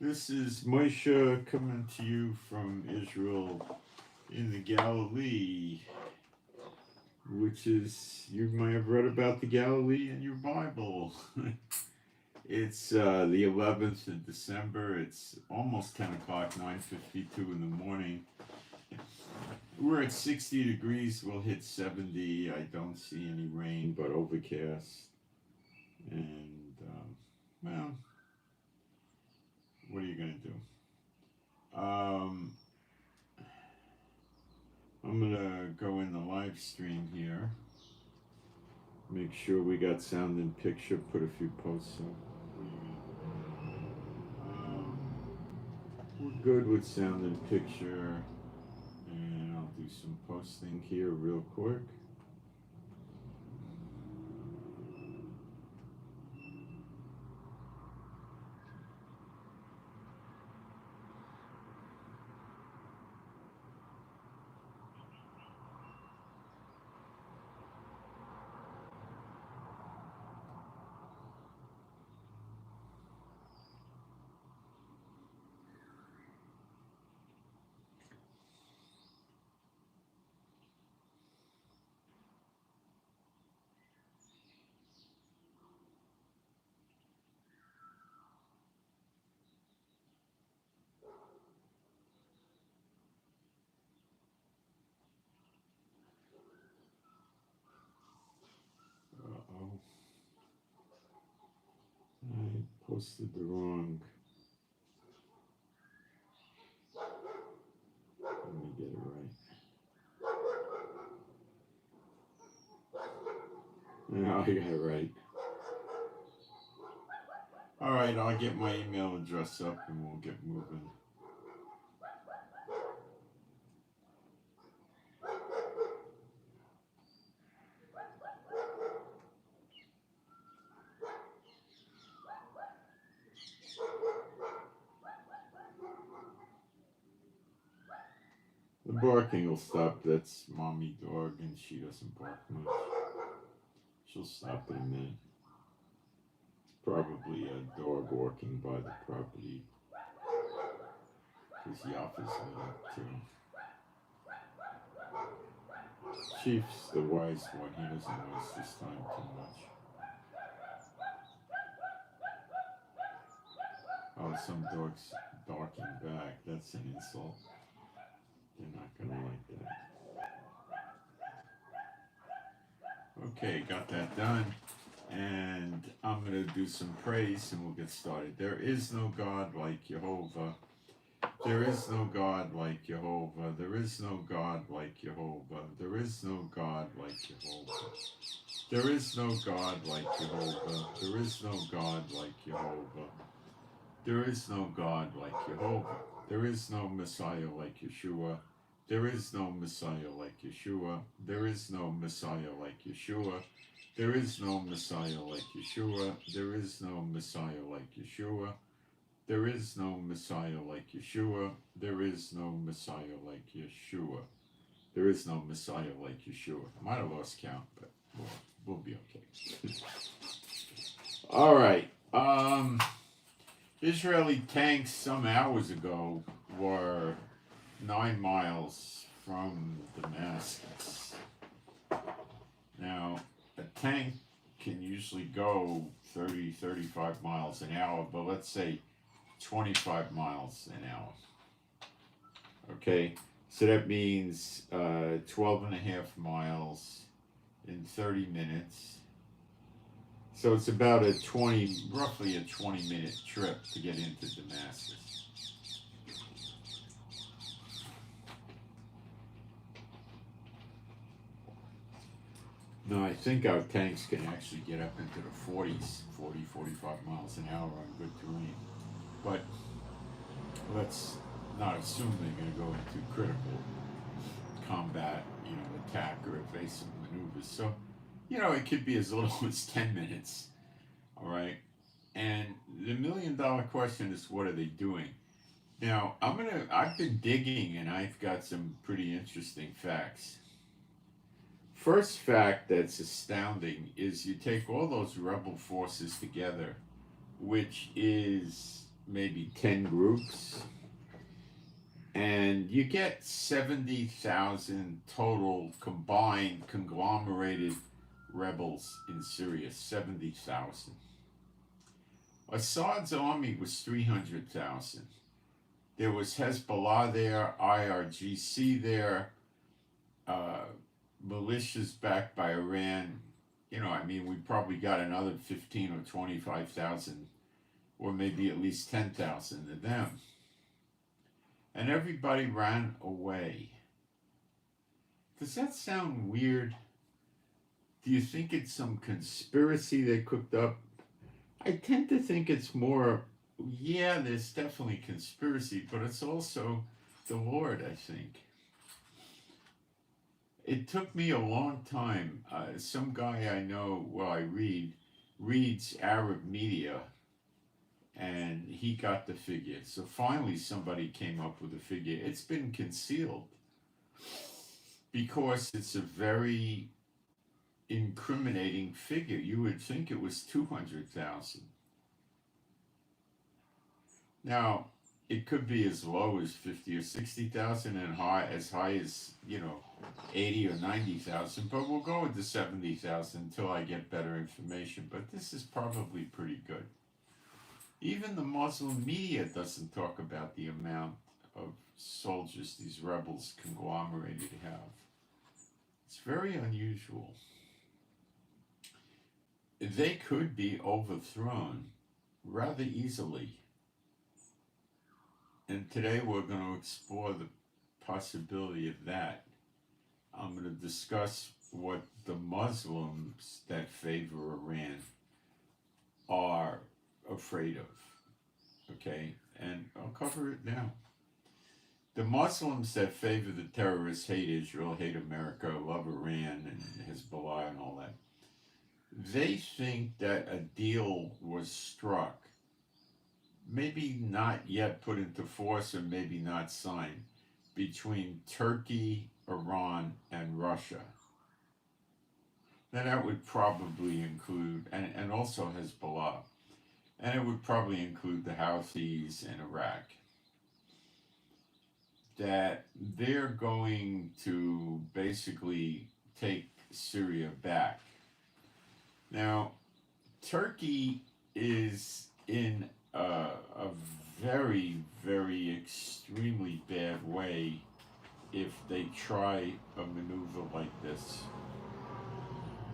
This is Moshe coming to you from Israel in the Galilee, which is, you might have read about the Galilee in your Bible. It's the 11th of December. It's almost 10 o'clock, 9:52 in the morning. We're at 60 degrees. We'll hit 70. I don't see any rain, but overcast. And, well, what are you going to do? I'm going to go in the live stream here. Make sure we got sound and picture. Put a few posts up. We're good with sound and picture. And I'll do some posting here real quick. Uh-oh. I posted the wrong. Let me get it right. No, I got it right. All right, I'll get my email address up and we'll get moving. The barking will stop. That's mommy dog, and she doesn't bark much. She'll stop in a minute. It's probably a dog walking by the property. Because Yappa's lit up too. Chief's the wise one. He doesn't waste his time too much. Oh, some dogs barking back. That's an insult. They're not gonna like that. Okay, got that done. And I'm gonna do some praise and we'll get started. There is no God like Jehovah. There is no God like Jehovah. There is no God like Jehovah. There is no God like Jehovah. There is no God like Jehovah. There is no God like Jehovah. There is no God like Jehovah. There is no Messiah like Yeshua. There is no Messiah like Yeshua. There is no Messiah like Yeshua. There is no Messiah like Yeshua. There is no Messiah like Yeshua. There is no Messiah like Yeshua. There is no Messiah like Yeshua. There is no Messiah like Yeshua. Might have lost count, but we'll be okay. All right. Israeli tanks some hours ago were 9 miles from Damascus. Now, a tank can usually go 30, 35 miles an hour, but let's say 25 miles an hour. Okay, so that means 12 and a half miles in 30 minutes. So it's about roughly a 20-minute trip to get into Damascus. No, I think our tanks can actually get up into the 40s, 40, 45 miles an hour on good terrain. But let's not assume they're going to go into critical combat, attack or evasive maneuvers. So, it could be as little as 10 minutes. All right. And the $1 million question is, what are they doing? Now, I've been digging and I've got some pretty interesting facts. First fact that's astounding is you take all those rebel forces together, which is maybe 10 groups, and you get 70,000 total combined conglomerated rebels in Syria. 70,000. Assad's army was 300,000. There was Hezbollah there, IRGC there, uh, militias backed by Iran. We probably got another 15 or 25,000, or maybe at least 10,000 of them. And everybody ran away. Does that sound weird? Do you think it's some conspiracy they cooked up? I tend to think it's more, yeah, there's definitely conspiracy, but it's also the Lord, I think. It took me a long time. Some guy I know, reads Arab media, and he got the figure. So finally somebody came up with a figure. It's been concealed because it's a very incriminating figure. You would think it was 200,000. Now, it could be as low as 50 or 60,000 and as high as, 80 or 90,000, but we'll go with the 70,000 until I get better information. But this is probably pretty good. Even the Muslim media doesn't talk about the amount of soldiers these rebels conglomerated have. It's very unusual. They could be overthrown rather easily. And today we're going to explore the possibility of that. I'm going to discuss what the Muslims that favor Iran are afraid of. Okay? And I'll cover it now. The Muslims that favor the terrorists hate Israel, hate America, love Iran and Hezbollah and all that. They think that a deal was struck, maybe not yet put into force or maybe not signed, between Turkey, Iran, and Russia. Now that would probably include, and also Hezbollah, and it would probably include the Houthis in Iraq, that they're going to basically take Syria back. Now, Turkey is in a very, very extremely bad way if they try a maneuver like this.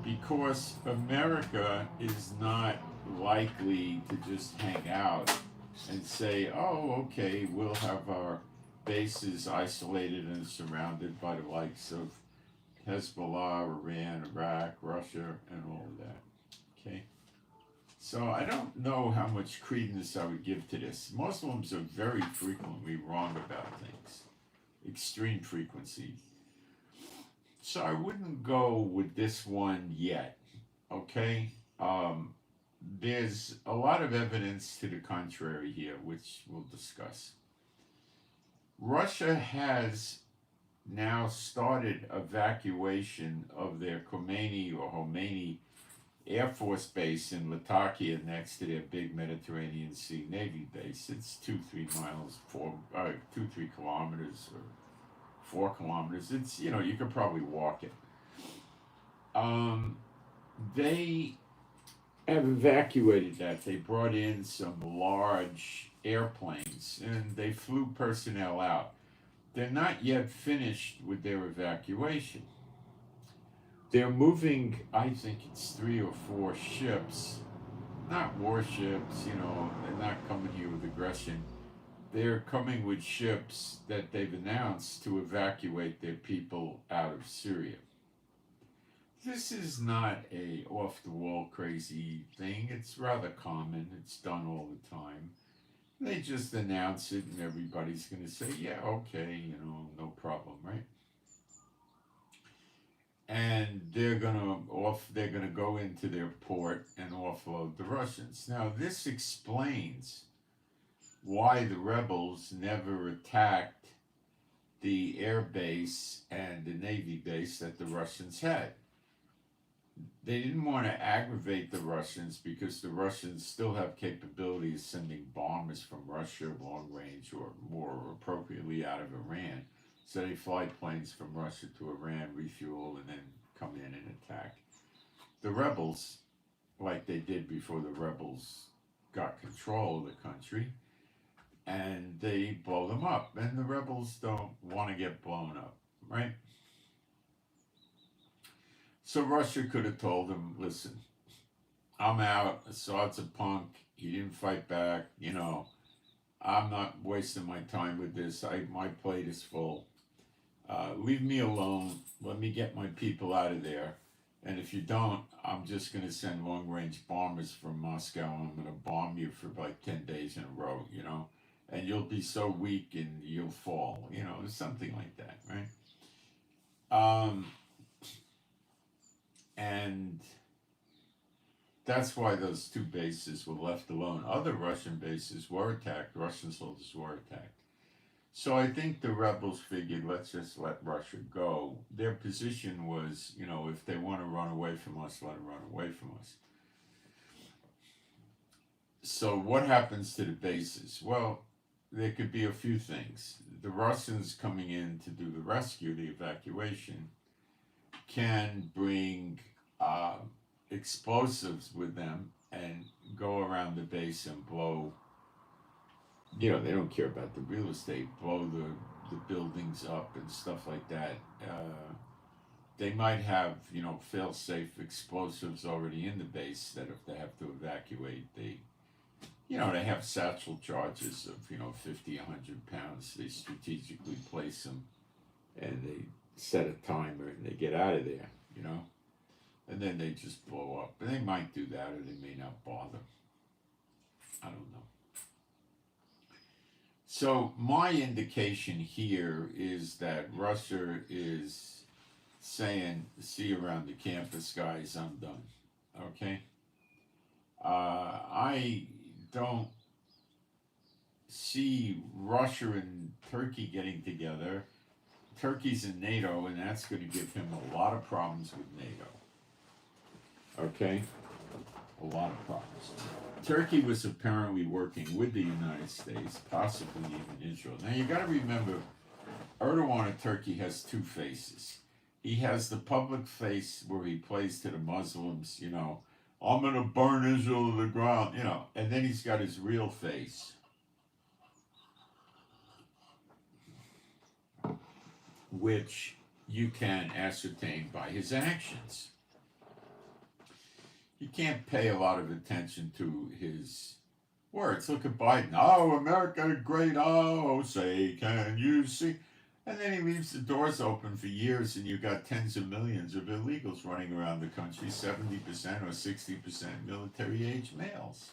Because America is not likely to just hang out and say, oh, okay, we'll have our bases isolated and surrounded by the likes of Hezbollah, Iran, Iraq, Russia, and all of that. Okay? So I don't know how much credence I would give to this. Muslims are very frequently wrong about things. Extreme frequency. So I wouldn't go with this one yet. Okay? There's a lot of evidence to the contrary here, which we'll discuss. Russia has now started evacuation of their Khomeini Air Force Base in Latakia next to their big Mediterranean Sea Navy base. It's 2-3 miles, 2-3 kilometers, or 4 kilometers. It's, you could probably walk it. They have evacuated that. They brought in some large airplanes and they flew personnel out. They're not yet finished with their evacuation. They're moving, I think it's 3 or 4 ships, not warships, they're not coming here with aggression. They're coming with ships that they've announced to evacuate their people out of Syria. This is not a off-the-wall crazy thing. It's rather common. It's done all the time. They just announce it and everybody's going to say, yeah, okay, no problem, right? And they're gonna go into their port and offload the Russians. Now this explains why the rebels never attacked the air base and the Navy base that the Russians had. they didn't want to aggravate the Russians because the Russians still have capability of sending bombers from Russia long range, or more appropriately out of Iran. So they fly planes from Russia to Iran, refuel, and then come in and attack. The rebels, like they did before the rebels got control of the country, and they blow them up. And the rebels don't want to get blown up, right? So Russia could have told them, listen, I'm out. Assad's a punk. He didn't fight back. I'm not wasting my time with this. My plate is full. Leave me alone. Let me get my people out of there. And if you don't, I'm just going to send long-range bombers from Moscow. I'm going to bomb you for like 10 days in a row, and you'll be so weak and you'll fall, something like that, right? And that's why those two bases were left alone. Other Russian bases were attacked. Russian soldiers were attacked. So I think the rebels figured, let's just let Russia go. Their position was, if they want to run away from us, let them run away from us. So what happens to the bases? Well, there could be a few things. The Russians coming in to do the rescue, the evacuation, can bring explosives with them and go around the base and blow. They don't care about the real estate, blow the buildings up and stuff like that. They might have, fail-safe explosives already in the base that if they have to evacuate, they have satchel charges of, 50, 100 pounds. They strategically place them and they set a timer and they get out of there, and then they just blow up. And they might do that or they may not bother. I don't know. So my indication here is that Russia is saying, see you around the campus, guys, I'm done. Okay? I don't see Russia and Turkey getting together. Turkey's in NATO, and that's going to give him a lot of problems with NATO. Okay? A lot of problems. Turkey was apparently working with the United States, possibly even Israel. Now you got to remember, Erdogan of Turkey has two faces. He has the public face where he plays to the Muslims, I'm going to burn Israel to the ground, and then he's got his real face, which you can ascertain by his actions. You can't pay a lot of attention to his words. Look at Biden. Oh, America great. Oh, say, can you see? And then he leaves the doors open for years, and you've got tens of millions of illegals running around the country, 70% or 60% military-age males.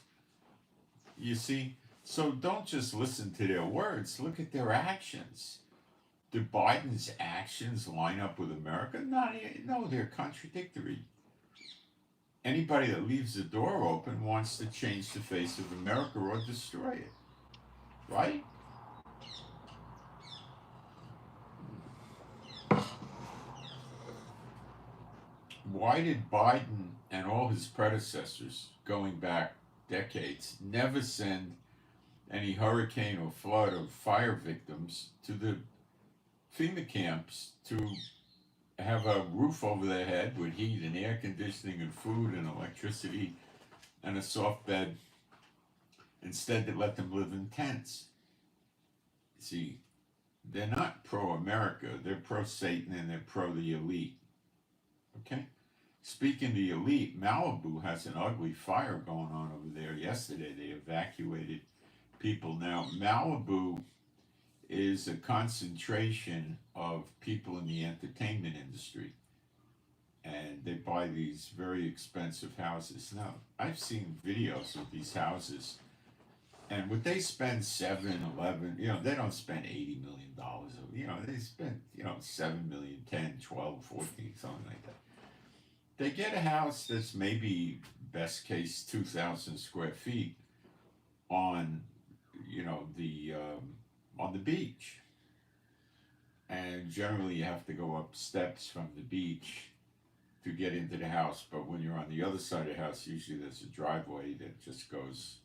You see? So don't just listen to their words. Look at their actions. Do Biden's actions line up with America? No, they're contradictory. Anybody that leaves the door open wants to change the face of America or destroy it. Right? Why did Biden and all his predecessors, going back decades, never send any hurricane or flood or fire victims to the FEMA camps to have a roof over their head with heat and air conditioning and food and electricity and a soft bed? Instead, they let them live in tents. See, they're not pro-America. They're pro-Satan and they're pro the elite. Okay? Speaking of the elite, Malibu has an ugly fire going on over there. Yesterday, they evacuated people. Now, Malibu is a concentration of people in the entertainment industry. And they buy these very expensive houses. Now, I've seen videos of these houses. And would they spend 7, 11, they don't spend $80 million. They spend, 7 million, 10, 12, 14, something like that. They get a house that's maybe, best case, 2,000 square feet on, on the beach. And generally you have to go up steps from the beach to get into the house. But when you're on the other side of the house, usually there's a driveway that just goes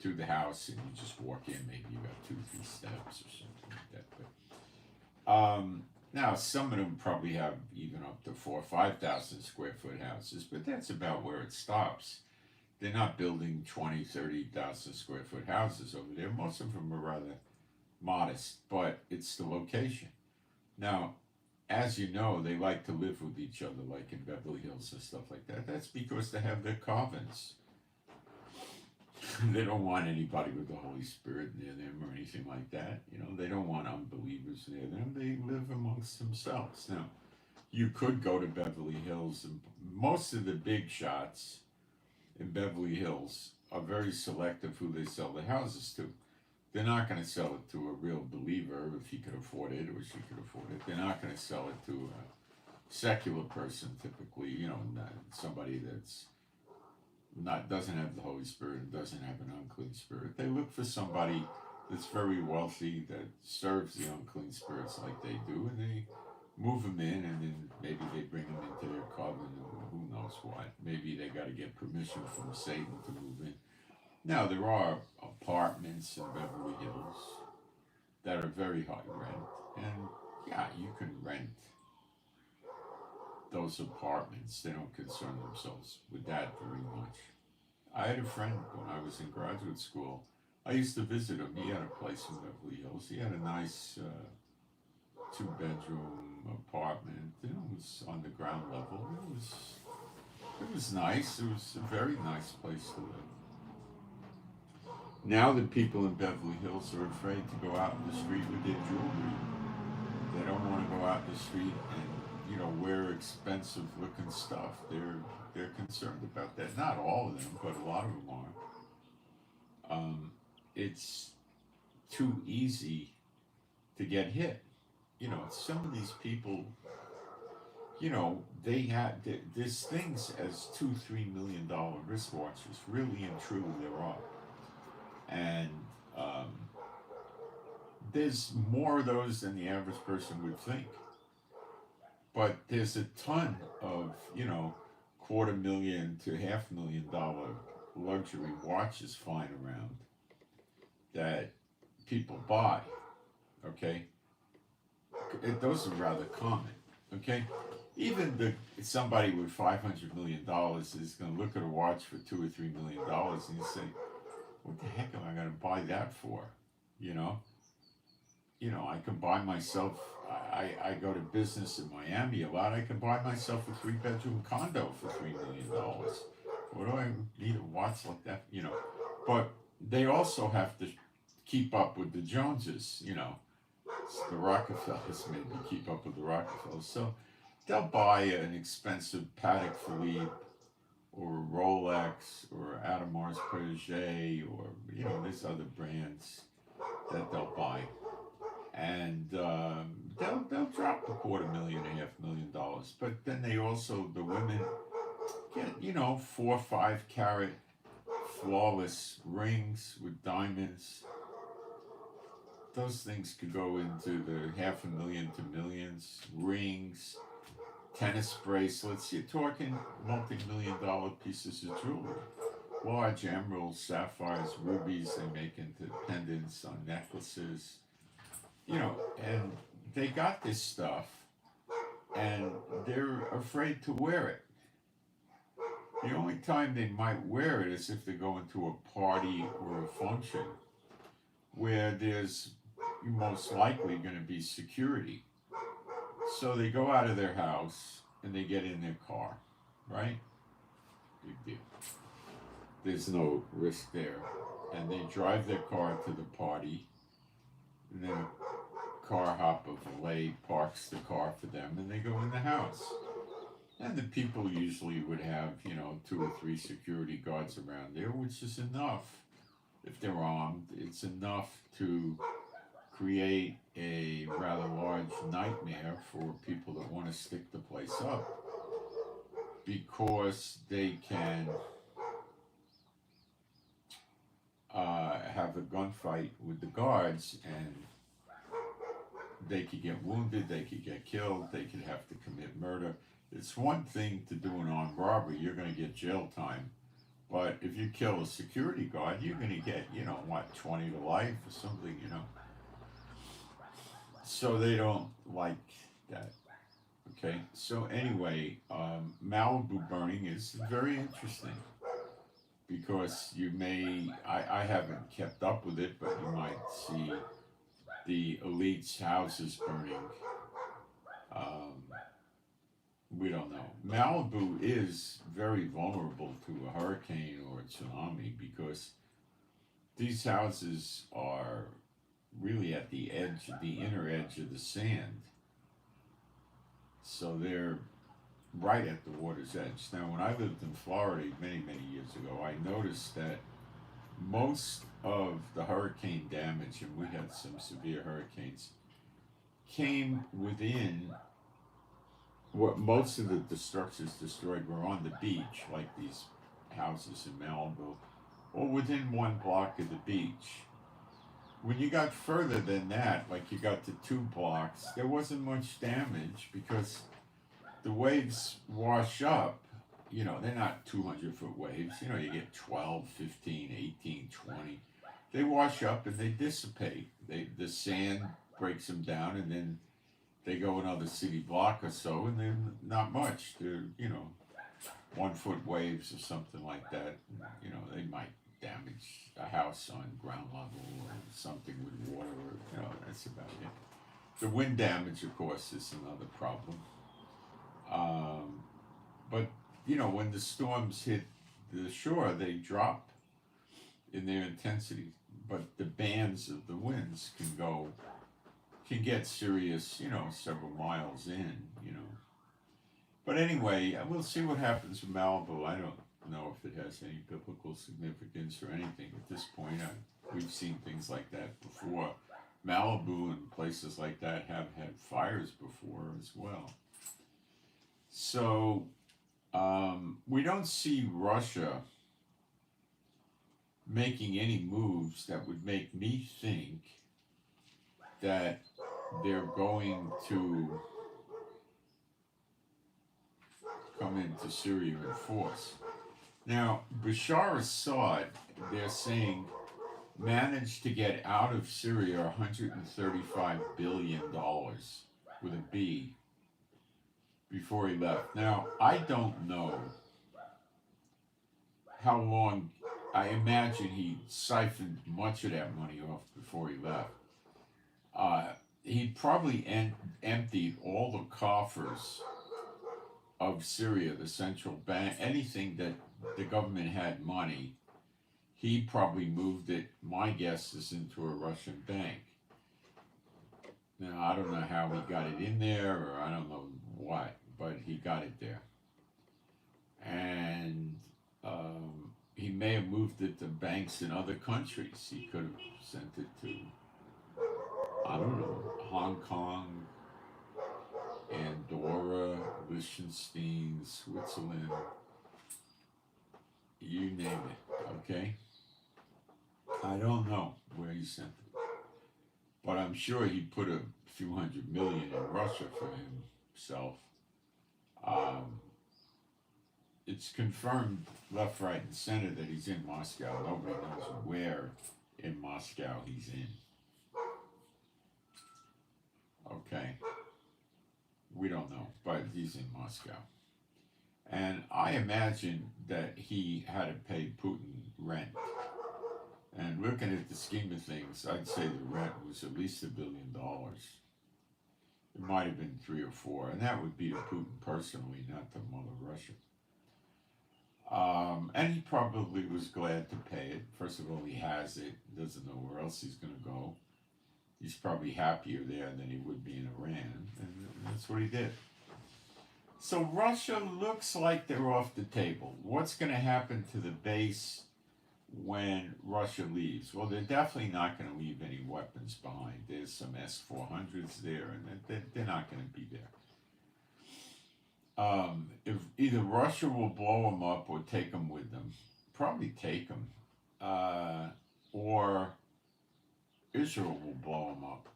to the house, and you just walk in. Maybe you got 2-3 steps or something like that. But now some of them probably have even up to 4,000 or 5,000 square foot houses, but that's about where it stops. They're not building 20,000, 30,000 square foot houses over there. Most of them are rather modest, but it's the location. Now, as you know, they like to live with each other, like in Beverly Hills and stuff like that. That's because they have their covens. They don't want anybody with the Holy Spirit near them or anything like that. You know, they don't want unbelievers near them. They live amongst themselves. Now, you could go to Beverly Hills, and most of the big shots in Beverly Hills are very selective who they sell their houses to. They're not going to sell it to a real believer if he could afford it or she could afford it. They're not going to sell it to a secular person, typically, you know, not somebody that's doesn't have the Holy Spirit and doesn't have an unclean spirit. They look for somebody that's very wealthy, that serves the unclean spirits like they do, and they move them in, and then maybe they bring them into their coven, or who knows what. Maybe they got to get permission from Satan to move in. Now, there are apartments in Beverly Hills that are very high rent, and yeah, you can rent those apartments. They don't concern themselves with that very much. I had a friend when I was in graduate school. I used to visit him. He had a place in Beverly Hills. He had a nice 2-bedroom apartment. It was on the ground level. It was nice. It was a very nice place to live. Now the people in Beverly Hills are afraid to go out in the street with their jewelry. They don't want to go out in the street and, you know, wear expensive looking stuff. They're concerned about that. Not all of them, but a lot of them are. It's too easy to get hit. You know, some of these people, you know, they have there's things as $2-3 million wristwatches. Really and truly, there are. And there's more of those than the average person would think. But there's a ton of, you know, $250,000 to $500,000 luxury watches flying around that people buy. Okay, those are rather common. Okay, even somebody with $500 million is going to look at a watch for $2 or $3 million and you say, what the heck am I going to buy that for? You know, I can buy myself. I go to business in Miami a lot. I can buy myself a 3-bedroom condo for $3 million. What do I need a watch like that? You know, but they also have to keep up with the Joneses. You know, the Rockefellers maybe keep up with the Rockefellers. So they'll buy an expensive Patek Philippe or a Rolex or Audemars Piguet, or, you know, there's other brands that they'll buy, and they'll drop the $250,000 to $500,000. But then they also, the women get, you know, 4 or 5 carat flawless rings with diamonds. Those things could go into the $500,000 to millions. Rings, tennis bracelets. You're talking multi-million-dollar pieces of jewelry. Large emeralds, sapphires, rubies. They make into pendants on necklaces. You know, and they got this stuff, and they're afraid to wear it. The only time they might wear it is if they're going to a party or a function where there's most likely going to be security. So they go out of their house and they get in their car, right? Big deal. There's no risk there. And they drive their car to the party, and then a car hop of valet parks the car for them, and they go in the house. And the people usually would have, you know, 2 or 3 security guards around there, which is enough. If they're armed, it's enough to create a rather large nightmare for people that want to stick the place up, because they can have a gunfight with the guards, and they could get wounded, they could get killed, they could have to commit murder. It's one thing to do an armed robbery, you're going to get jail time. But if you kill a security guard, you're going to get, 20 to life or something, So they don't like that. Okay, so anyway, Malibu burning is very interesting because I haven't kept up with it, but you might see the elites' houses burning. Um, we don't know. Malibu is very vulnerable to a hurricane or a tsunami because these houses are really at the edge, the inner edge of the sand. So they're right at the water's edge. Now, when I lived in Florida many, many years ago, I noticed that most of the hurricane damage, and we had some severe hurricanes, came within what most of the structures destroyed were on the beach, like these houses in Malibu, or within 1 block of the beach. When you got further than that, like you got to 2 blocks, there wasn't much damage because the waves wash up. They're not 200-foot waves. You get 12, 15, 18, 20. They wash up and they dissipate. The sand breaks them down, and then they go another city block or so, and then not much. They're, 1-foot waves or something like that. They might damage a house on ground level or something with water. That's about it. The wind damage, of course, is another problem. But when the storms hit the shore, they drop in their intensity. But the bands of the winds can get serious, several miles in. But anyway, we'll see what happens with Malibu. I don't know if it has any biblical significance or anything at this point. We've seen things like that before. Malibu and places like that have had fires before as well. So we don't see Russia making any moves that would make me think that they're going to come into Syria in force. Now, Bashar Assad, they're saying, managed to get out of Syria $135 billion with a B before he left. Now, I don't know how long. I imagine he siphoned much of that money off before he left. He probably emptied all the coffers of Syria, the central bank, anything that the government had money, he probably moved it, my guess is, into a Russian bank. Now, I don't know how he got it in there, or I don't know what, but he got it there. And he may have moved it to banks in other countries. He could have sent it to, I don't know, Hong Kong, Andorra, Liechtenstein, Switzerland, you name it, okay? I don't know where he sent it, but I'm sure he put a few $100 million in Russia for himself. It's confirmed left, right, and center that he's in Moscow. Nobody knows where in Moscow he's in. Okay. We don't know, but he's in Moscow. And I imagine that he had to pay Putin rent. And looking at the scheme of things, I'd say the rent was at least $1 billion. It might have been 3 or 4, and that would be to Putin personally, not to Mother Russia. And he probably was glad to pay it. First of all, he has it, doesn't know where else he's going to go. He's probably happier there than he would be in Iran, and that's what he did. So Russia looks like they're off the table. What's going to happen to the base when Russia leaves? Well, they're definitely not going to leave any weapons behind. There's some S-400s there, and they're not going to be there. If either Russia will blow them up or take them with them, probably take them, or Israel will blow them up.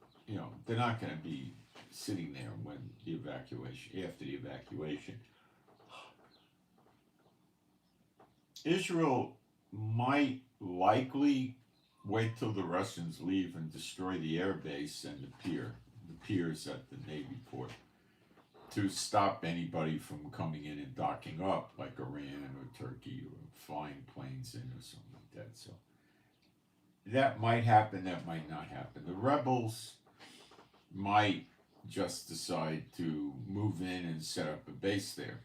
They're not going to be sitting there when the evacuation, after the evacuation. Israel might likely wait till the Russians leave and destroy the air base and the piers at the Navy port, to stop anybody from coming in and docking up, like Iran or Turkey, or flying planes in or something like that. So that might happen, that might not happen. The rebels might just decide to move in and set up a base there.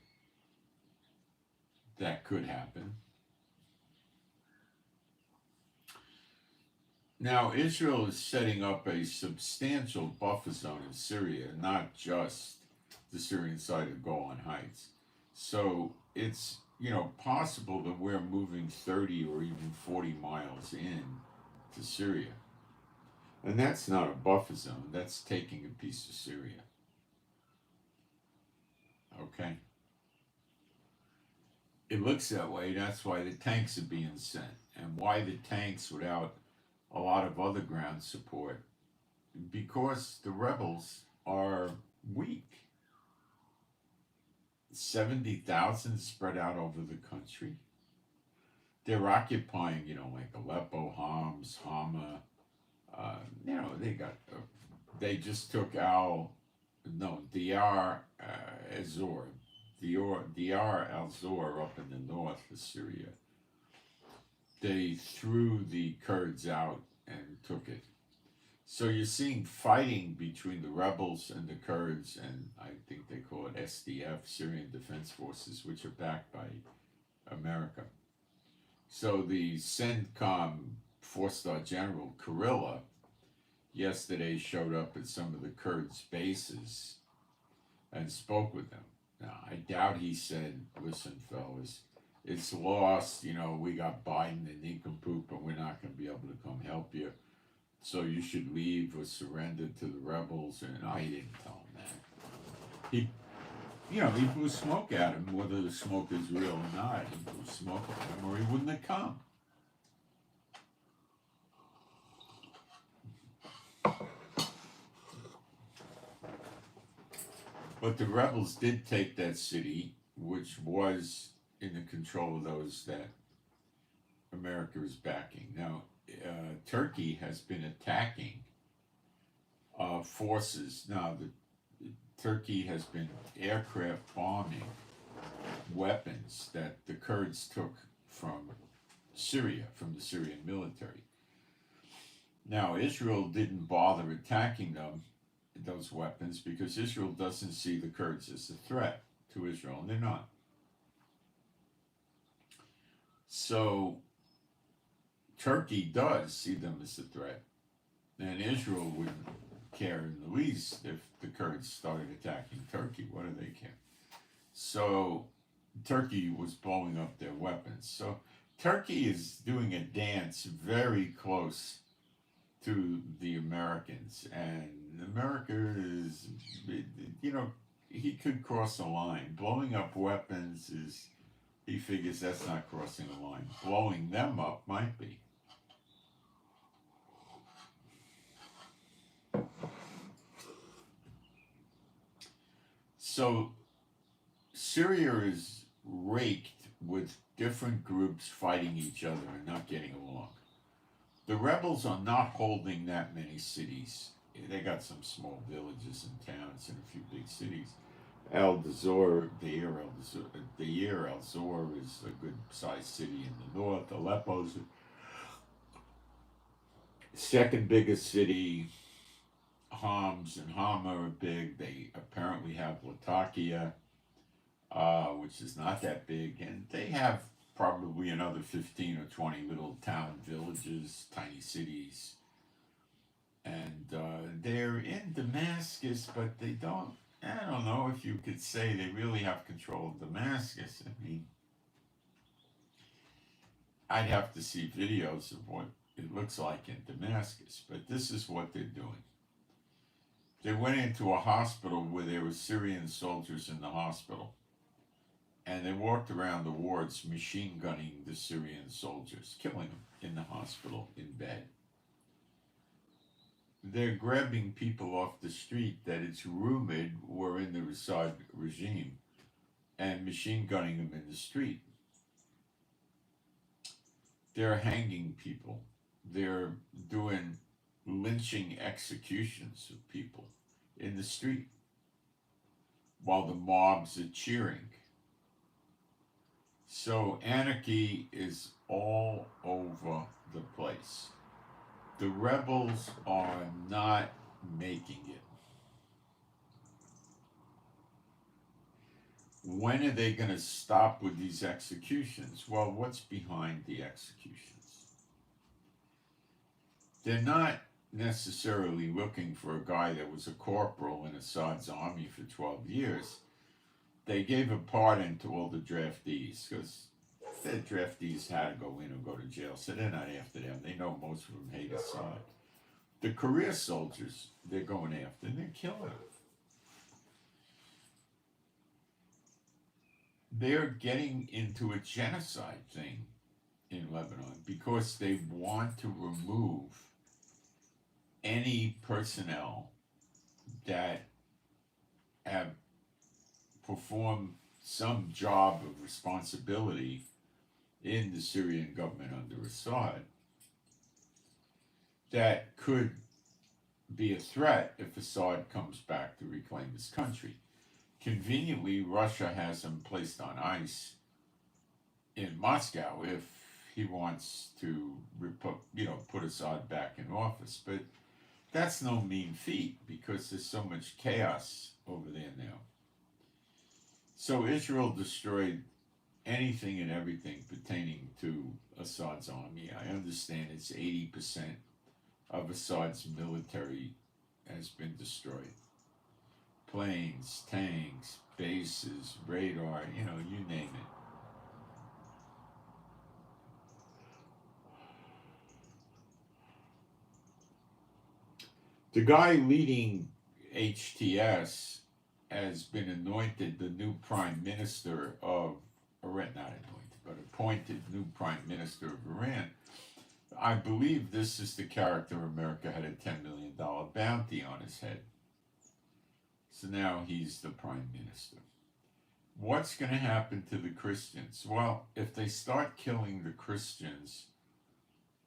That could happen. Now, Israel is setting up a substantial buffer zone in Syria, not just the Syrian side of Golan Heights. So it's, possible that we're moving 30 or even 40 miles in to Syria. And that's not a buffer zone, that's taking a piece of Syria. Okay? It looks that way, that's why the tanks are being sent. And why the tanks without a lot of other ground support? Because the rebels are weak. 70,000 spread out over the country. They're occupying, like Aleppo, Homs, Hama. They just took Diyar al-Zor. Diyar al-Zor up in the north of Syria. They threw the Kurds out and took it. So you're seeing fighting between the rebels and the Kurds, and I think they call it SDF, Syrian Defense Forces, which are backed by America. So the CENTCOM four-star general, Kurilla, yesterday showed up at some of the Kurds' bases and spoke with them. Now, I doubt he said, listen, fellas, it's lost, we got Biden and nincompoop, and we're not going to be able to come help you. So you should leave or surrender to the rebels. And I didn't tell him that. He blew smoke at him, whether the smoke is real or not. He blew smoke at him, or he wouldn't have come. But the rebels did take that city, which was in the control of those that America is backing. Now, Turkey has been attacking forces. Now, Turkey has been aircraft bombing weapons that the Kurds took from Syria, from the Syrian military. Now, Israel didn't bother attacking those weapons, because Israel doesn't see the Kurds as a threat to Israel, and they're not. So Turkey does see them as a threat, and Israel wouldn't care in the least if the Kurds started attacking Turkey. What do they care? So Turkey was blowing up their weapons. So Turkey is doing a dance very close to the Americans, and America is, he could cross a line. Blowing up weapons is, he figures that's not crossing a line. Blowing them up might be. So Syria is raked with different groups fighting each other and not getting along. The rebels are not holding that many cities. They got some small villages and towns and a few big cities. Deir al-Zor is a good sized city in the north. Aleppo's the second biggest city. Homs and Hama are big. They apparently have Latakia, which is not that big, and they have probably another 15 or 20 little town villages, tiny cities. And they're in Damascus, but they don't, I don't know if you could say they really have control of Damascus. I mean, I'd have to see videos of what it looks like in Damascus, but this is what they're doing. They went into a hospital where there were Syrian soldiers in the hospital, and they walked around the wards machine gunning the Syrian soldiers, killing them in the hospital in bed. they're grabbing people off the street that it's rumored were in the Assad regime and machine gunning them in the street. They're hanging people. They're doing lynching executions of people in the street while the mobs are cheering. So anarchy is all over the place. The rebels are not making it. When are they going to stop with these executions? Well, what's behind the executions? They're not necessarily looking for a guy that was a corporal in Assad's army for 12 years. They gave a pardon to all the draftees because the draftees had to go in or go to jail, so they're not after them. They know most of them hate Assad. The career soldiers, they're going after, and they're killing them. They're getting into a genocide thing in Lebanon because they want to remove any personnel that have performed some job of responsibility in the Syrian government under Assad that could be a threat if Assad comes back to reclaim his country. Conveniently, Russia has him placed on ice in Moscow if he wants to, put Assad back in office. But that's no mean feat because there's so much chaos over there now. So Israel destroyed anything and everything pertaining to Assad's army. I understand it's 80% of Assad's military has been destroyed. Planes, tanks, bases, radar, you name it. The guy leading HTS has been anointed the new prime minister of Iran, not anointed, but appointed new prime minister of Iran. I believe this is the character America had a $10 million bounty on his head. So now he's the prime minister. What's going to happen to the Christians? Well, if they start killing the Christians,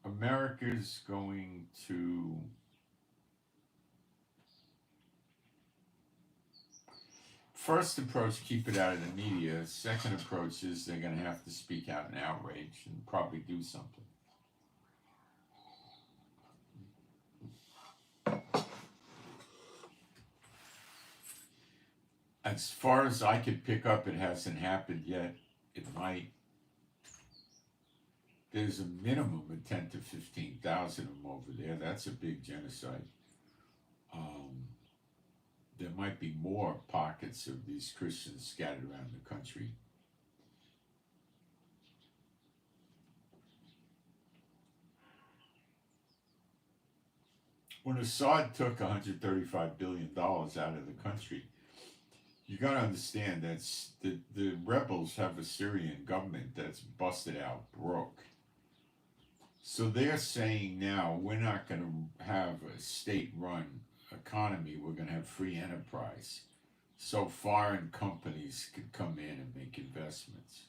America's going to first approach, keep it out of the media. Second approach is they're going to have to speak out in outrage and probably do something. As far as I could pick up, it hasn't happened yet. It might. There's a minimum of 10 to 15,000 of them over there. That's a big genocide. There might be more pockets of these Christians scattered around the country. When Assad took $135 billion out of the country, you got to understand that the rebels have a Syrian government that's busted out broke. So they're saying now we're not going to have a state-run economy, we're going to have free enterprise. So foreign companies could come in and make investments.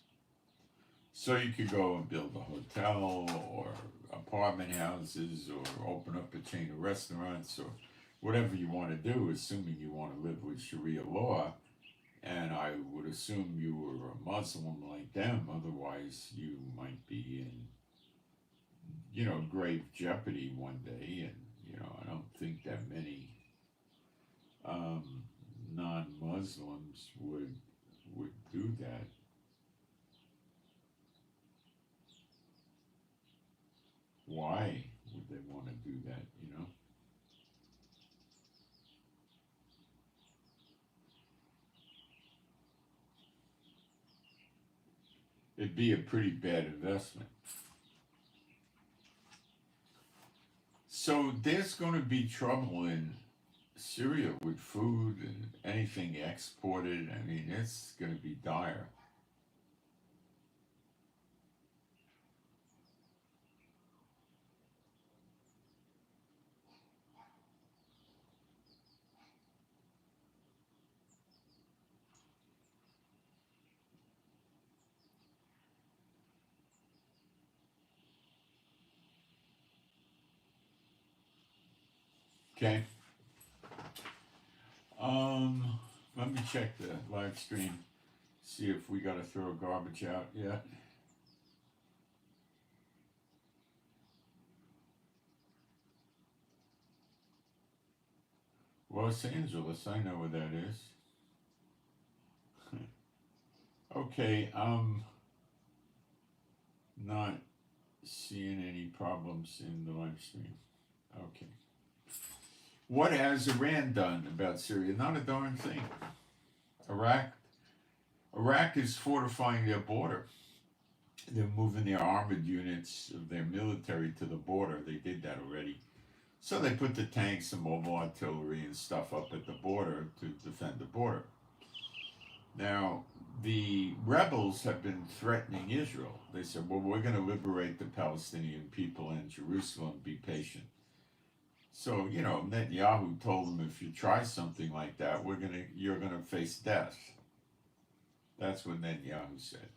So you could go and build a hotel or apartment houses or open up a chain of restaurants or whatever you want to do, assuming you want to live with Sharia law. And I would assume you were a Muslim like them, otherwise you might be in, grave jeopardy one day. And, I don't think that many non-Muslims would do that. Why would they want to do that, It'd be a pretty bad investment. So there's going to be trouble in Syria with food and anything exported. I mean, it's going to be dire. Okay. Let me check the live stream. See if we got to throw garbage out yet. Los Angeles, I know where that is. Okay, not seeing any problems in the live stream. Okay. What has Iran done about Syria? Not a darn thing. Iraq is fortifying their border. They're moving their armored units of their military to the border. They did that already. So they put the tanks and mobile artillery and stuff up at the border to defend the border. Now, the rebels have been threatening Israel. They said, well, we're going to liberate the Palestinian people in Jerusalem. Be patient. So, Netanyahu told them, if you try something like that, you're going to face death. That's what Netanyahu said.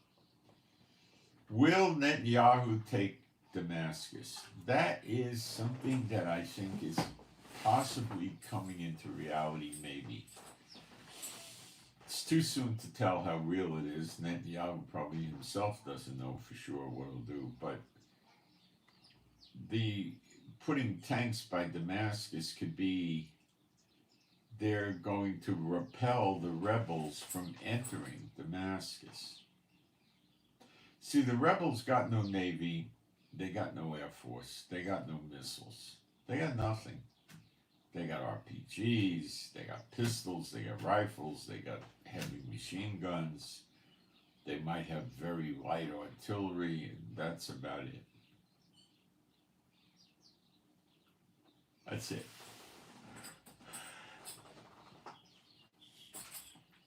Will Netanyahu take Damascus? That is something that I think is possibly coming into reality, maybe. It's too soon to tell how real it is. Netanyahu probably himself doesn't know for sure what he'll do, but the putting tanks by Damascus could be they're going to repel the rebels from entering Damascus. See, the rebels got no navy, they got no air force, they got no missiles, they got nothing. They got RPGs, they got pistols, they got rifles, they got heavy machine guns, they might have very light artillery, and that's about it. That's it.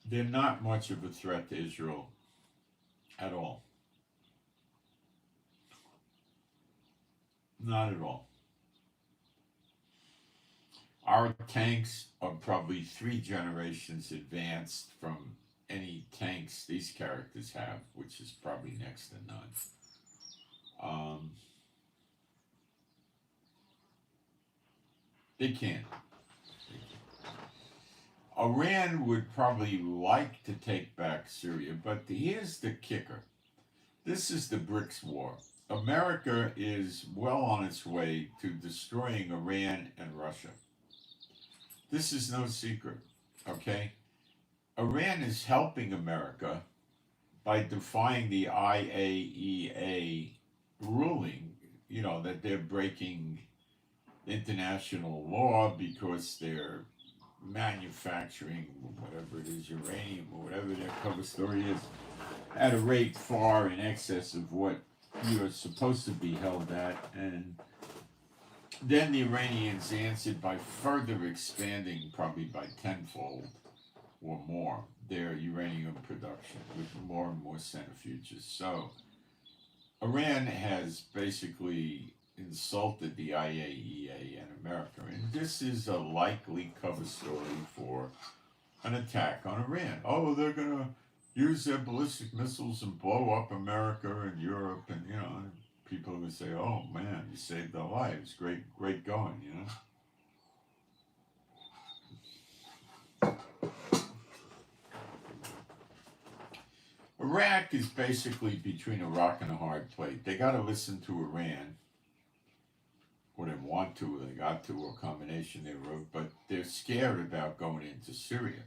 They're not much of a threat to Israel at all. Not at all. Our tanks are probably 3 generations advanced from any tanks these characters have, which is probably next to none. They can't. Iran would probably like to take back Syria, but here's the kicker. This is the BRICS war. America is well on its way to destroying Iran and Russia. This is no secret, okay? Iran is helping America by defying the IAEA ruling, that they're breaking international law because they're manufacturing whatever it is, uranium or whatever their cover story is, at a rate far in excess of what you're supposed to be held at. And then the Iranians answered by further expanding, probably by tenfold or more, their uranium production with more and more centrifuges. So Iran has basically insulted the IAEA and America, and this is a likely cover story for an attack on Iran. Oh, they're going to use their ballistic missiles and blow up America and Europe, and people would say, "Oh man, you saved our lives. Great going," Iraq is basically between a rock and a hard place. They got to listen to Iran, or they want to, or they got to, or a combination thereof, but they're scared about going into Syria.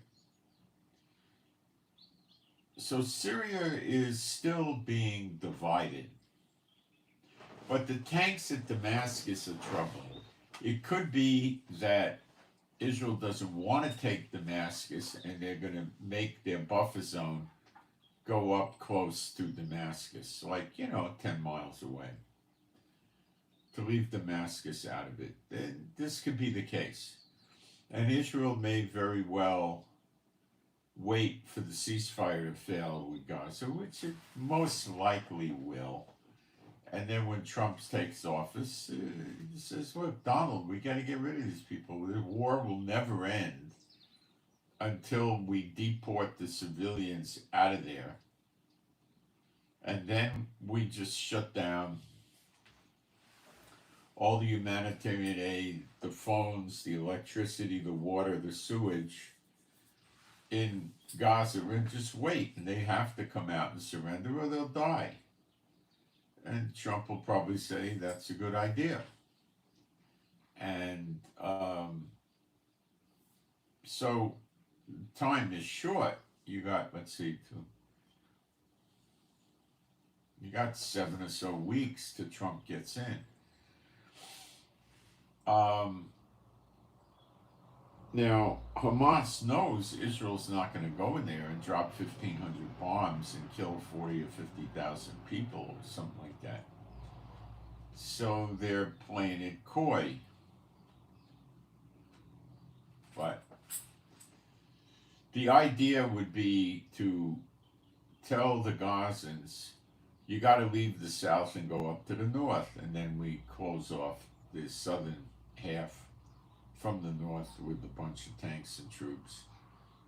So Syria is still being divided. But the tanks at Damascus are troubling. It could be that Israel doesn't want to take Damascus and they're going to make their buffer zone go up close to Damascus, like, 10 miles away, to leave Damascus out of it. This could be the case. And Israel may very well wait for the ceasefire to fail with Gaza, which it most likely will. And then when Trump takes office, he says, look, Donald, we got to get rid of these people. The war will never end until we deport the civilians out of there. And then we just shut down all the humanitarian aid the phones, the electricity, the water, the sewage in Gaza and just wait. And they have to come out and surrender or they'll die. And Trump will probably say that's a good idea. And so time is short. You got, let's see, you got 7 or so weeks till Trump gets in. Now, Hamas knows Israel's not going to go in there and drop 1,500 bombs and kill 40 or 50,000 people or something like that. So they're playing it coy. But the idea would be to tell the Gazans, you got to leave the south and go up to the north, and then we close off the southern half from the north with a bunch of tanks and troops.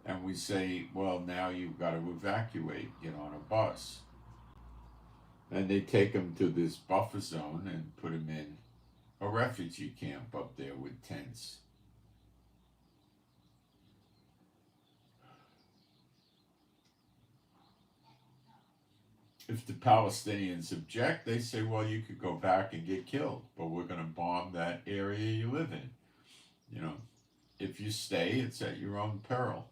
And we say, well, now you've got to evacuate, get on a bus. And they take them to this buffer zone and put them in a refugee camp up there with tents. If the Palestinians object, they say, well, you could go back and get killed, but we're going to bomb that area you live in. You know, if you stay, it's at your own peril.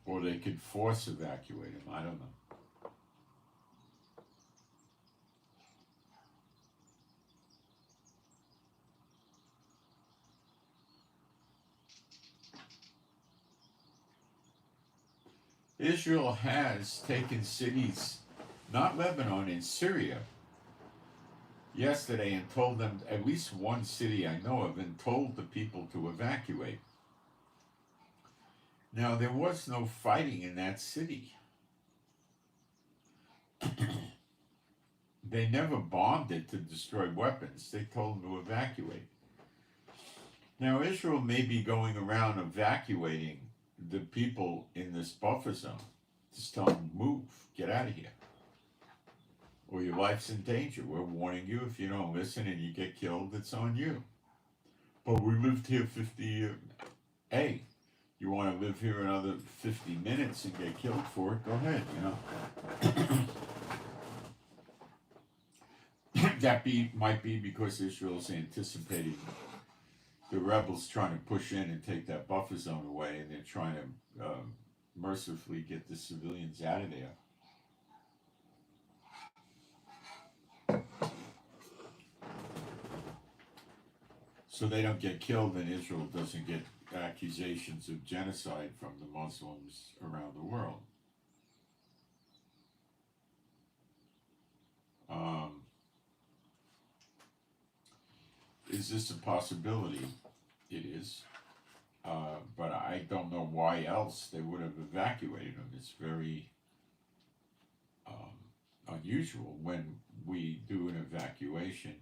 Or they could force evacuate them. I don't know. Israel has taken cities, not Lebanon, in Syria, yesterday and told them, at least one city I know of, and told the people to evacuate. Now, there was no fighting in that city. They never bombed it to destroy weapons. They told them to evacuate. Now, Israel may be going around evacuating the people in this buffer zone. Just tell them, move, get out of here. Or your life's in danger. We're warning you. If you don't listen and you get killed, it's on you. But we lived here 50 years. Hey, you want to live here another 50 minutes and get killed for it, go ahead, you know. That might be because Israel's anticipating the rebels trying to push in and take that buffer zone away, and they're trying to mercifully get the civilians out of there. So they don't get killed and Israel doesn't get accusations of genocide from the Muslims around the world. Is this a possibility? It is. But I don't know why else they would have evacuated them. It's very unusual when we do an evacuation.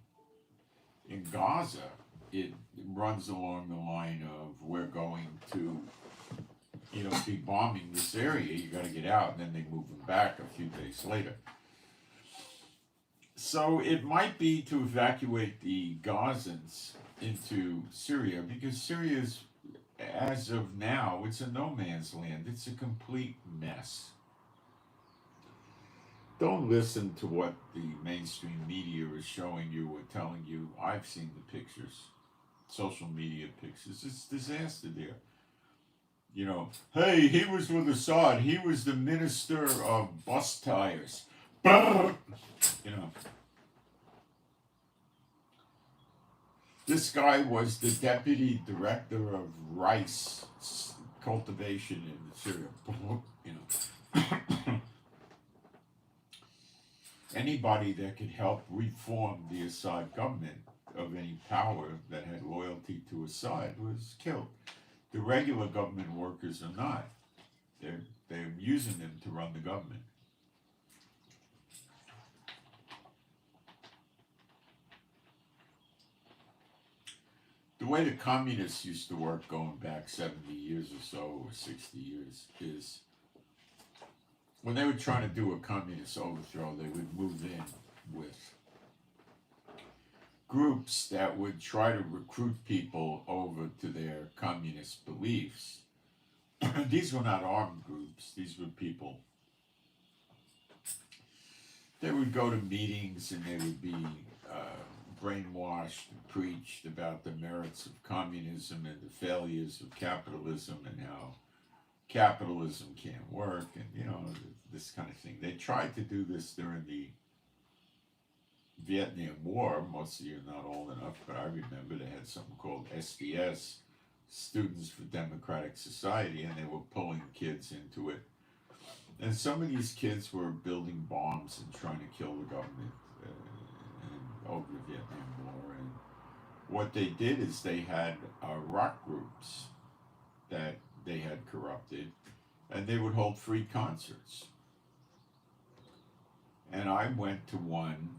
In Gaza, it runs along the line of, we're going to, be bombing this area, you got to get out, and then they move them back a few days later. So it might be to evacuate the Gazans into Syria, because Syria's, as of now, it's a no man's land. It's a complete mess. Don't listen to what the mainstream media is showing you or telling you. I've seen the pictures, social media pictures. It's disaster there. Hey, he was with Assad. He was the minister of bus tires. This guy was the deputy director of rice cultivation in Syria. Anybody that could help reform the Assad government of any power that had loyalty to Assad was killed. The regular government workers are not. They're using them to run the government. The way the communists used to work going back 70 years or so, or 60 years, is when they were trying to do a communist overthrow, they would move in with groups that would try to recruit people over to their communist beliefs. These were not armed groups, these were people. They would go to meetings and they would be brainwashed and preached about the merits of communism and the failures of capitalism and how capitalism can't work and, you know, this kind of thing. They tried to do this during the Vietnam War. Most of you are not old enough, but I remember they had something called SDS, Students for Democratic Society, and they were pulling kids into it. And some of these kids were building bombs and trying to kill the government over the Vietnam War. And what they did is they had rock groups that they had corrupted, and they would hold free concerts. And I went to one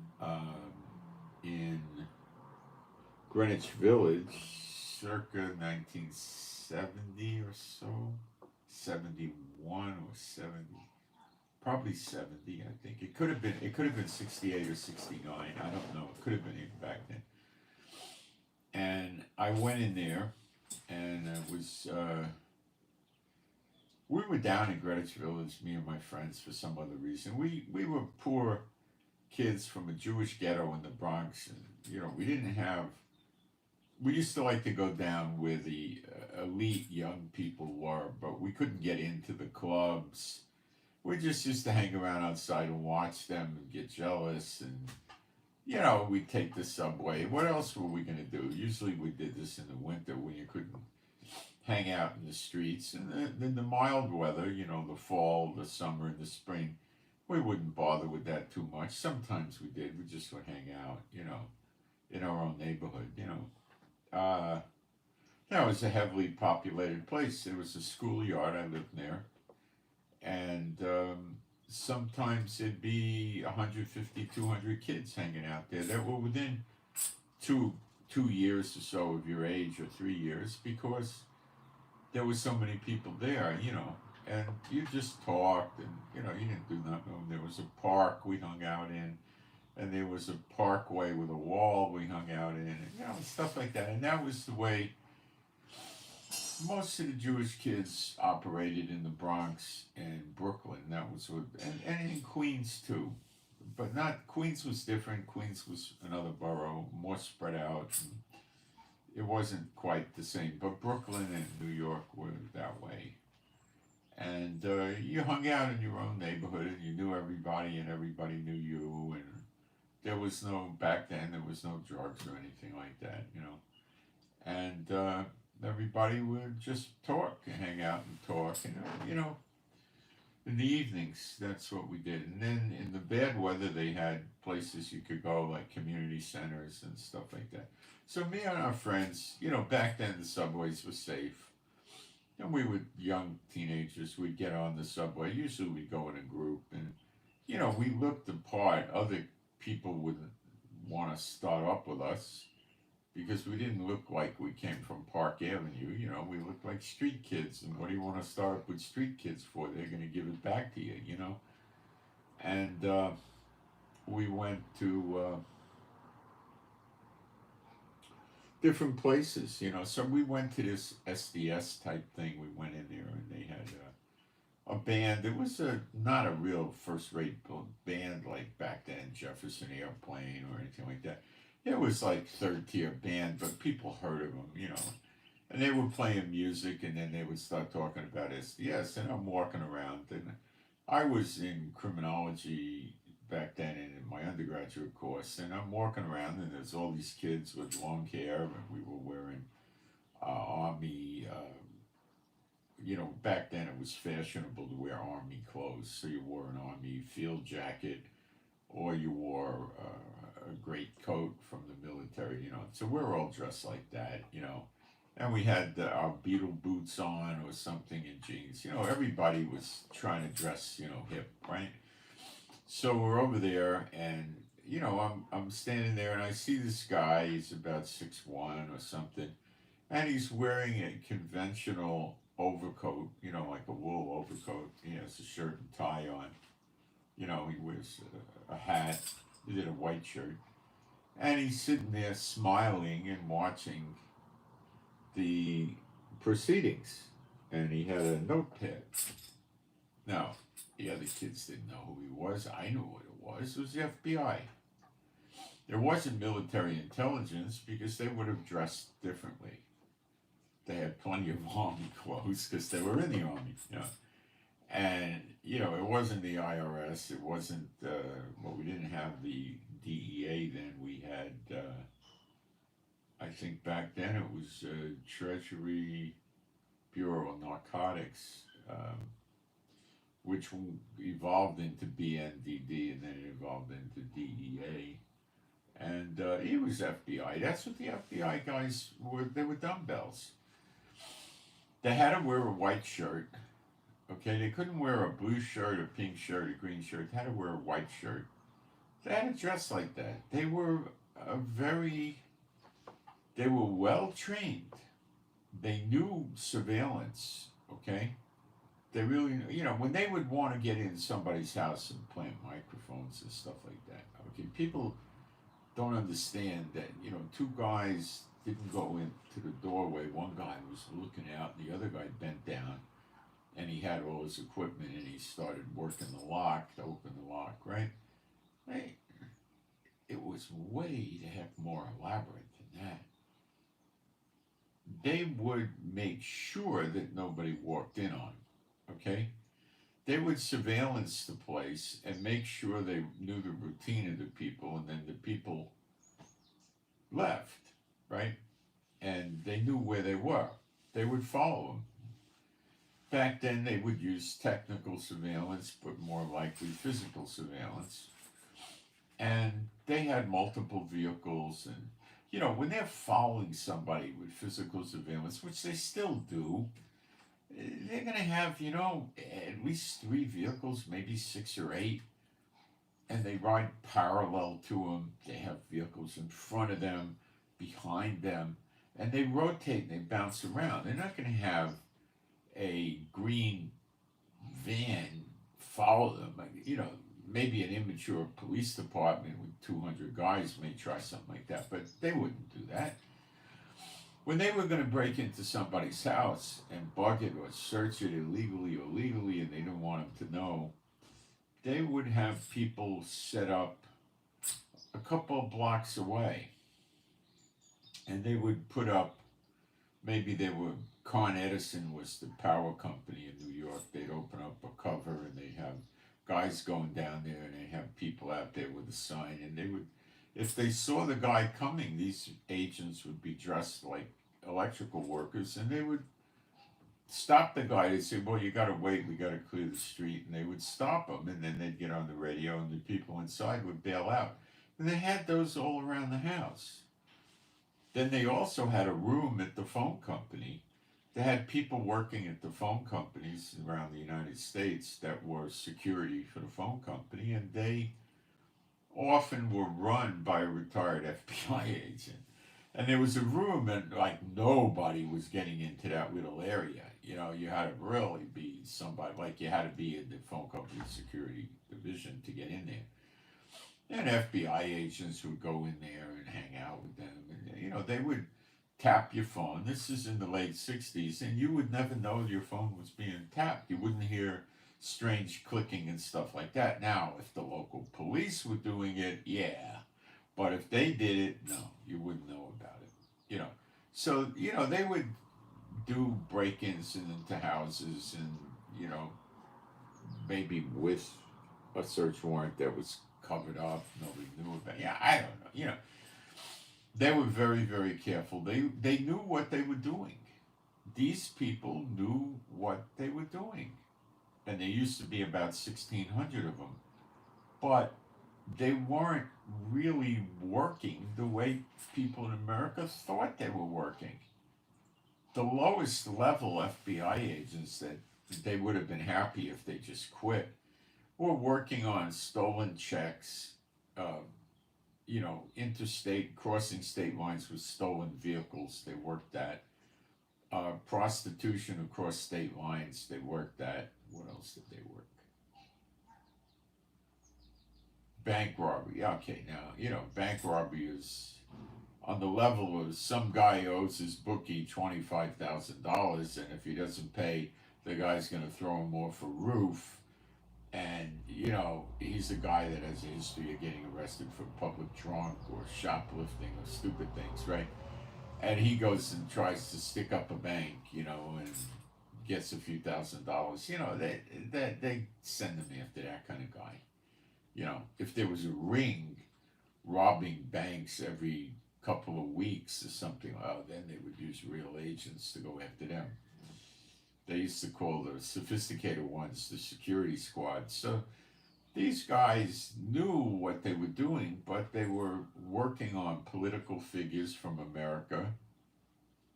in Greenwich Village, circa 1970 or so, 71 or 70, probably 70. I think it could have been 68 or 69. I don't know. It could have been even back then. And I went in there, and it was. We were down in Greenwich Village, me and my friends, for some other reason. We were poor kids from a Jewish ghetto in the Bronx, and you know we didn't have. We used to like to go down where the elite young people were, but we couldn't get into the clubs. We just used to hang around outside and watch them and get jealous, and you know we'd take the subway. What else were we gonna do? Usually we did this in the winter when you couldn't hang out in the streets, and then the mild weather, you know, the fall, the summer, and the spring, we wouldn't bother with that too much. Sometimes we did. We just would hang out, you know, in our own neighborhood, you know. That was a heavily populated place. It was a schoolyard. I lived there. And sometimes it'd be 150, 200 kids hanging out there that were within two years or so of your age, or 3 years, because there were so many people there, you know, and you just talked, and, you know, you didn't do nothing. There was a park we hung out in, and there was a parkway with a wall we hung out in, and, you know, stuff like that. And that was the way most of the Jewish kids operated in the Bronx and Brooklyn. That was what, and in Queens too. But not, Queens was different. Queens was another borough, more spread out. It wasn't quite the same, but Brooklyn and New York were that way. And you hung out in your own neighborhood, and you knew everybody, and everybody knew you. And there was no, back then, there was no drugs or anything like that, you know. And everybody would just talk and hang out and talk, and, you know, in the evenings, that's what we did. And then in the bad weather, they had places you could go, like community centers and stuff like that. So me and our friends, you know, back then the subways were safe. And we were young teenagers. We'd get on the subway. Usually we'd go in a group. And, you know, we looked the part. Other people wouldn't want to start up with us because we didn't look like we came from Park Avenue. You know, we looked like street kids. And what do you want to start up with street kids for? They're going to give it back to you, you know. And we went to different places, you know. So we went to this SDS type thing. We went in there, and they had a band. It was not a real first-rate band like back then, Jefferson Airplane or anything like that. It was like third-tier band, but people heard of them, you know. And they were playing music, and then they would start talking about SDS, and I'm walking around, and I was in criminology back then in my undergraduate course, and I'm walking around, and there's all these kids with long hair, and we were wearing army, you know, back then it was fashionable to wear army clothes, so you wore an army field jacket, or you wore a great coat from the military, you know, so we're all dressed like that, you know, and we had our Beetle boots on or something in jeans, you know, everybody was trying to dress, you know, hip, right? So we're over there, and you know, I'm standing there, and I see this guy. He's about 6'1" or something, and he's wearing a conventional overcoat, you know, like a wool overcoat. He has a shirt and tie on. You know, he wears a hat. He did a white shirt, And he's sitting there smiling and watching the proceedings. And he had a notepad. Now, the other kids didn't know who he was. I knew what it was. It was the FBI. There wasn't military intelligence because they would have dressed differently. They had plenty of army clothes because they were in the army. And, it wasn't the IRS. It wasn't, well, we didn't have the DEA then. We had, I think back then it was Treasury Bureau of Narcotics, which evolved into BNDD and then it evolved into DEA. And it was FBI. That's what the FBI guys were. They were dumbbells. They had to wear a white shirt. Okay, they couldn't wear a blue shirt, a pink shirt, a green shirt. They had to wear a white shirt. They had to dress like that. They were they were well trained. They knew surveillance. Okay, they really, when they would want to get in somebody's house and plant microphones and stuff like that. Okay, people don't understand that, two guys didn't go into the doorway. One guy was looking out, and the other guy bent down, and he had all his equipment, and he started working the lock to open the lock, right? Right? It was way the heck more elaborate than that. They would make sure that nobody walked in on them, okay? They would surveillance the place and make sure they knew the routine of the people, and then the people left, right? And they knew where they were. They would follow them. Back then, they would use technical surveillance, but more likely physical surveillance. And they had multiple vehicles. And, when they're following somebody with physical surveillance, which they still do, they're going to have, at least 3 vehicles, maybe 6 or 8. And they ride parallel to them. They have vehicles in front of them, behind them, and they rotate and they bounce around. They're not going to have a green van follow them. Maybe an immature police department with 200 guys may try something like that, but they wouldn't do that. When they were going to break into somebody's house and bug it or search it illegally or legally, and they didn't want them to know, they would have people set up a couple of blocks away. And they would put up, maybe they were, Con Edison was the power company in New York. They'd open up a cover and they'd have guys going down there and they'd have people out there with a sign. And they would, if they saw the guy coming, these agents would be dressed like electrical workers and they would stop the guy. They'd say, well, you got to wait. We got to clear the street. And they would stop him. And then they'd get on the radio and the people inside would bail out. And they had those all around the house. Then they also had a room at the phone company. They had people working at the phone companies around the United States that were security for the phone company, and they often were run by a retired FBI agent. And there was a room and like nobody was getting into that little area. You had to really be somebody, like you had to be in the phone company security division to get in there. And FBI agents would go in there and hang out with them. And, they would tap your phone. This is in the late 60s, and you would never know your phone was being tapped. You wouldn't hear strange clicking and stuff like that. Now, if the local police were doing it, yeah. But if they did it, no, you wouldn't know about it. So, they would do break-ins into houses and, maybe with a search warrant that was covered up, nobody knew about it. Yeah, I don't know. They were very, very careful. They knew what they were doing. These people knew what they were doing. And there used to be about 1,600 of them. But they weren't really working the way people in America thought they were working. The lowest level FBI agents that they would have been happy if they just quit were working on stolen checks, interstate, crossing state lines with stolen vehicles. They worked that. Prostitution across state lines. They worked that. What else did they work? bank robbery. Okay, now, bank robbery is on the level of some guy owes his bookie $25,000, and if he doesn't pay, the guy's going to throw him off a roof. And, he's a guy that has a history of getting arrested for public drunk or shoplifting or stupid things, right? And he goes and tries to stick up a bank, and gets a few $1,000s. They send him after that kind of guy. If there was a ring robbing banks every couple of weeks or something, well, then they would use real agents to go after them. They used to call the sophisticated ones the security squad. So these guys knew what they were doing, but they were working on political figures from America,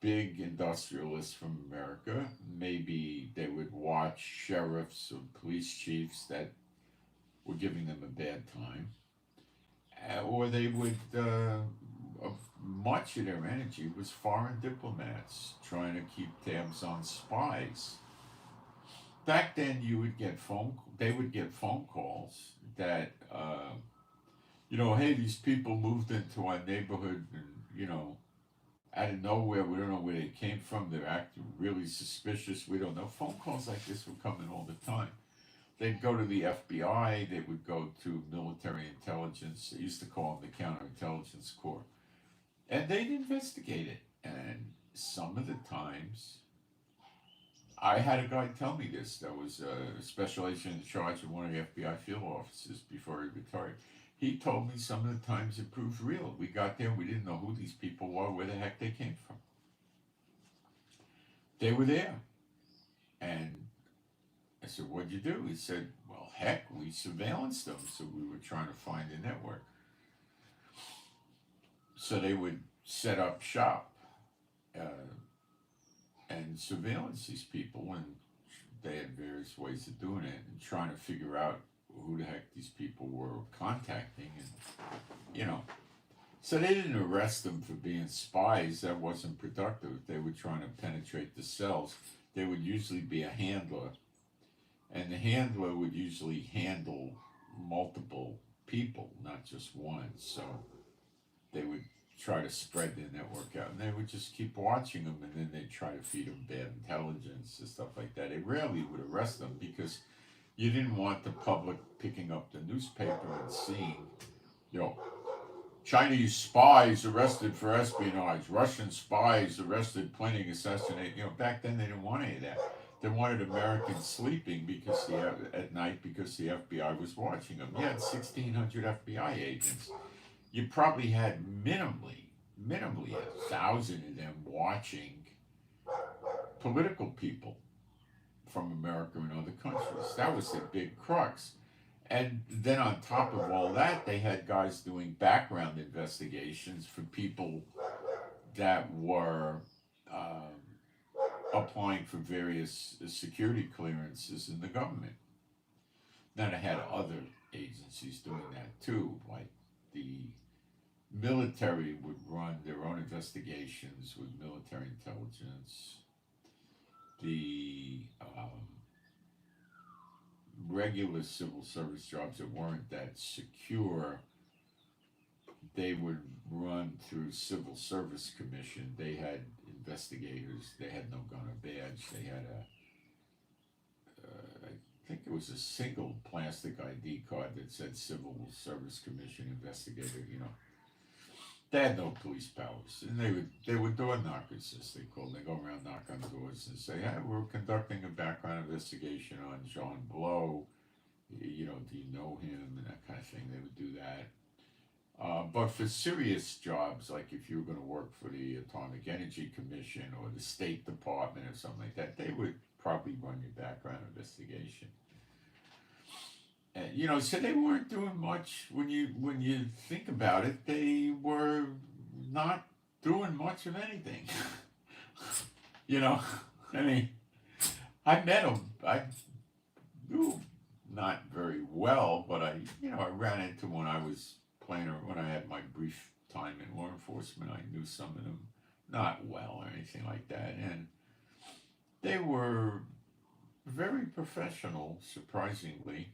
big industrialists from America. Maybe they would watch sheriffs or police chiefs that were giving them a bad time. Or they would, much of their energy was foreign diplomats trying to keep tabs on spies. Back then, they would get phone calls that, hey, these people moved into our neighborhood, and out of nowhere, we don't know where they came from. They're acting really suspicious. We don't know. Phone calls like this were coming all the time. They'd go to the FBI. They would go to military intelligence. They used to call them the Counterintelligence Corps, and they'd investigate it. And some of the times, I had a guy tell me this. That was a special agent in charge of one of the FBI field offices before he retired. He told me some of the times it proved real. We got there, we didn't know who these people were, where the heck they came from. They were there. And I said, what'd you do? He said, well, heck, we surveillanced them. So we were trying to find a network. So they would set up shop and surveillance these people, and they had various ways of doing it and trying to figure out who the heck these people were contacting, and so they didn't arrest them for being spies. That wasn't productive. They were trying to penetrate the cells. There would usually be a handler, and the handler would usually handle multiple people, not just one. So they would try to spread their network out, and they would just keep watching them, and then they'd try to feed them bad intelligence and stuff like that. They rarely would arrest them because you didn't want the public picking up the newspaper and seeing, Chinese spies arrested for espionage, Russian spies arrested planning assassinate. Back then they didn't want any of that. They wanted Americans sleeping at night because the FBI was watching them. You had 1,600 FBI agents. You probably had minimally 1,000 of them watching political people from America and other countries. That was the big crux. And then on top of all that, they had guys doing background investigations for people that were applying for various security clearances in the government. Then they had other agencies doing that too, like the military would run their own investigations with military intelligence. The regular civil service jobs that weren't that secure, they would run through Civil Service Commission. They had investigators. They had no gun or badge. They had I think it was a single plastic ID card that said Civil Service Commission investigator. They had no police powers, and they were door knockers, as they called. They go around, knock on doors, and say, "Hey, we're conducting a background investigation on John Blow. Do you know him?" and that kind of thing. They would do that. But for serious jobs, like if you were going to work for the Atomic Energy Commission or the State Department or something like that, they would probably run your background investigation. And, so they weren't doing much. When you think about it, they were not doing much of anything. I mean, I met them. I knew not very well, but I ran into when I was playing, or when I had my brief time in law enforcement. I knew some of them, not well or anything like that, and they were very professional, surprisingly.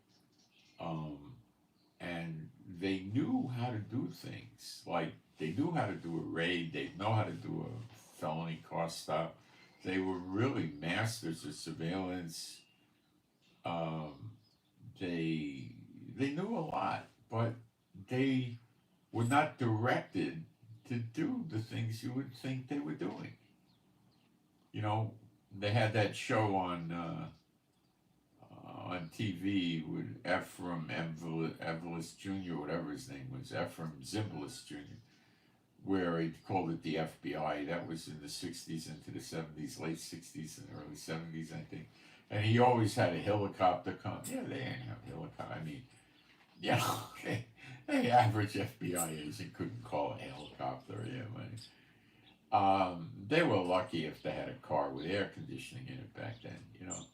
and they knew how to do things. Like they knew how to do a raid, they know how to do a felony car stop. They were really masters of surveillance. Um, they knew a lot, but they were not directed to do the things you would think they were doing. You know, they had that show on TV with Ephraim Evelis Jr., whatever his name was, Ephraim Zimbalist Jr., where he called it the FBI. That was in the 60s into the 70s, late 60s and early 70s, I think. And he always had a helicopter come. Yeah, they didn't have a helicopter. I mean, you know, the average FBI agent couldn't call a helicopter. Yeah, they were lucky if they had a car with air conditioning in it back then, you know.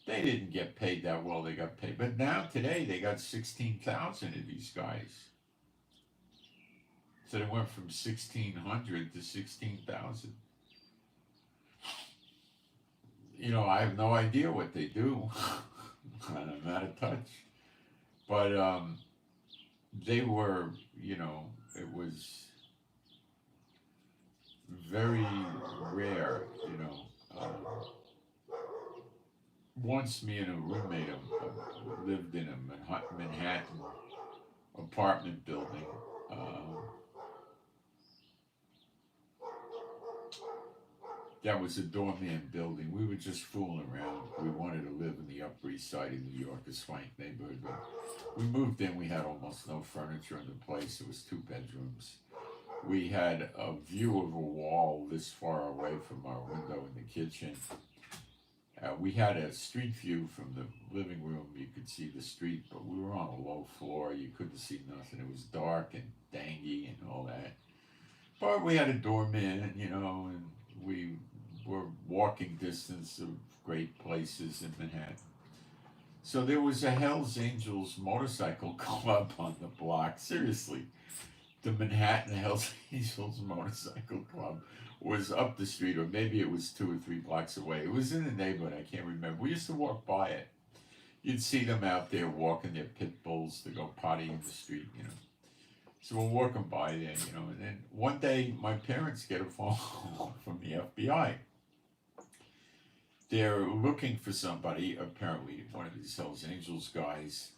They didn't get paid that well, they got paid. But now, today, they got 16,000 of these guys. So they went from 1,600 to 16,000. You know, I have no idea what they do. And I'm out of touch. But they were, you know, it was very rare, you know. Once me and a roommate lived in a Manhattan apartment building. That was a doorman building. We were just fooling around. We wanted to live in the Upper East Side of New York, a swank neighborhood. But we moved in. We had almost no furniture in the place. It was 2 bedrooms. We had a view of a wall this far away from our window in the kitchen. We had a street view from the living room. You could see the street, but we were on a low floor. You couldn't see nothing. It was dark and dangy and all that. But we had a doorman, you know, and we were walking distance of great places in Manhattan. So there was a Hells Angels motorcycle club on the block. Seriously, the Manhattan Hells Angels motorcycle club was up the street, or maybe it was 2 or 3 blocks away. It was in the neighborhood, I can't remember. We used to walk by it. You'd see them out there walking their pit bulls to go potty in the street, you know. So we're walking by there, you know, and then one day my parents get a phone call from the FBI. They're looking for somebody, apparently one of these Hells Angels guys,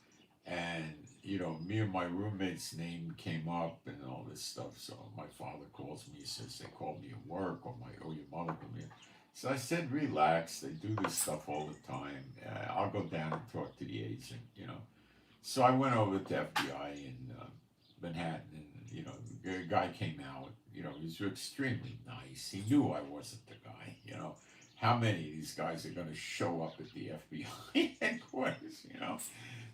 and you know, me and my roommate's name came up and all this stuff. So my father calls me, says they called me at work, or your mother called me. So I said, relax. They do this stuff all the time. I'll go down and talk to the agent, you know. So I went over to FBI in Manhattan, and you know, the guy came out. You know, he was extremely nice. He knew I wasn't the guy. You know, how many of these guys are going to show up at the FBI headquarters? You know.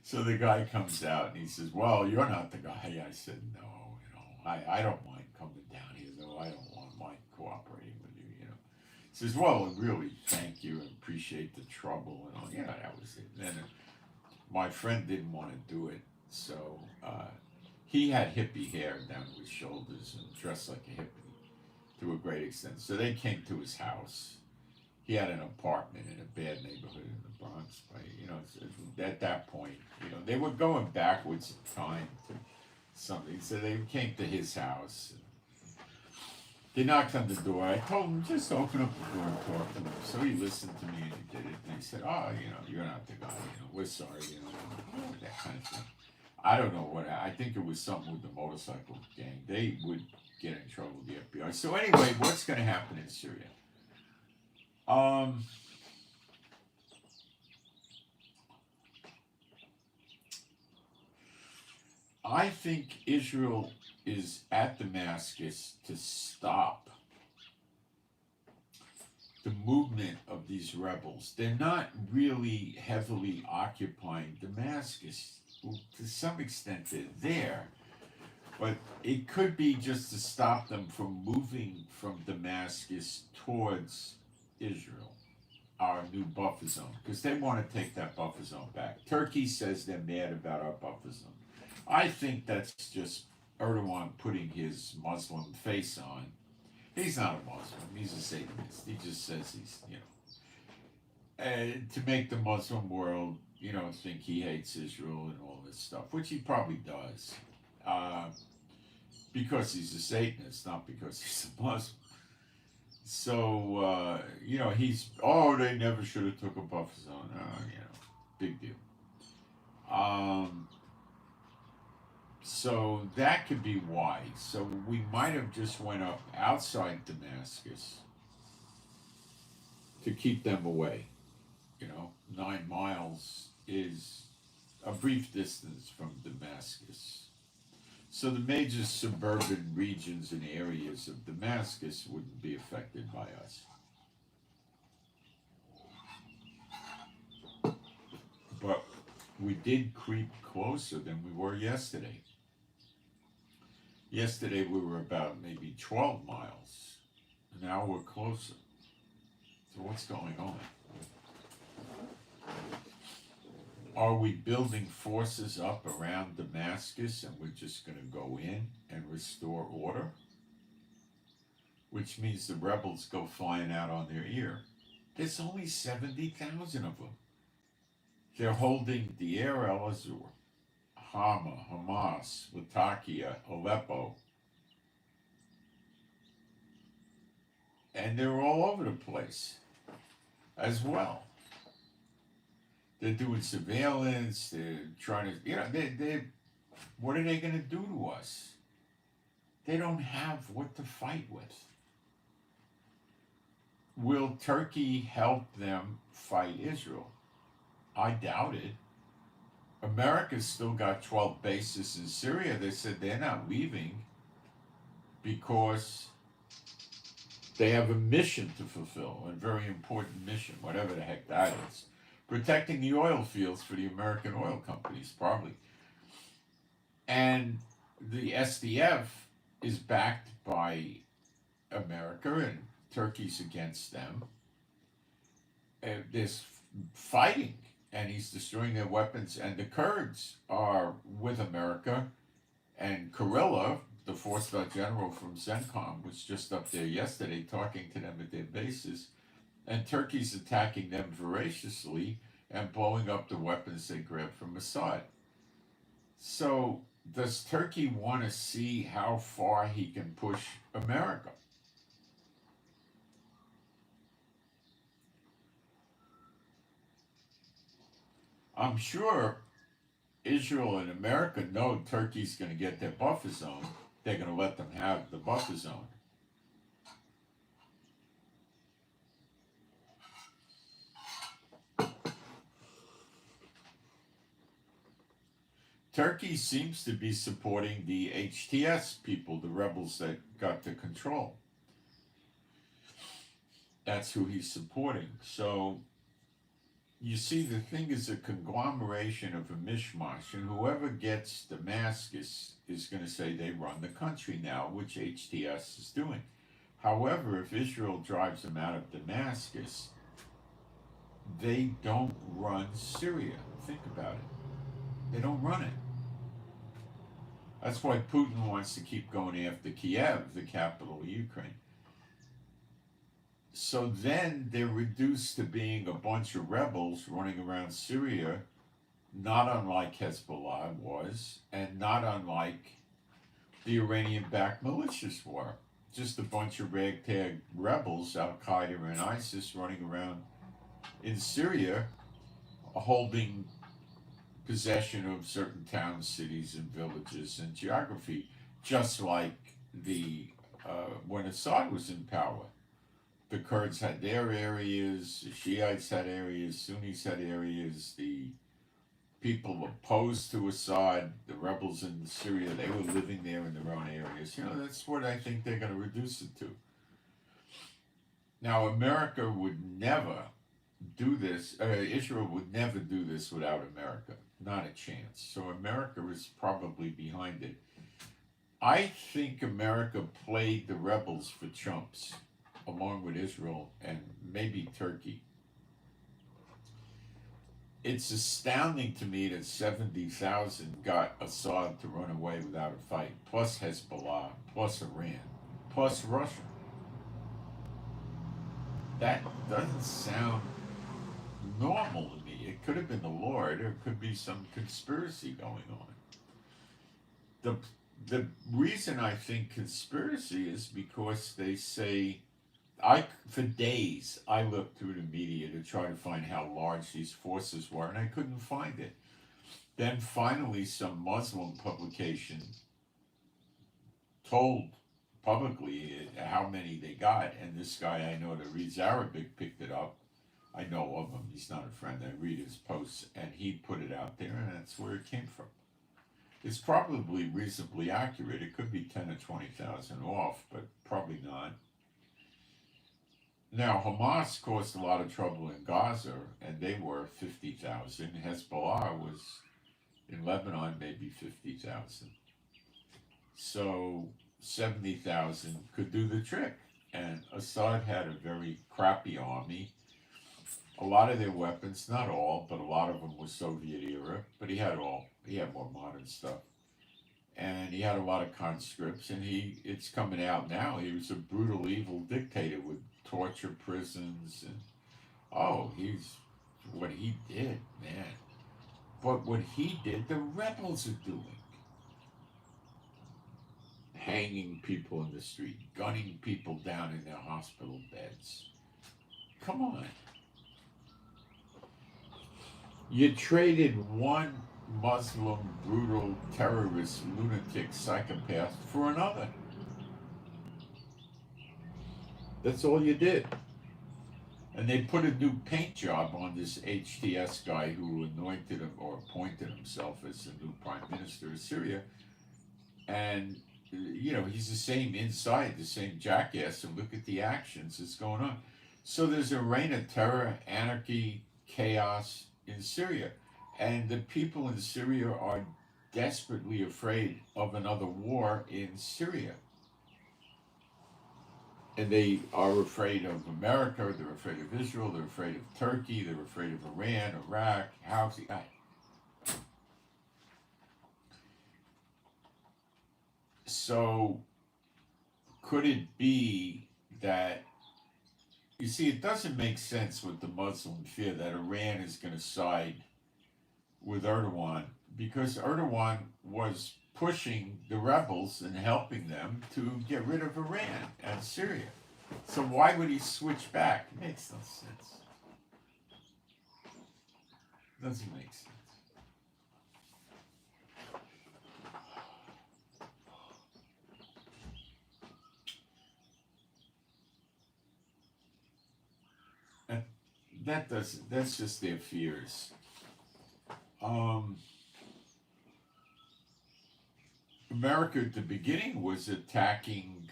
So the guy comes out and he says, well, you're not the guy. I said, no, you know, I don't mind coming down here, though. I don't mind cooperating with you, you know. He says, well, really, thank you and appreciate the trouble and all. Yeah, that was it. And then my friend didn't want to do it, so he had hippie hair down to his shoulders and dressed like a hippie to a great extent. So they came to his house. He had an apartment in a bad neighborhood in the Bronx. But, you know, at that point, you know, they were going backwards in time to something. So they came to his house. They knocked on the door. I told him, just open up the door and talk to him. So he listened to me and he did it. And he said, oh, you know, you're not the guy. You know, we're sorry. You know, that kind of thing. I don't know what. I think it was something with the motorcycle gang. They would get in trouble with the FBI. So anyway, what's going to happen in Syria? I think Israel is at Damascus to stop the movement of these rebels. They're not really heavily occupying Damascus. To some extent, they're there. But it could be just to stop them from moving from Damascus towards Israel, our new buffer zone, because they want to take that buffer zone back. Turkey says they're mad about our buffer zone. I think that's just Erdogan putting his Muslim face on. He's not a Muslim. He's a Satanist. He just says he's, you know, to make the Muslim world, think he hates Israel and all this stuff, which he probably does, uh, because he's a Satanist, not because he's a Muslim. So, they never should have took a buffer zone. Big deal. So that could be why. So we might have just went up outside Damascus to keep them away. 9 miles is a brief distance from Damascus. So the major suburban regions and areas of Damascus wouldn't be affected by us. But we did creep closer than we were yesterday. Yesterday we were about maybe 12 miles. Now we're closer. So what's going on? Are we building forces up around Damascus and we're just going to go in and restore order? Which means the rebels go flying out on their ear. There's only 70,000 of them. They're holding Deir el-Azur, Hama, Hamas, Latakia, Aleppo. And they're all over the place as well. They're doing surveillance, they're trying to, what are they going to do to us? They don't have what to fight with. Will Turkey help them fight Israel? I doubt it. America's still got 12 bases in Syria. They said they're not leaving because they have a mission to fulfill, a very important mission, whatever the heck that is. Protecting the oil fields for the American oil companies, probably. And the SDF is backed by America, and Turkey's against them. There's fighting, and he's destroying their weapons, and the Kurds are with America, and Kurilla, the four-star general from CENTCOM, was just up there yesterday talking to them at their bases, and Turkey's attacking them voraciously and blowing up the weapons they grabbed from Assad. So does Turkey want to see how far he can push America? I'm sure Israel and America know Turkey's going to get their buffer zone. They're going to let them have the buffer zone. Turkey seems to be supporting the HTS people, the rebels that got the control. That's who he's supporting. So you see, the thing is a conglomeration of a mishmash, and whoever gets Damascus is going to say they run the country now, which HTS is doing. However, if Israel drives them out of Damascus, they don't run Syria. Think about it. They don't run it. That's why Putin wants to keep going after Kiev, the capital of Ukraine. So then they're reduced to being a bunch of rebels running around Syria, not unlike Hezbollah was, and not unlike the Iranian-backed militias were. Just a bunch of ragtag rebels, Al-Qaeda and ISIS, running around in Syria, holding possession of certain towns, cities, and villages and geography, just like when Assad was in power. The Kurds had their areas, the Shiites had areas, Sunnis had areas, the people opposed to Assad, the rebels in Syria, they were living there in their own areas. That's what I think they're going to reduce it to. Now, America would never do this, Israel would never do this without America. Not a chance. So America is probably behind it. I think America played the rebels for chumps, along with Israel and maybe Turkey. It's astounding to me that 70,000 got Assad to run away without a fight, plus Hezbollah, plus Iran, plus Russia. That doesn't sound normal to me. It could have been the Lord, or it could be some conspiracy going on. The reason I think conspiracy is because they say, for days I looked through the media to try to find how large these forces were, and I couldn't find it. Then finally some Muslim publication told publicly how many they got, and this guy I know that reads Arabic picked it up. I know of him, he's not a friend, I read his posts, and he put it out there, and that's where it came from. It's probably reasonably accurate. It could be 10 or 20,000 off, but probably not. Now, Hamas caused a lot of trouble in Gaza, and they were 50,000. Hezbollah was in Lebanon, maybe 50,000. So 70,000 could do the trick. And Assad had a very crappy army. A lot of their weapons, not all, but a lot of them were Soviet era. But he had more modern stuff. And he had a lot of conscripts, and it's coming out now. He was a brutal, evil dictator with torture prisons, and what he did, man. But what he did, the rebels are doing. Hanging people in the street, gunning people down in their hospital beds. Come on. You traded one Muslim, brutal, terrorist, lunatic, psychopath for another. That's all you did. And they put a new paint job on this HTS guy who anointed him or appointed himself as the new prime minister of Syria. And, he's the same inside, the same jackass. And look at the actions that's going on. So there's a reign of terror, anarchy, chaos in Syria. And the people in Syria are desperately afraid of another war in Syria. And they are afraid of America, they're afraid of Israel, they're afraid of Turkey, they're afraid of Iran, Iraq, So, could it be that, you see, it doesn't make sense with the Muslim fear that Iran is going to side with Erdogan, because Erdogan was pushing the rebels and helping them to get rid of Iran and Syria. So why would he switch back? It makes no sense. Doesn't make sense. And that's just their fears. America at the beginning was attacking,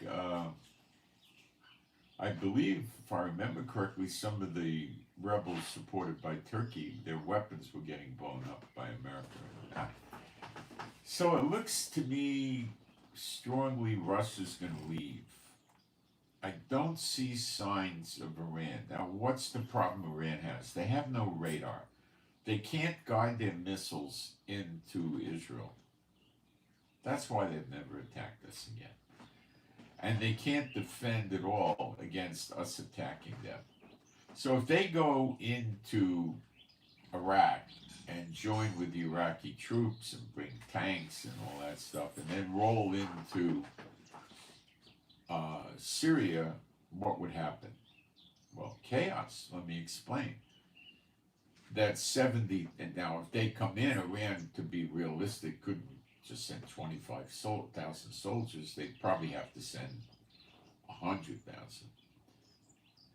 I believe, if I remember correctly, some of the rebels supported by Turkey, their weapons were getting blown up by America. So it looks to me strongly Russia's going to leave. I don't see signs of Iran. Now, what's the problem Iran has? They have no radar. They can't guide their missiles into Israel. That's why they've never attacked us again. And they can't defend at all against us attacking them. So if they go into Iraq and join with the Iraqi troops and bring tanks and all that stuff, and then roll into Syria, what would happen? Well, chaos. Let me explain. That 70, and now if they come in, Iran, to be realistic, couldn't just send 25,000 soldiers. They'd probably have to send 100,000.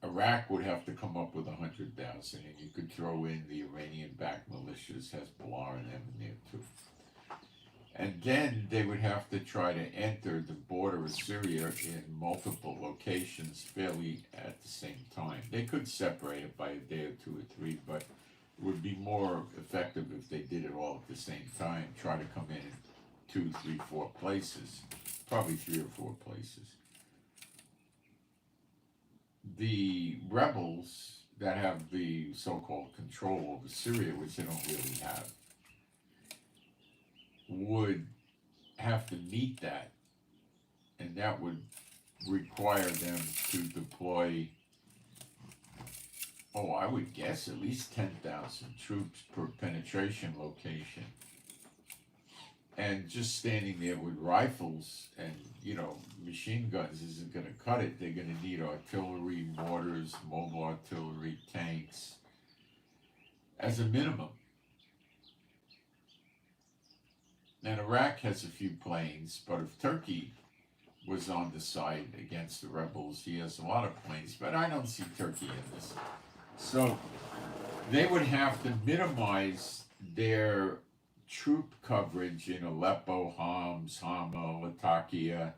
Iraq would have to come up with 100,000, and you could throw in the Iranian-backed militias, Hezbollah and them in there too. And then they would have to try to enter the border of Syria in multiple locations fairly at the same time. They could separate it by a day or two or three, but it would be more effective if they did it all at the same time, try to come in 2, 3, 4 places, probably 3 or 4 places. The rebels that have the so-called control over Syria, which they don't really have, would have to meet that, and that would require them to deploy oh, I would guess at least 10,000 troops per penetration location. And just standing there with rifles and, machine guns isn't going to cut it. They're going to need artillery, mortars, mobile artillery, tanks, as a minimum. And Iraq has a few planes, but if Turkey was on the side against the rebels, he has a lot of planes, but I don't see Turkey in this. So they would have to minimize their troop coverage in Aleppo, Homs, Hama, Latakia,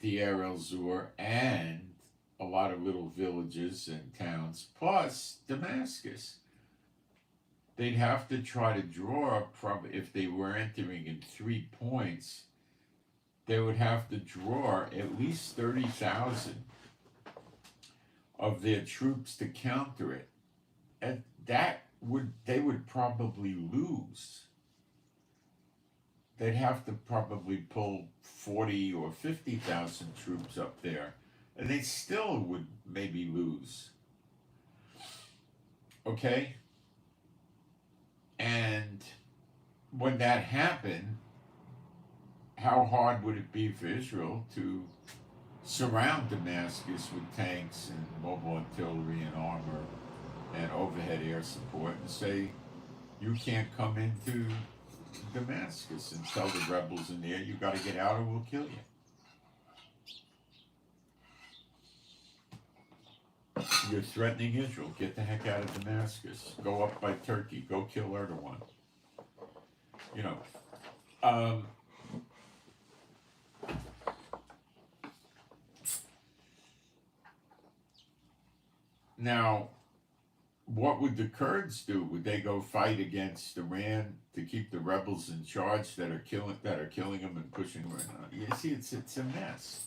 Deir el-Zur, and a lot of little villages and towns, plus Damascus. They'd have to try to draw, if they were entering in 3 points, they would have to draw at least 30,000 of their troops to counter it. And they would probably lose. They'd have to probably pull 40 or 50,000 troops up there, and they still would maybe lose. Okay? And when that happened, how hard would it be for Israel to surround Damascus with tanks and mobile artillery and armor and overhead air support and say, you can't come into Damascus, and tell the rebels in there, you got to get out or we'll kill you. You're threatening Israel. Get the heck out of Damascus. Go up by Turkey. Go kill Erdogan. Now, what would the Kurds do? Would they go fight against Iran to keep the rebels in charge that are killing them and pushing them around? You see, it's a mess.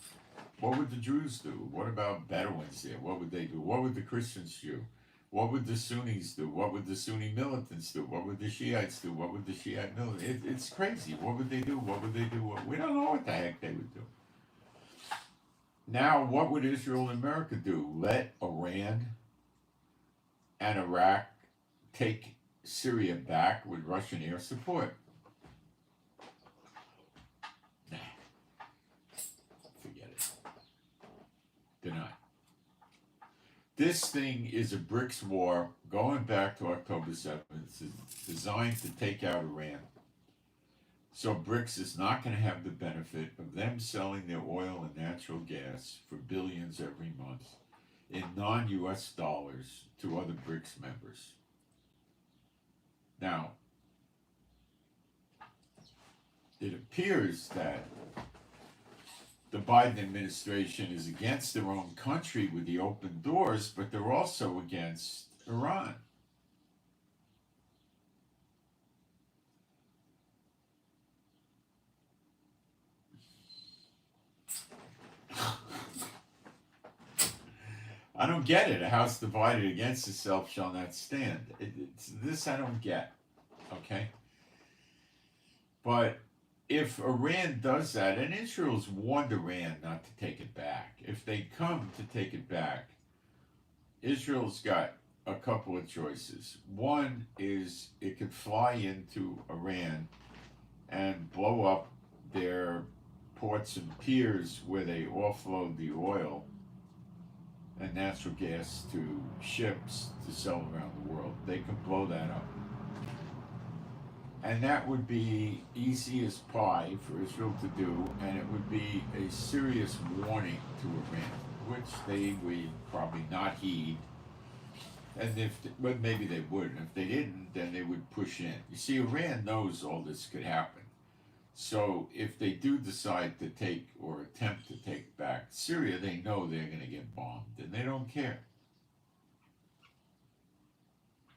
What would the Druze do? What about Bedouins there? What would they do? What would the Christians do? What would the Sunnis do? What would the Sunni militants do? What would the Shiites do? What would the Shiite militants? It's crazy. What would they do? What would they do? We don't know what the heck they would do. Now, what would Israel and America do? Let Iran and Iraq take Syria back with Russian air support? Nah. Forget it. Deny. This thing is a BRICS war going back to October 7th. It's designed to take out Iran. So BRICS is not going to have the benefit of them selling their oil and natural gas for billions every month in non-US dollars to other BRICS members. Now, it appears that the Biden administration is against their own country with the open doors, but they're also against Iran. I don't get it. A house divided against itself shall not stand. This I don't get. Okay? But if Iran does that, and Israel's warned Iran not to take it back, if they come to take it back, Israel's got a couple of choices. One is it could fly into Iran and blow up their ports and piers where they offload the oil and natural gas to ships to sell around the world. They can blow that up. And that would be easy as pie for Israel to do, and it would be a serious warning to Iran, which they would probably not heed. And but maybe they would. And if they didn't, then they would push in. You see, Iran knows all this could happen. So if they do decide to take or attempt to take back Syria, they know they're going to get bombed, and they don't care.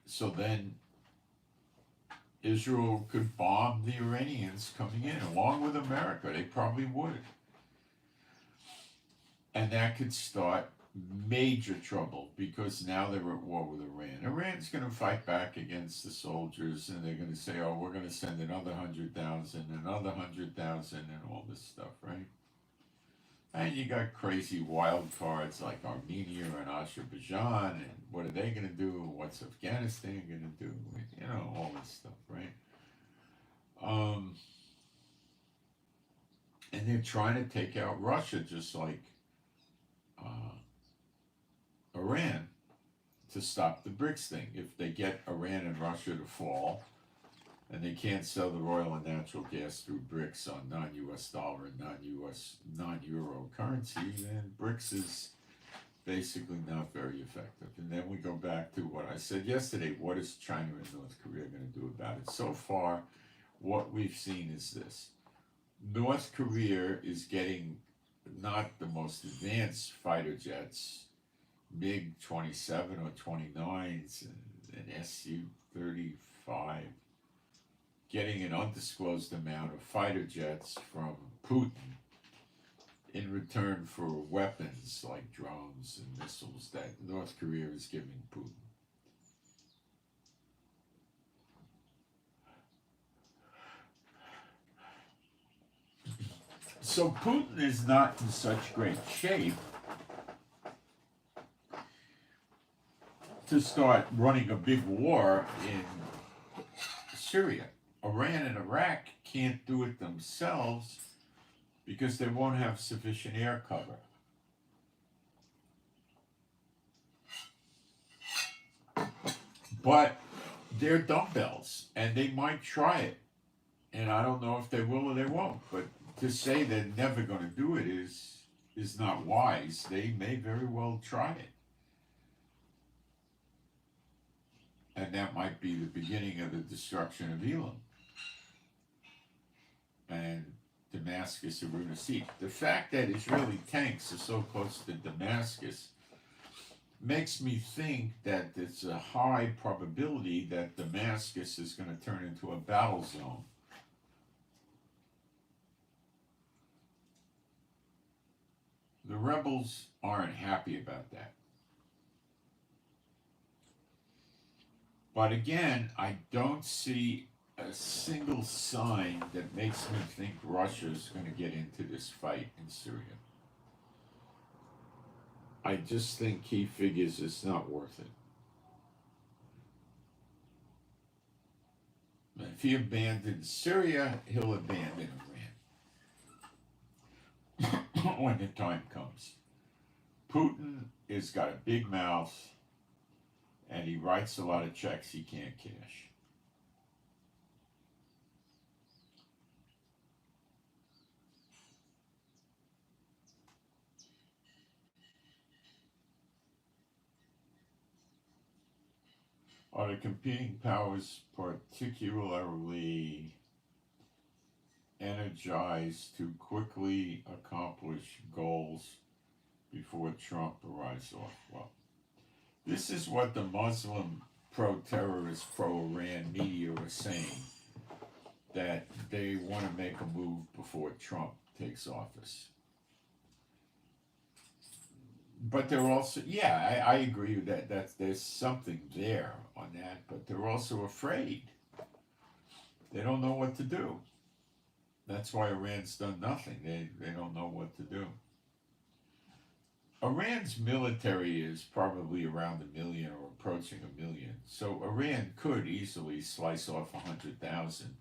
So then Israel could bomb the Iranians coming in, along with America. They probably would. And that could start major trouble, because now they're at war with Iran. Iran's going to fight back against the soldiers, and they're going to say, oh, we're going to send another 100,000, another 100,000, and all this stuff, right? And you got crazy wild cards like Armenia and Azerbaijan, and what are they going to do? What's Afghanistan going to do? You know, all this stuff, right? Um, and they're trying to take out Russia just like uh, Iran to stop the BRICS thing. If they get Iran and Russia to fall, and they can't sell the oil and natural gas through BRICS on non-U.S. dollar and non-U.S. non-euro currency, then BRICS is basically not very effective. And then we go back to what I said yesterday. What is China and North Korea going to do about it? So far, what we've seen is this. North Korea is getting not the most advanced fighter jets, MiG-27 or 29s, and Su-35, getting an undisclosed amount of fighter jets from Putin in return for weapons like drones and missiles that North Korea is giving Putin. So Putin is not in such great shape to start running a big war in Syria. Iran and Iraq can't do it themselves because they won't have sufficient air cover. But they're dumbbells, and they might try it. And I don't know if they will or they won't. But to say they're never going to do it is not wise. They may very well try it. And that might be the beginning of the destruction of Elam and Damascus and Ruinous. Heap. The fact that Israeli tanks are so close to Damascus makes me think that it's a high probability that Damascus is going to turn into a battle zone. The rebels aren't happy about that. But again, I don't see a single sign that makes me think Russia is going to get into this fight in Syria. I just think he figures it's not worth it. If he abandons Syria, he'll abandon Iran when the time comes. Putin has got a big mouth, and he writes a lot of checks he can't cash. Are the competing powers particularly energized to quickly accomplish goals before Trump arrives off? Well, this is what the Muslim pro-terrorist, pro-Iran media are saying, that they want to make a move before Trump takes office. But they're also, yeah, I agree with that. There's something there on that, but they're also afraid. They don't know what to do. That's why Iran's done nothing. They don't know what to do. Iran's military is probably around 1 million or approaching 1 million. So Iran could easily slice off 100,000,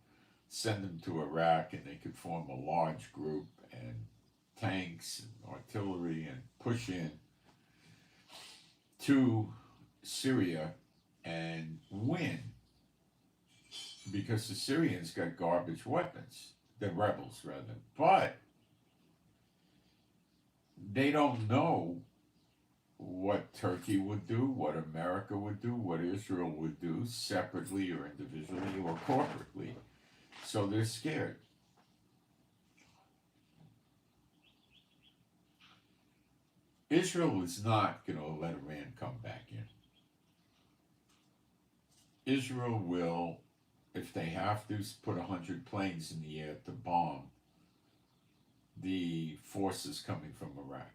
send them to Iraq, and they could form a large group and tanks and artillery and push in to Syria and win, because the Syrians got garbage weapons, the rebels rather, but they don't know what Turkey would do, what America would do, what Israel would do separately or individually or corporately, so they're scared. Israel is not going to let Iran come back in. Israel will, if they have to, put 100 planes in the air to bomb the forces coming from Iraq.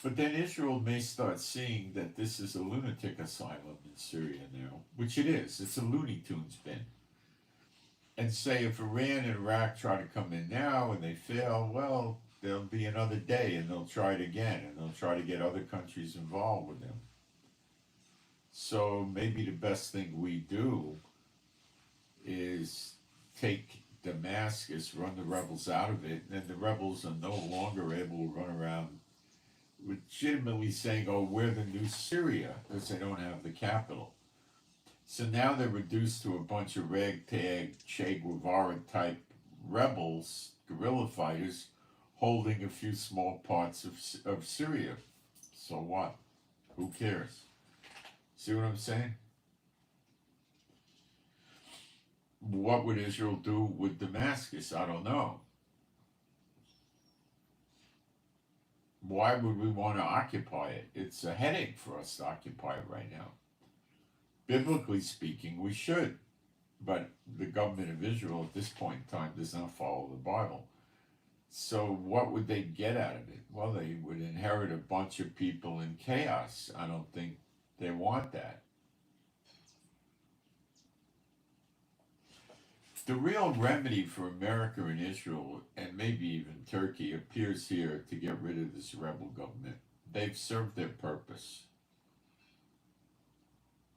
But then Israel may start seeing that this is a lunatic asylum in Syria now, which it is. It's a Looney Tunes bin. and say if Iran and Iraq try to come in now and they fail, well, there'll be another day and they'll try it again and they'll try to get other countries involved with them. So maybe the best thing we do is take Damascus, run the rebels out of it, and the rebels are no longer able to run around legitimately saying, oh, we're the new Syria, because they don't have the capital. So now they're reduced to a bunch of ragtag, Che Guevara type rebels, guerrilla fighters, holding a few small parts of Syria. So what? Who cares? See what I'm saying? What would Israel do with Damascus? I don't know. Why would we want to occupy it? It's a headache for us to occupy it right now. Biblically speaking, we should. But the government of Israel at this point in time does not follow the Bible. So what would they get out of it? Well, they would inherit a bunch of people in chaos. I don't think they want that. The real remedy for America and Israel, and maybe even Turkey, appears here to get rid of this rebel government. They've served their purpose.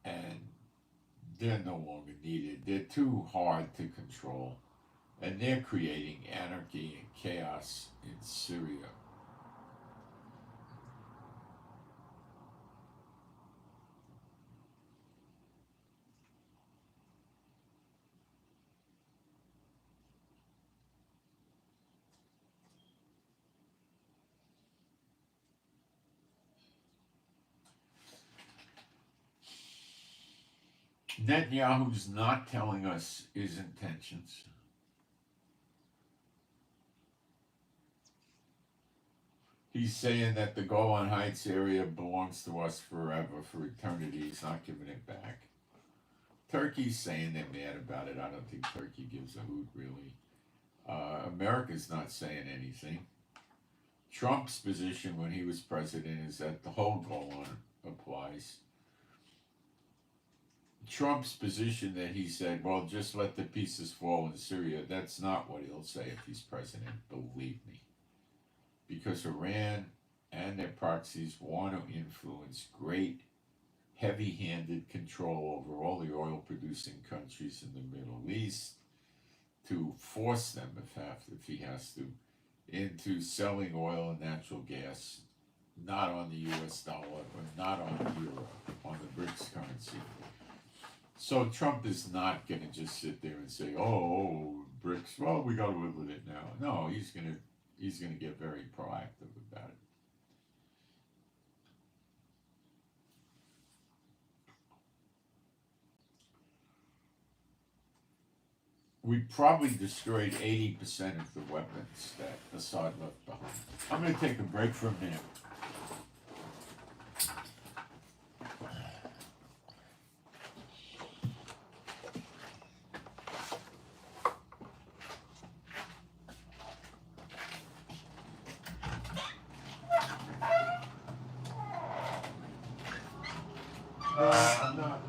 And they're no longer needed. They're too hard to control. And they're creating anarchy and chaos in Syria. Netanyahu's not telling us his intentions. He's saying that the Golan Heights area belongs to us forever, for eternity. He's not giving it back. Turkey's saying they're mad about it. I don't think Turkey gives a hoot, really. America's not saying anything. Trump's position when he was president is that the whole Golan applies. Trump's position that he said, well, just let the pieces fall in Syria, that's not what he'll say if he's president, believe me. Because Iran and their proxies want to influence great, heavy-handed control over all the oil-producing countries in the Middle East to force them, if he has to, into selling oil and natural gas, not on the US dollar, or not on the euro, on the BRICS currency. So Trump is not going to just sit there and say, oh, BRICS, well, we got to live with it now. No, he's going to get very proactive about it. We probably destroyed 80% of the weapons that Assad left behind. I'm going to take a break for a minute. I'm not.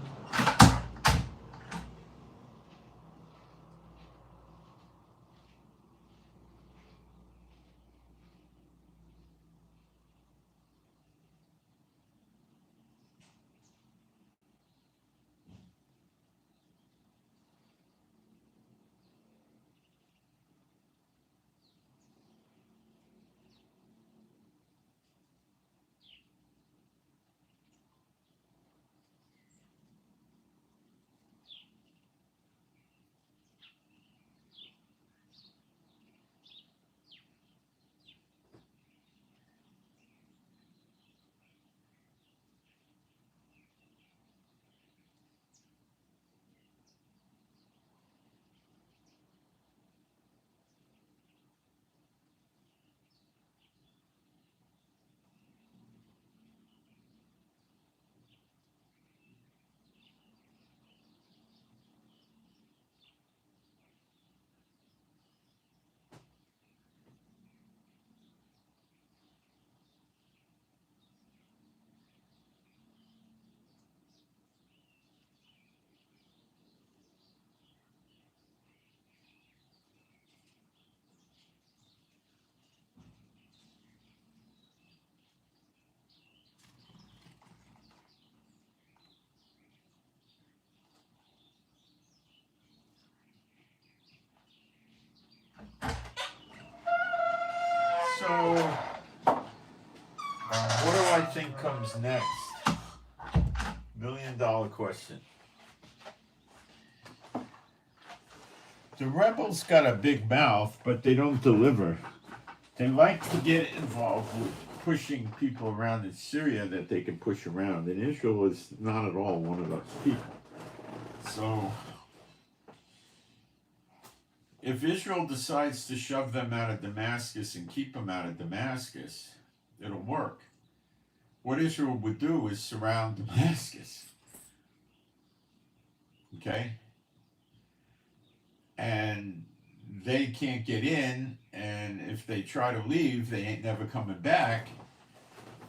So, what do I think comes next? $1 million question. The rebels got a big mouth, but they don't deliver. They like to get involved with pushing people around in Syria that they can push around, and Israel is not at all one of those people. So, if Israel decides to shove them out of Damascus and keep them out of Damascus, it'll work. What Israel would do is surround Damascus. Okay? And they can't get in, and if they try to leave, they ain't never coming back.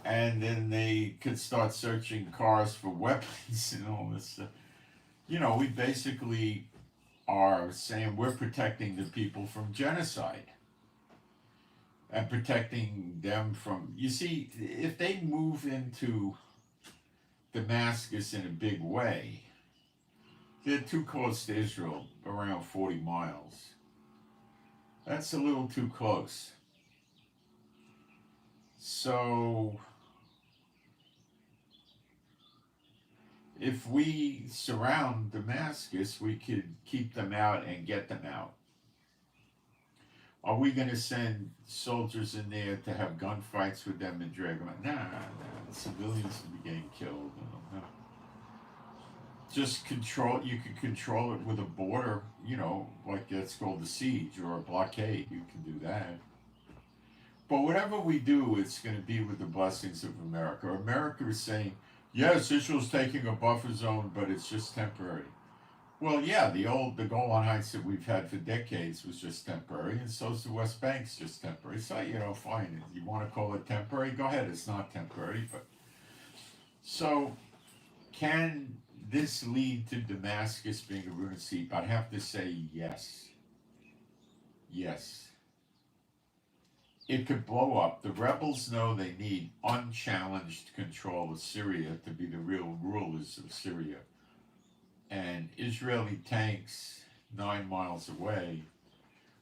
And then they could start searching cars for weapons and all this stuff. You know, we basically are saying we're protecting the people from genocide and protecting them from, you see, if they move into Damascus in a big way, they're too close to Israel, around 40 miles. That's a little too close. So, if we surround Damascus, we could keep them out and get them out. Are we going to send soldiers in there to have gunfights with them and drag them out? Nah. Civilians will be getting killed. No. Just control, you can control it with a border, you know, like that's called a siege or a blockade. You can do that. But whatever we do, it's going to be with the blessings of America. America is saying, yes, Israel's taking a buffer zone, but it's just temporary. Well, yeah, the Golan Heights that we've had for decades was just temporary, and so's the West Bank's just temporary. So, you know, fine. If you want to call it temporary, go ahead. It's not temporary. But so, can this lead to Damascus being a ruinous heap? I'd have to say yes. Yes. It could blow up. The rebels know they need unchallenged control of Syria to be the real rulers of Syria. And Israeli tanks 9 miles away,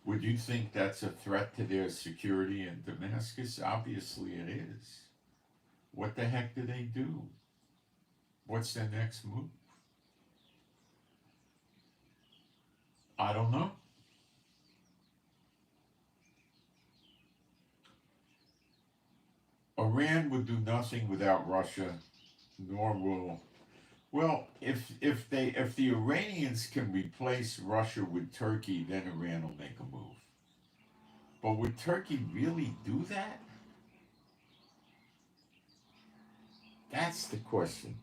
would you think that's a threat to their security in Damascus? Obviously it is. What the heck do they do? What's their next move? I don't know. Iran would do nothing without Russia, nor will. Well, if the Iranians can replace Russia with Turkey, then Iran will make a move. But would Turkey really do that? That's the question.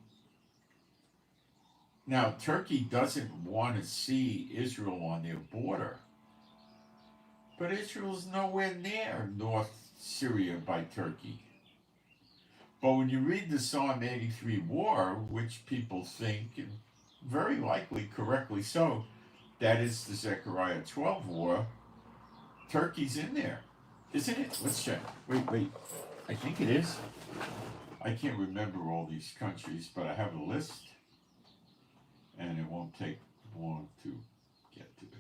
Now, Turkey doesn't want to see Israel on their border. But Israel's nowhere near North Syria by Turkey. But when you read the Psalm 83 war, which people think, and very likely correctly so, that is the Zechariah 12 war, Turkey's in there, isn't it? Let's check. Wait. I think it is. I can't remember all these countries, but I have a list, and it won't take long to get to it.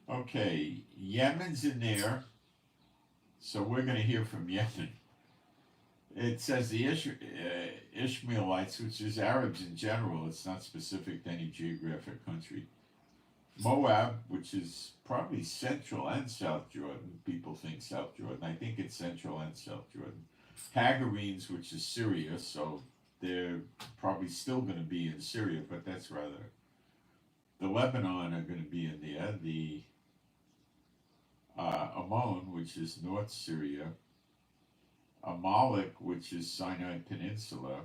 Okay, Yemen's in there, so we're going to hear from Yemen. It says the Ishmaelites, which is Arabs in general, it's not specific to any geographic country. Moab, which is probably Central and South Jordan. People think South Jordan. I think it's Central and South Jordan. Hagarenes, which is Syria, so they're probably still going to be in Syria, but that's rather. The Lebanon are going to be in there. The Ammon, which is North Syria. Amalek, which is Sinai Peninsula.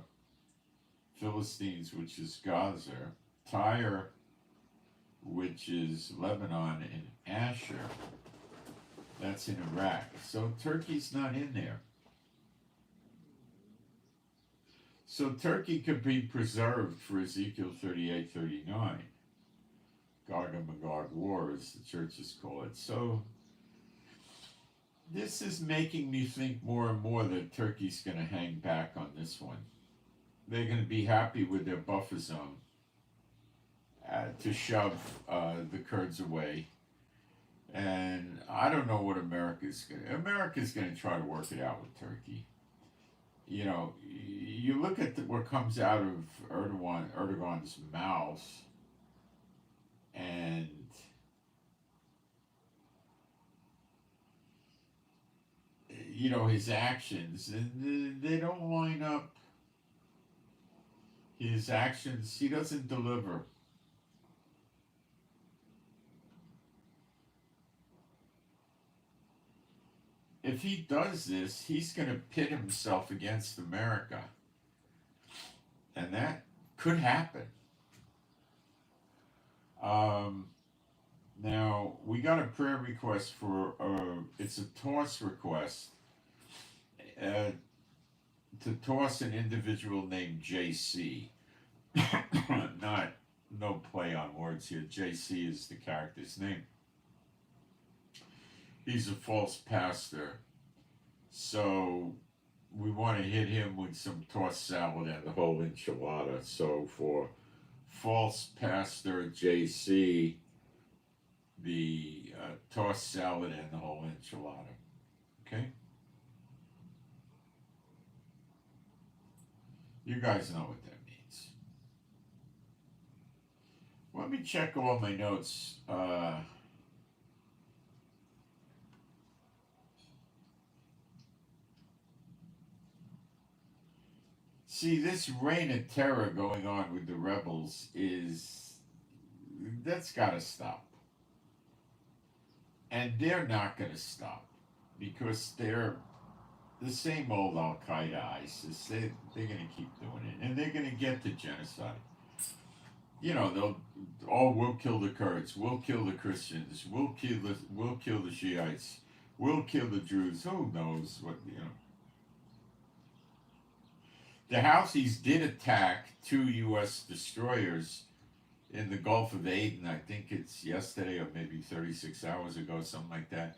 Philistines, which is Gaza. Tyre, which is Lebanon, and Asher, that's in Iraq. So Turkey's not in there. So Turkey could be preserved for Ezekiel 38-39. Gog and Magog war, as the churches call it. So this is making me think more and more that Turkey's going to hang back on this one. They're going to be happy with their buffer zone. to shove the Kurds away. And I don't know what America's going to try to work it out with Turkey. You know, you look at what comes out of Erdogan's mouth, and you know his actions, and they don't line up. His actions, he doesn't deliver. If he does this, he's going to pit himself against America. And that could happen. Now, we got a prayer request for, it's a toss request to toss an individual named JC. Not, no play on words here. JC is the character's name. He's a false pastor. So we want to hit him with some tossed salad and the whole enchilada. So for false pastor JC, the tossed salad and the whole enchilada. Okay? You guys know what that means. Let me check all my notes. See, this reign of terror going on with the rebels that's got to stop. And they're not going to stop because they're the same old Al Qaeda, ISIS. They're going to keep doing it, and they're going to get to genocide. You know, we'll kill the Kurds, we'll kill the Christians, we'll kill the Shiites, we'll kill the Druze. Who knows what, you know. The Houthis did attack 2 U.S. destroyers in the Gulf of Aden. I think it's yesterday or maybe 36 hours ago, something like that.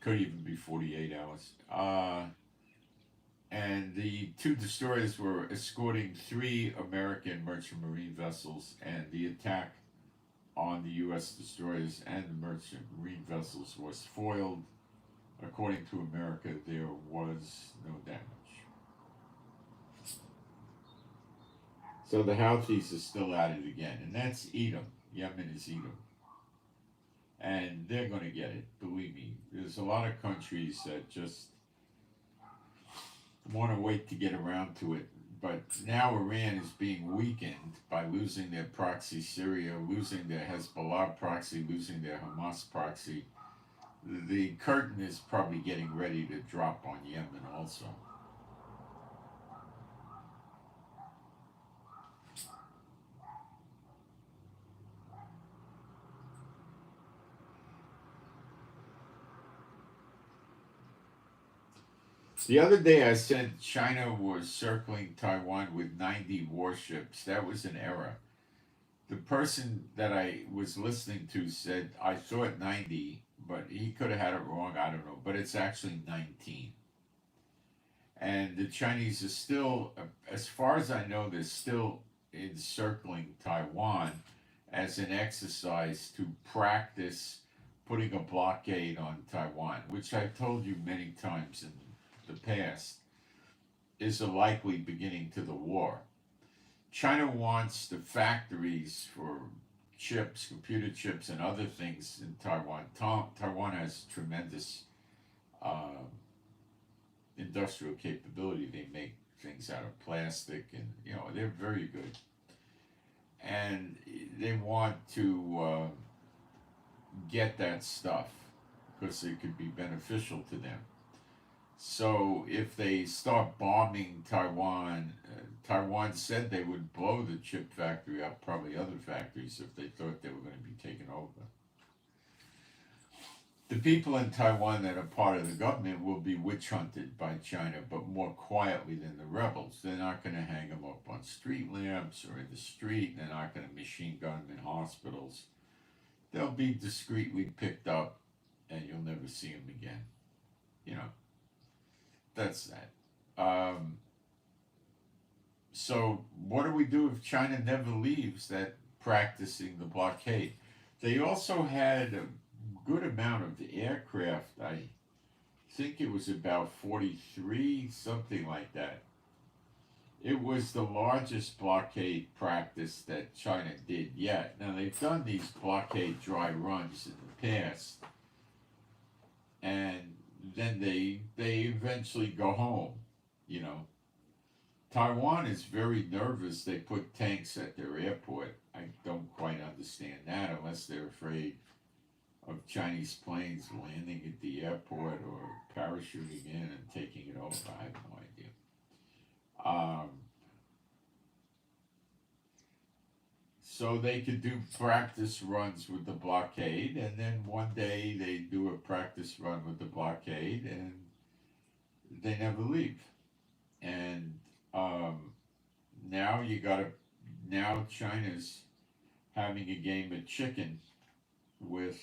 Could even be 48 hours. And the 2 destroyers were escorting 3 American merchant marine vessels, and the attack on the U.S. destroyers and the merchant marine vessels was foiled. According to America, there was no damage. So the Houthis are still at it again, and that's Edom. Yemen is Edom. And they're going to get it, believe me. There's a lot of countries that just want to wait to get around to it. But now Iran is being weakened by losing their proxy Syria, losing their Hezbollah proxy, losing their Hamas proxy. The curtain is probably getting ready to drop on Yemen also. The other day I said China was circling Taiwan with 90 warships. That was an error. The person that I was listening to said, I thought 90, but he could have had it wrong, I don't know. But it's actually 19. And the Chinese are still, as far as I know, they're still encircling Taiwan as an exercise to practice putting a blockade on Taiwan, which I've told you many times in the past, is a likely beginning to the war. China wants the factories for chips, computer chips, and other things in Taiwan. Taiwan has tremendous industrial capability. They make things out of plastic, and you know they're very good. And they want to get that stuff because it could be beneficial to them. So if they start bombing Taiwan, Taiwan said they would blow the chip factory up, probably other factories, if they thought they were going to be taken over. The people in Taiwan that are part of the government will be witch hunted by China, but more quietly than the rebels. They're not going to hang them up on street lamps or in the street. They're not going to machine gun them in hospitals. They'll be discreetly picked up, and you'll never see them again. You know. That's that. So what do we do if China never leaves that practicing the blockade. They also had a good amount of aircraft. I think it was about 43, something like that. It was the largest blockade practice that China did yet. Now, they've done these blockade dry runs in the past, and then they eventually go home, you know. Taiwan is very nervous. They put tanks at their airport. I don't quite understand that unless they're afraid of Chinese planes landing at the airport or parachuting in and taking it over. I have no idea. So they could do practice runs with the blockade, and then one day they do a practice run with the blockade, and they never leave. And now now China's having a game of chicken with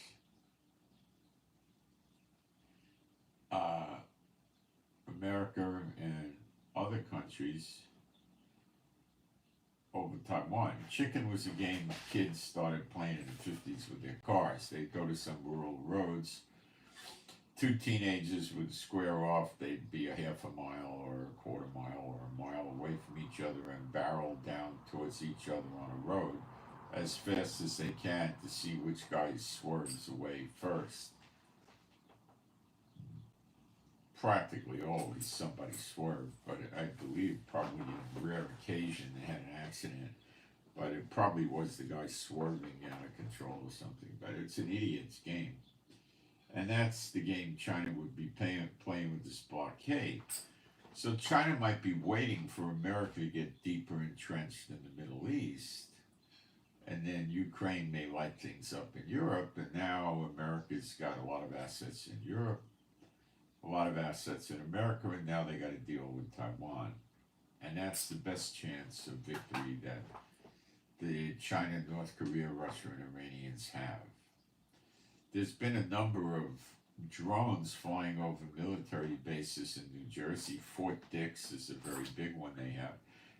America and other countries over Taiwan. Chicken was a game kids started playing in the 50s with their cars. They'd go to some rural roads. Two teenagers would square off. They'd be a half a mile or a quarter mile or a mile away from each other and barrel down towards each other on a road as fast as they can to see which guy swerves away first. Practically always somebody swerved, but I believe probably on a rare occasion they had an accident. But it probably was the guy swerving out of control or something. But it's an idiot's game. And that's the game China would be playing with this blockade. So China might be waiting for America to get deeper entrenched in the Middle East. And then Ukraine may light things up in Europe. And now America's got a lot of assets in Europe, a lot of assets in America, and now they got to deal with Taiwan. And that's the best chance of victory that the China, North Korea, Russia, and Iranians have. There's been a number of drones flying over military bases in New Jersey. Fort Dix is a very big one they have.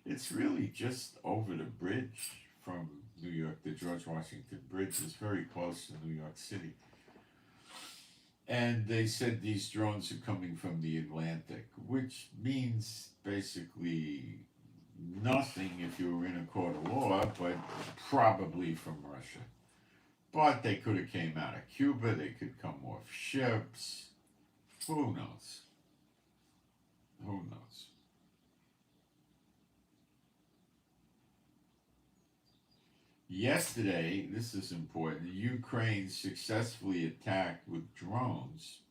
It's really just over the bridge from New York. The George Washington Bridge is very close to New York City. And they said these drones are coming from the Atlantic, which means basically nothing if you were in a court of law, but probably from Russia. But they could have came out of Cuba, they could come off ships. Who knows? Who knows? Yesterday, this is important, Ukraine successfully attacked with drones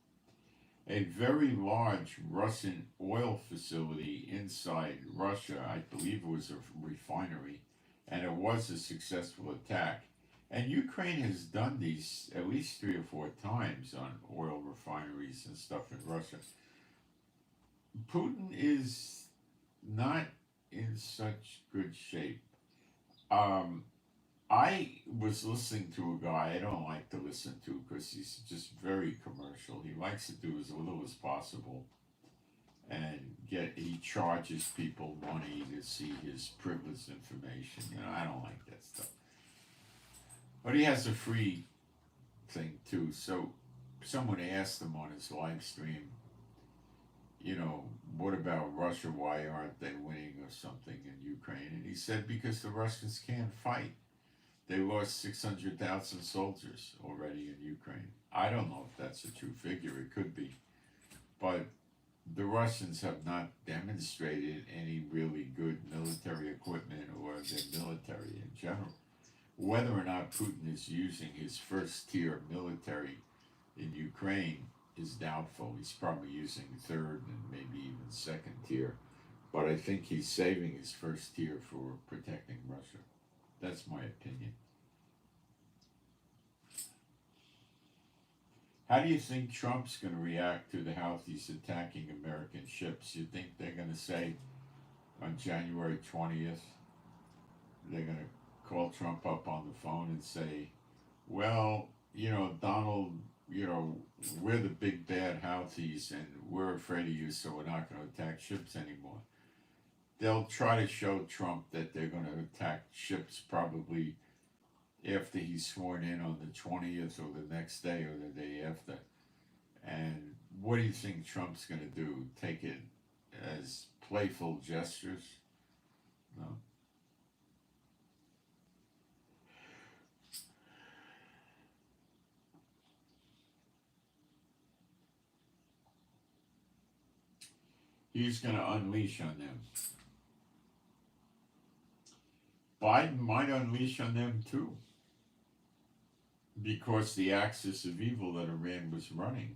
a very large Russian oil facility inside Russia. I believe it was a refinery, and it was a successful attack. And Ukraine has done these at least 3 or 4 times on oil refineries and stuff in Russia. Putin is not in such good shape. I was listening to a guy I don't like to listen to because he's just very commercial. He likes to do as little as possible, and he charges people money to see his privileged information. You know, I don't like that stuff. But he has a free thing too. So someone asked him on his live stream, you know, what about Russia? Why aren't they winning or something in Ukraine? And he said, because the Russians can't fight. They lost 600,000 soldiers already in Ukraine. I don't know if that's a true figure. It could be. But the Russians have not demonstrated any really good military equipment or their military in general. Whether or not Putin is using his first-tier military in Ukraine is doubtful. He's probably using third and maybe even second tier. But I think he's saving his first tier for protecting Russia. That's my opinion. How do you think Trump's going to react to the Houthis attacking American ships? You think they're going to say on January 20th, they're going to call Trump up on the phone and say, well, you know, Donald, you know, we're the big bad Houthis and we're afraid of you, so we're not going to attack ships anymore. They'll try to show Trump that they're going to attack ships probably after he's sworn in on the 20th or the next day or the day after. And what do you think Trump's going to do? Take it as playful gestures? No. He's going to unleash on them. Biden might unleash on them too, because the axis of evil that Iran was running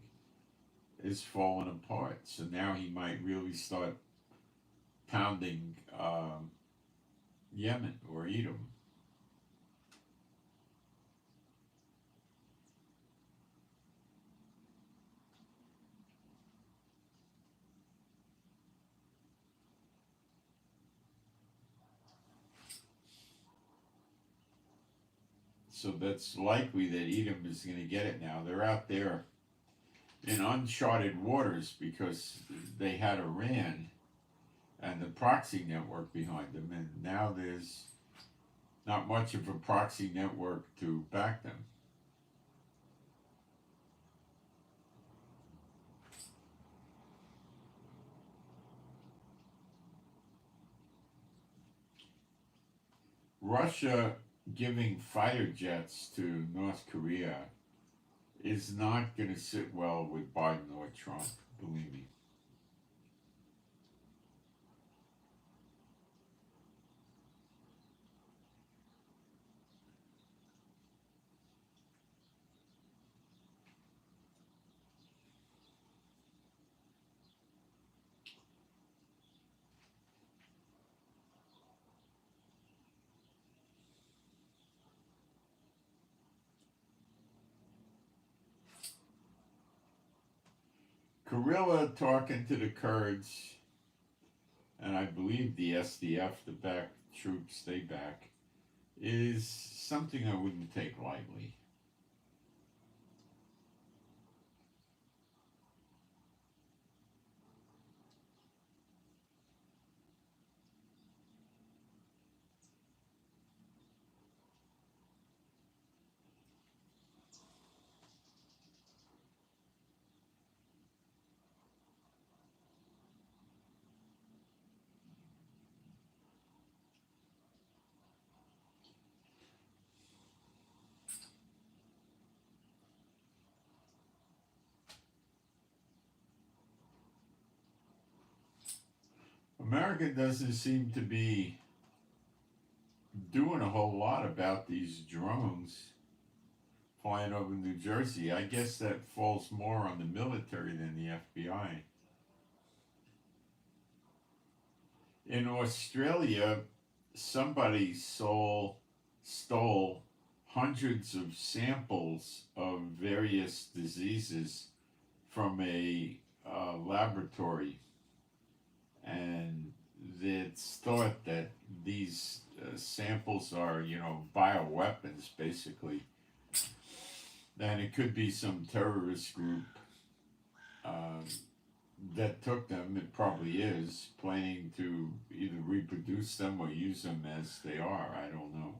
is falling apart. So now he might really start pounding Yemen or Edom. So that's likely that Edom is going to get it now. They're out there in uncharted waters because they had Iran and the proxy network behind them, and now there's not much of a proxy network to back them. Russia giving fighter jets to North Korea is not going to sit well with Biden or Trump, believe me. Guerrilla talking to the Kurds, and I believe the SDF, the back troops they back, is something I wouldn't take lightly. America doesn't seem to be doing a whole lot about these drones flying over New Jersey. I guess that falls more on the military than the FBI. In Australia, somebody stole hundreds of samples of various diseases from a laboratory, and it's thought that these samples are, bioweapons, basically. And it could be some terrorist group that took them. It probably is planning to either reproduce them or use them as they are. I don't know.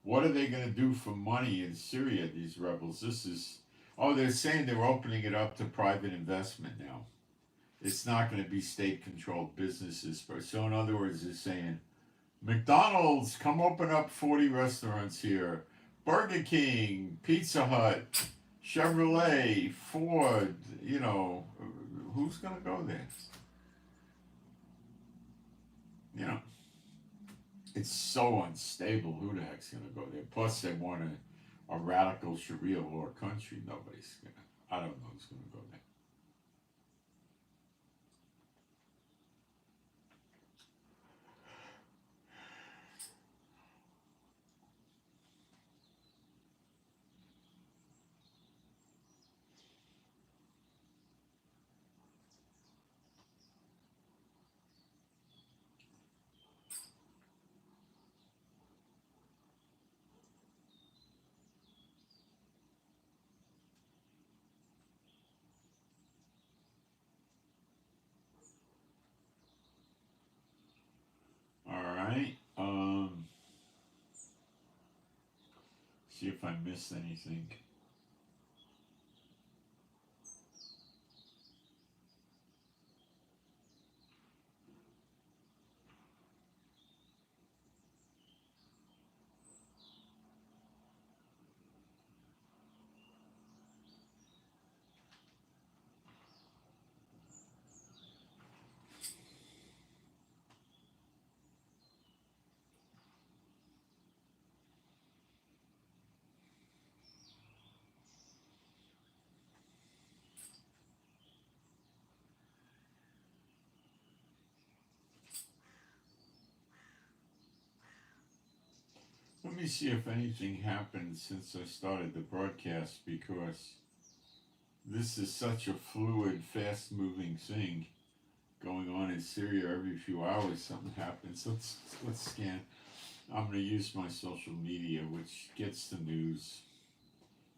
What are they going to do for money in Syria, these rebels? They're saying they're opening it up to private investment now. It's not going to be state controlled businesses. So, in other words, they're saying, McDonald's, come open up 40 restaurants here. Burger King, Pizza Hut, Chevrolet, Ford, who's going to go there? It's so unstable. Who the heck's going to go there? Plus, they want a radical Sharia law country. Nobody's going to. I don't know who's going to go there. See if I missed anything. Let me see if anything happened since I started the broadcast, because this is such a fluid, fast-moving thing going on in Syria. Every few hours something happens. Let's scan. I'm going to use my social media, which gets the news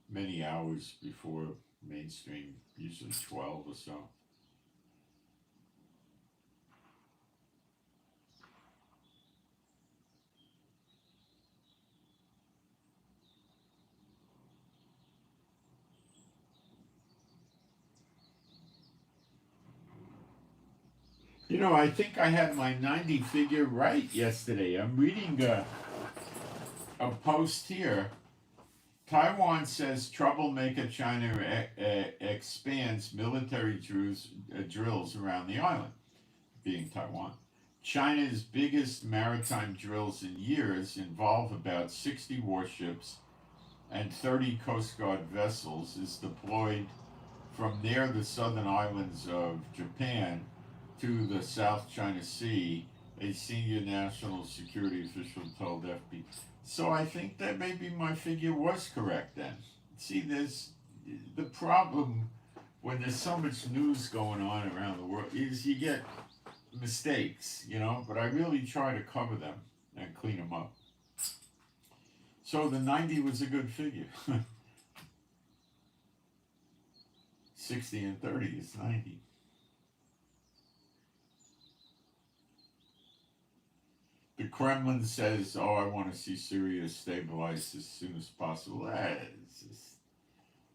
many hours before mainstream, usually 12 or so. You know, I think I had my 90 figure right yesterday. I'm reading a post here. Taiwan says troublemaker China expands military drills around the island, being Taiwan. China's biggest maritime drills in years involve about 60 warships and 30 Coast Guard vessels, is deployed from near the southern islands of Japan to the South China Sea, a senior national security official told FB. So I think that maybe my figure was correct then. See, there's the problem when there's so much news going on around the world is you get mistakes, you know, but I really try to cover them and clean them up. So the 90 was a good figure. 60 and 30 is 90. The Kremlin says, "Oh, I want to see Syria stabilized as soon as possible." It's just,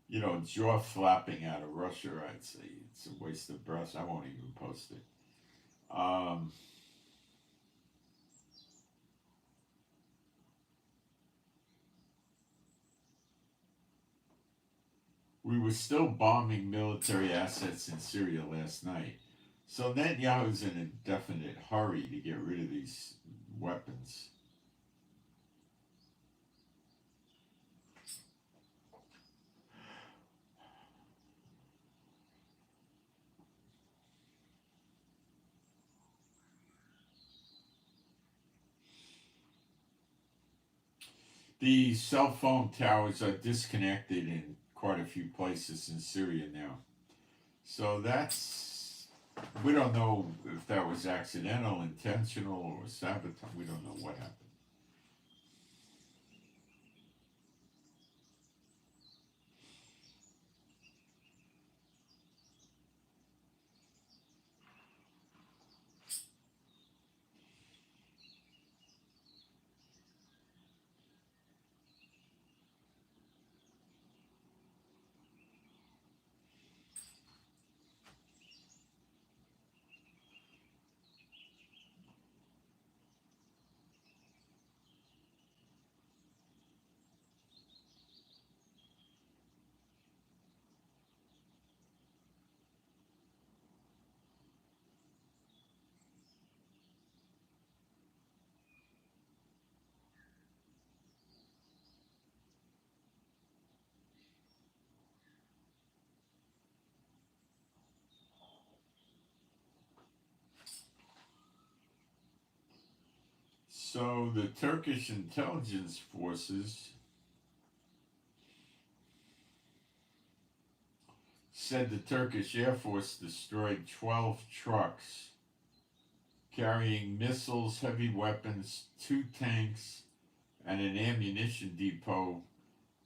you know, jaw flapping out of Russia. I'd say it's a waste of breath. I won't even post it. We were still bombing military assets in Syria last night. So Netanyahu's in a definite hurry to get rid of these weapons. The cell phone towers are disconnected in quite a few places in Syria now. So we don't know if that was accidental, intentional, or sabotage. We don't know what happened. So the Turkish intelligence forces said the Turkish Air Force destroyed 12 trucks carrying missiles, heavy weapons, 2 tanks, and an ammunition depot,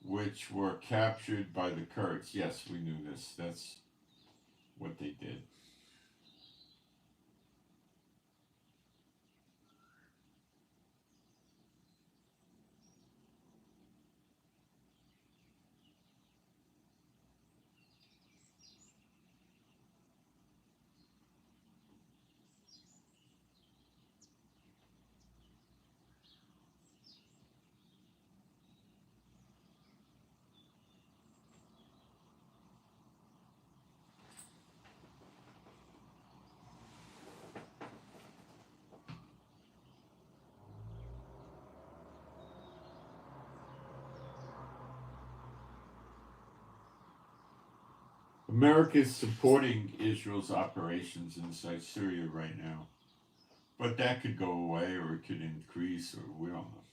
which were captured by the Kurds. Yes, we knew this. That's what they did. America is supporting Israel's operations inside Syria right now. But that could go away or it could increase or we don't know.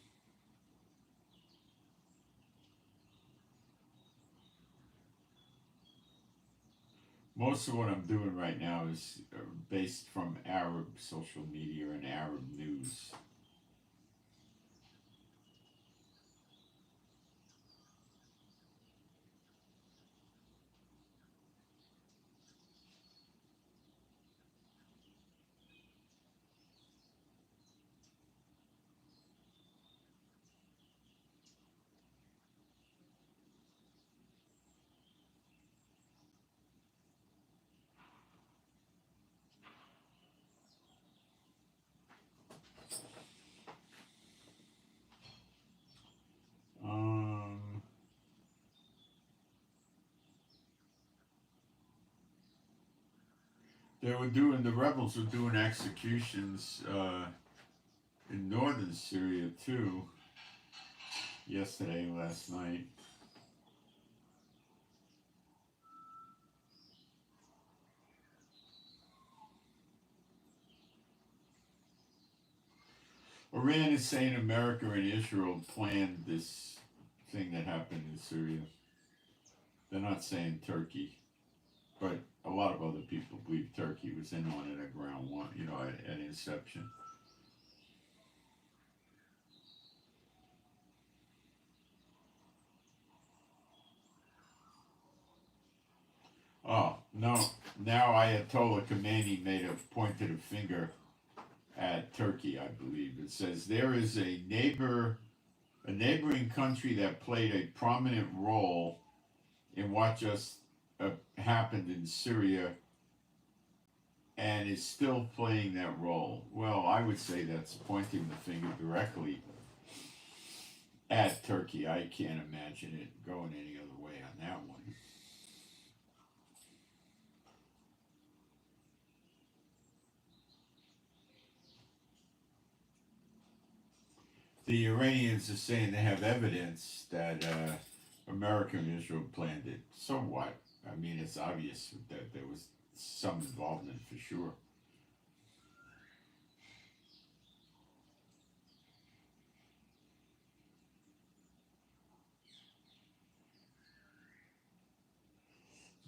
Most of what I'm doing right now is based from Arab social media and Arab news. The rebels were doing executions in northern Syria too, yesterday, last night. Iran is saying America and Israel planned this thing that happened in Syria. They're not saying Turkey, but a lot of other people believe Turkey was in on it at ground one, at inception. Oh, no. Now Ayatollah Khomeini pointed a finger at Turkey, I believe. It says there is a neighboring country that played a prominent role in what just happened in Syria and is still playing that role. Well, I would say that's pointing the finger directly at Turkey. I can't imagine it going any other way on that one. The Iranians are saying they have evidence that America and Israel planned it. So what? I mean, it's obvious that there was some involvement for sure.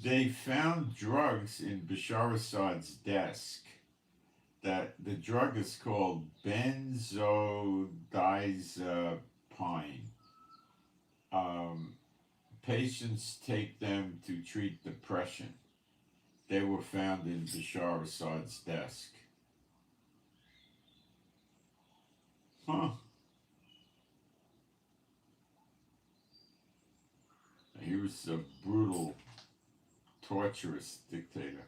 They found drugs in Bashar Assad's desk. That the drug is called benzodiazepine. Patients take them to treat depression. They were found in Bashar Assad's desk. Huh. He was a brutal, torturous dictator.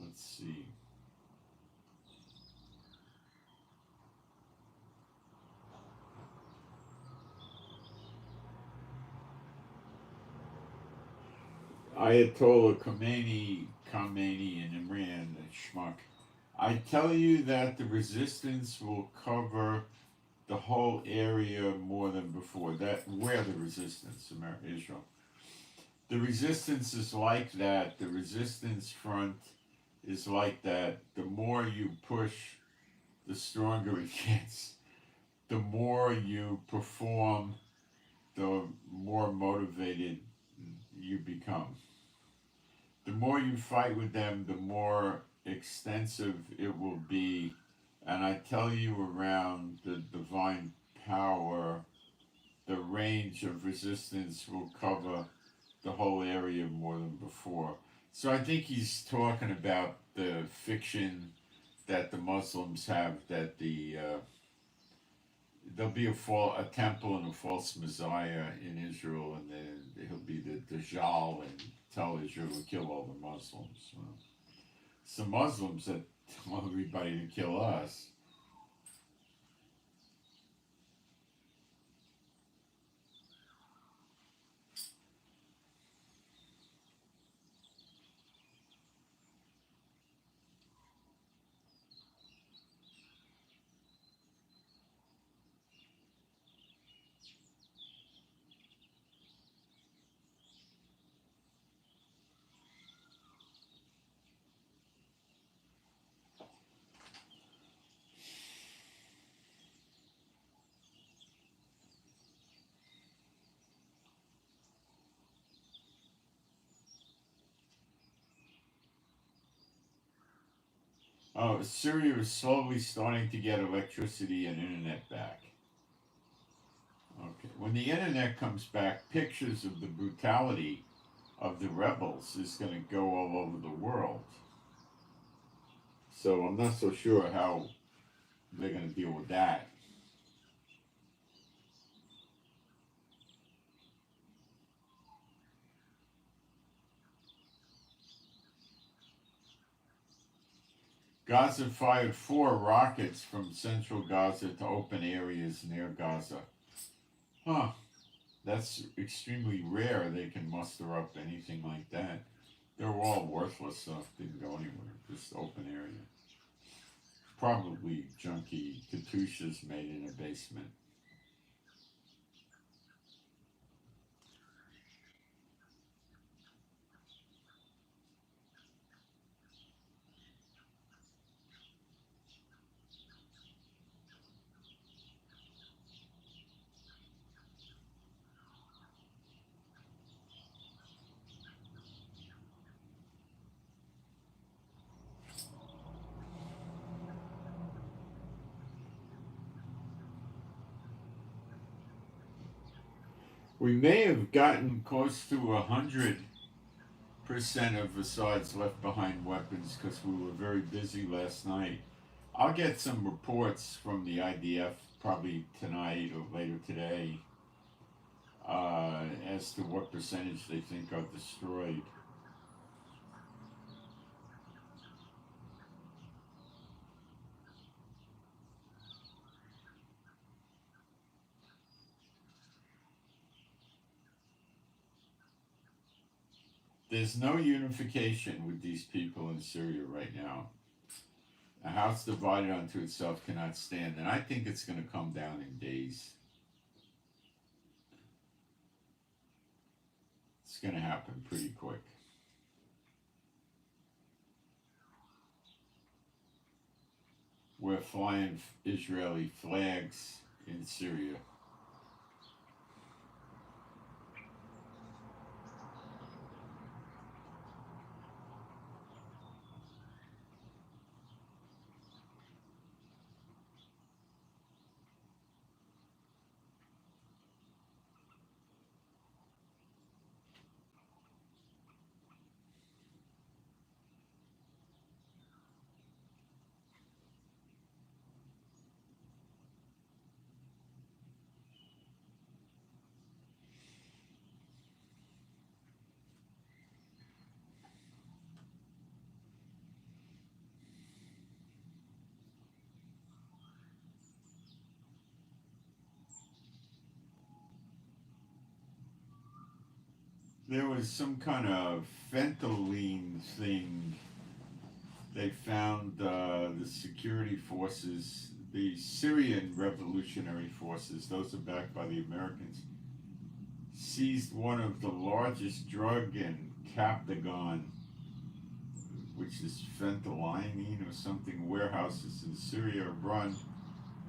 Let's see. Ayatollah Khomeini in Iran, the schmuck. I tell you that the resistance will cover the whole area more than before. Where the resistance, Israel. The resistance is like that. The resistance front is like that. The more you push, the stronger it gets. The more you perform, the more motivated you become. The more you fight with them, the more extensive it will be. And I tell you, around the divine power, the range of resistance will cover the whole area more than before. So I think he's talking about the fiction that the Muslims have, that there'll be a temple and a false Messiah in Israel, and then he'll be the Dajjal and tell Israel to kill all the Muslims. Well, it's the Muslims that tell everybody to kill us. Syria is slowly starting to get electricity and internet back. Okay. When the internet comes back, pictures of the brutality of the rebels is going to go all over the world. So I'm not so sure how they're going to deal with that. Gaza fired 4 rockets from central Gaza to open areas near Gaza. Huh. That's extremely rare they can muster up anything like that. They're all worthless stuff, didn't go anywhere, just open area. Probably junky Katyushas made in a basement. We may have gotten close to 100% of Assad's left behind weapons because we were very busy last night. I'll get some reports from the IDF probably tonight or later today as to what percentage they think are destroyed. There's no unification with these people in Syria right now. A house divided unto itself cannot stand, and I think it's going to come down in days. It's going to happen pretty quick. We're flying Israeli flags in Syria. There was some kind of fentanyl thing. They found the security forces, the Syrian revolutionary forces, those are backed by the Americans, seized one of the largest drug and captagon, which is phentylamine or something, warehouses in Syria run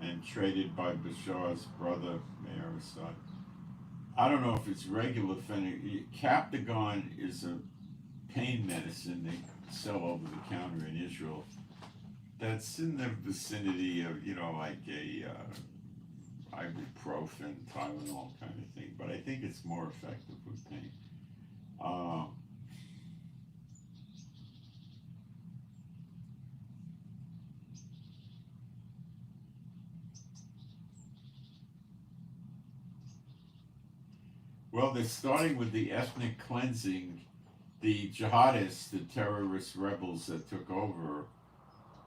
and traded by Bashar's brother, Mayor Assad. I don't know if it's regular fentanyl. Captagon is a pain medicine they sell over the counter in Israel. That's in the vicinity of, like a ibuprofen, Tylenol kind of thing. But I think it's more effective with pain. Well, they're starting with the ethnic cleansing. The jihadists, the terrorist rebels that took over,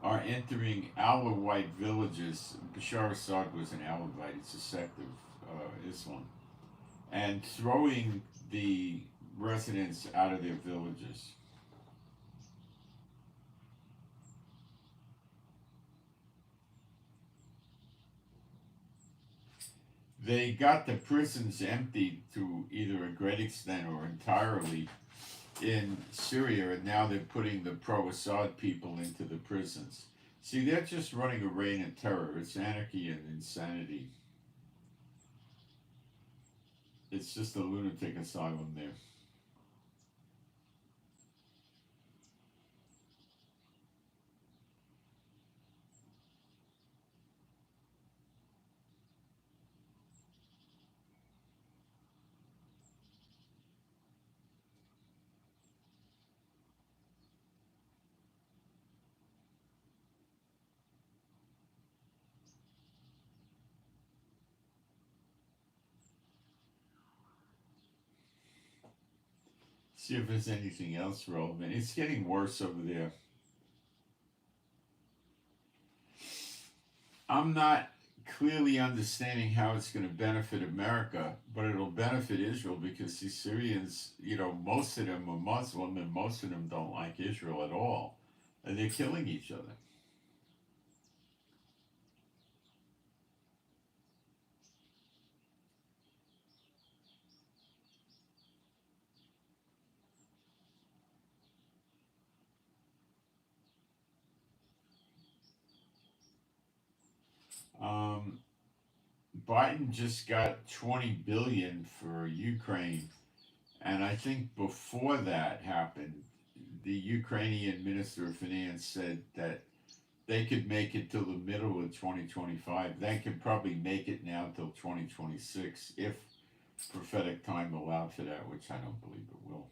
are entering Alawite villages. Bashar Assad was an Alawite, it's a sect of Islam, and throwing the residents out of their villages. They got the prisons emptied to either a great extent or entirely in Syria, and now they're putting the pro-Assad people into the prisons. See, they're just running a reign of terror. It's anarchy and insanity. It's just a lunatic asylum there. See if there's anything else relevant. It's getting worse over there. I'm not clearly understanding how it's going to benefit America, but it'll benefit Israel because the Syrians, most of them are Muslim and most of them don't like Israel at all. And they're killing each other. Um, Biden just got 20 billion for Ukraine, and I think before that happened, the Ukrainian Minister of Finance said that they could make it till the middle of 2025. They could probably make it now till 2026 if prophetic time allowed for that, which I don't believe it will.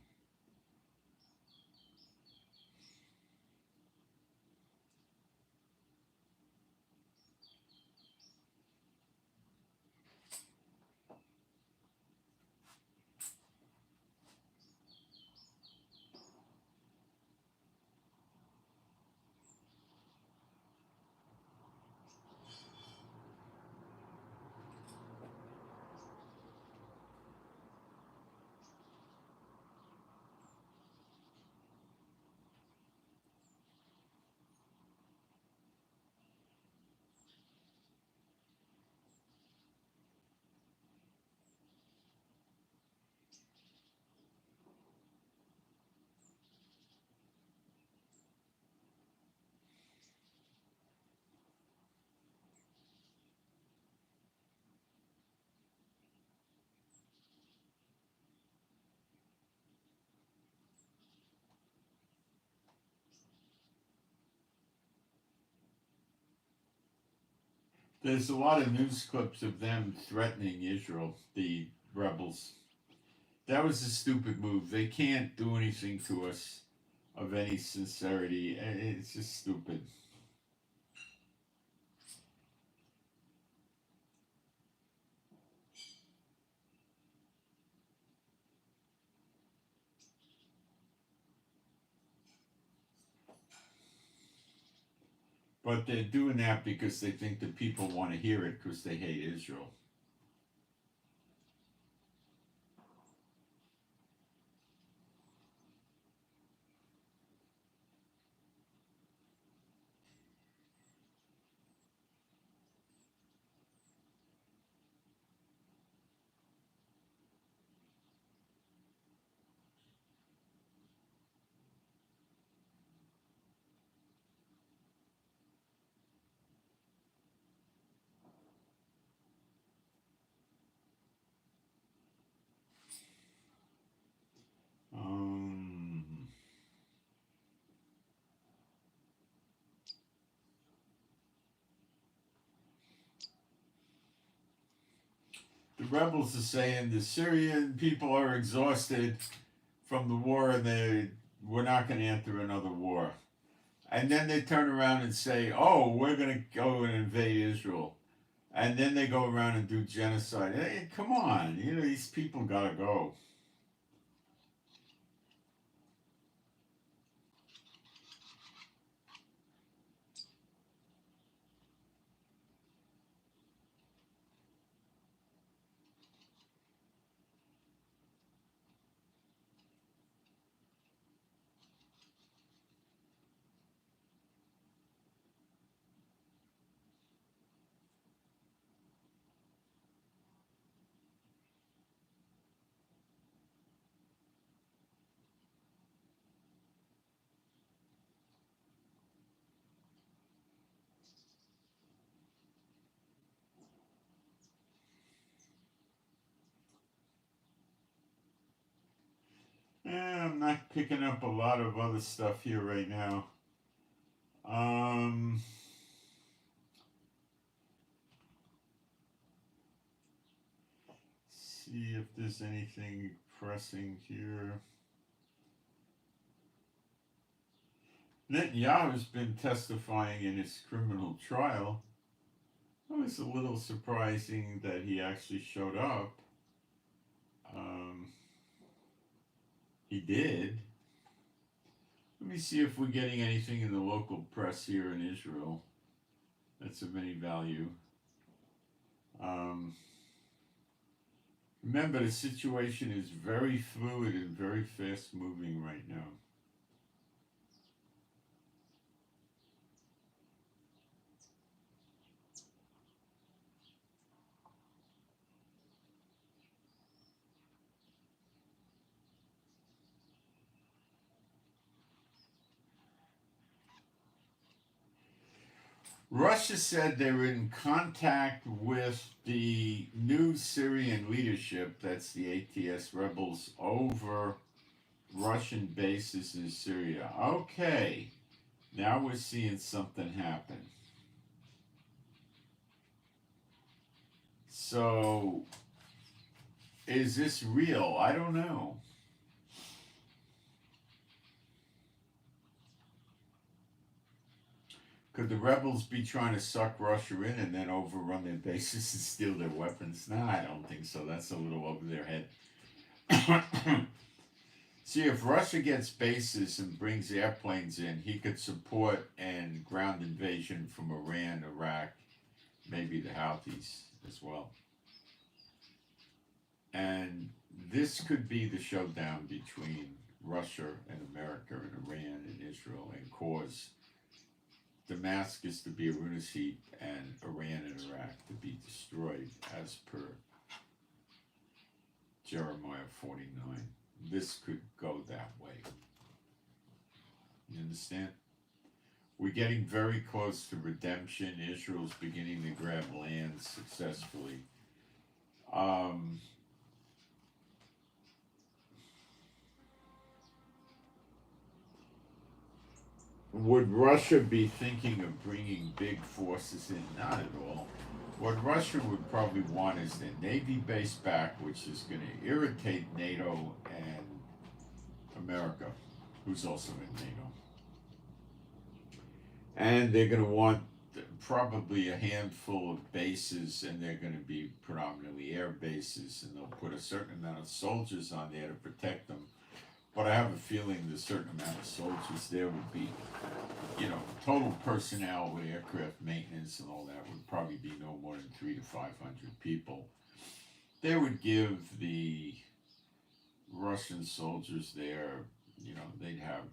There's a lot of news clips of them threatening Israel, the rebels. That was a stupid move. They can't do anything to us of any sincerity. It's just stupid. But they're doing that because they think the people want to hear it because they hate Israel. Um, the rebels are saying the Syrian people are exhausted from the war and we're not going to enter another war. And then they turn around and say, oh, we're going to go and invade Israel. And then they go around and do genocide. Hey, come on. These people got to go. I'm not picking up a lot of other stuff here right now. See if there's anything pressing here. Netanyahu's been testifying in his criminal trial. It was a little surprising that he actually showed up. Um, He did. Let me see if we're getting anything in the local press here in Israel that's of any value. Um, Remember, the situation is very fluid and very fast moving right now. Russia said they were in contact with the new Syrian leadership, that's the ATS rebels, over Russian bases in Syria. Okay, now we're seeing something happen. So, is this real? I don't know. Could the rebels be trying to suck Russia in and then overrun their bases and steal their weapons? No, I don't think so. That's a little over their head. See, if Russia gets bases and brings airplanes in, he could support and ground invasion from Iran, Iraq, maybe the Houthis as well. And this could be the showdown between Russia and America and Iran and Israel and cause Damascus to be a Ruinous heap and Iran and Iraq to be destroyed as per Jeremiah 49. This could go that way. You understand? We're getting very close to redemption. Israel's beginning to grab land successfully. Would Russia be thinking of bringing big forces in? Not at all. What Russia would probably want is their Navy base back, which is going to irritate NATO and America, who's also in NATO. And they're going to want probably a handful of bases, and they're going to be predominantly air bases, and they'll put a certain amount of soldiers on there to protect them. But I have a feeling the certain amount of soldiers there would be, total personnel with aircraft maintenance and all that would probably be no more than 300 to 500 people. They would give the Russian soldiers there, they'd have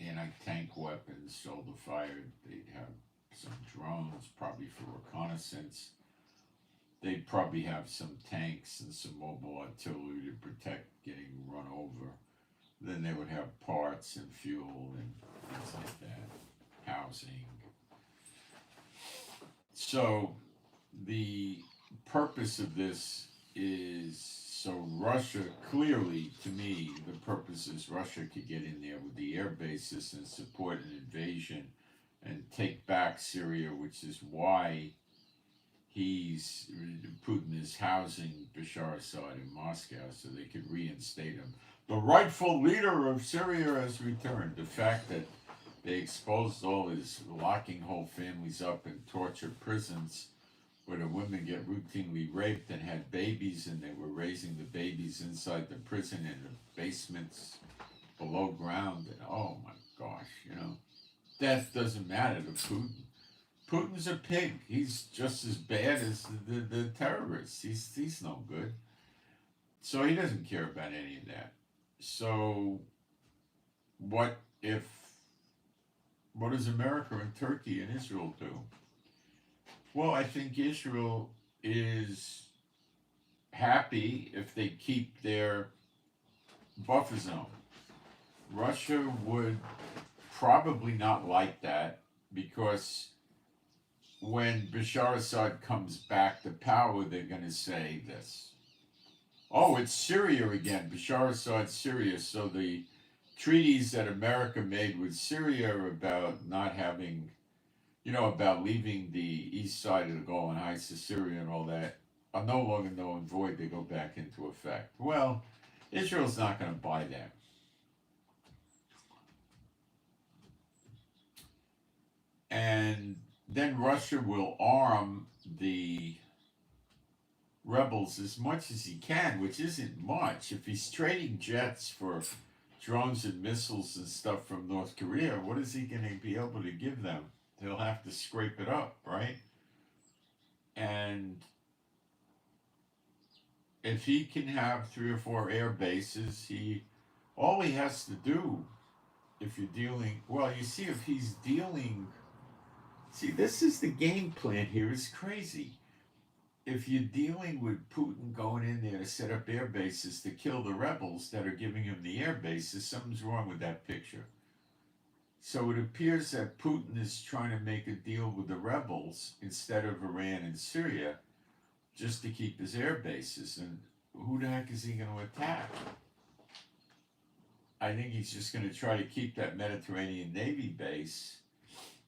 anti-tank weapons, shoulder fired. They'd have some drones, probably for reconnaissance. They'd probably have some tanks and some mobile artillery to protect getting run over. Then they would have parts and fuel and things like that, housing. So the purpose of this is so Russia, clearly to me, the purpose is Russia could get in there with the air bases and support an invasion and take back Syria, which is why Putin is housing Bashar Assad in Moscow so they could reinstate him. The rightful leader of Syria has returned. The fact that they exposed all his locking whole families up in torture prisons where the women get routinely raped and had babies, and they were raising the babies inside the prison in the basements below ground. And oh my gosh, death doesn't matter to Putin. Putin's a pig. He's just as bad as the terrorists. He's no good. So he doesn't care about any of that. So what does America and Turkey and Israel do? Well, I think Israel is happy if they keep their buffer zone. Russia would probably not like that because when Bashar Assad comes back to power, they're going to say this. Oh, it's Syria again. Bashar Assad's Syria. So the treaties that America made with Syria about not having, about leaving the east side of the Golan Heights to Syria and all that, are no longer null and void. They go back into effect. Well, Israel's not going to buy that. And then Russia will arm the rebels as much as he can, which isn't much. If he's trading jets for drones and missiles and stuff from North Korea, what is he going to be able to give them? He'll have to scrape it up, right? And if he can have 3 or 4 air bases, all he has to do, if you're dealing, well, you see, if he's dealing, see, this is the game plan here, is crazy. If you're dealing with Putin going in there to set up air bases to kill the rebels that are giving him the air bases, something's wrong with that picture. So it appears that Putin is trying to make a deal with the rebels instead of Iran and Syria just to keep his air bases. And who the heck is he going to attack? I think he's just going to try to keep that Mediterranean Navy base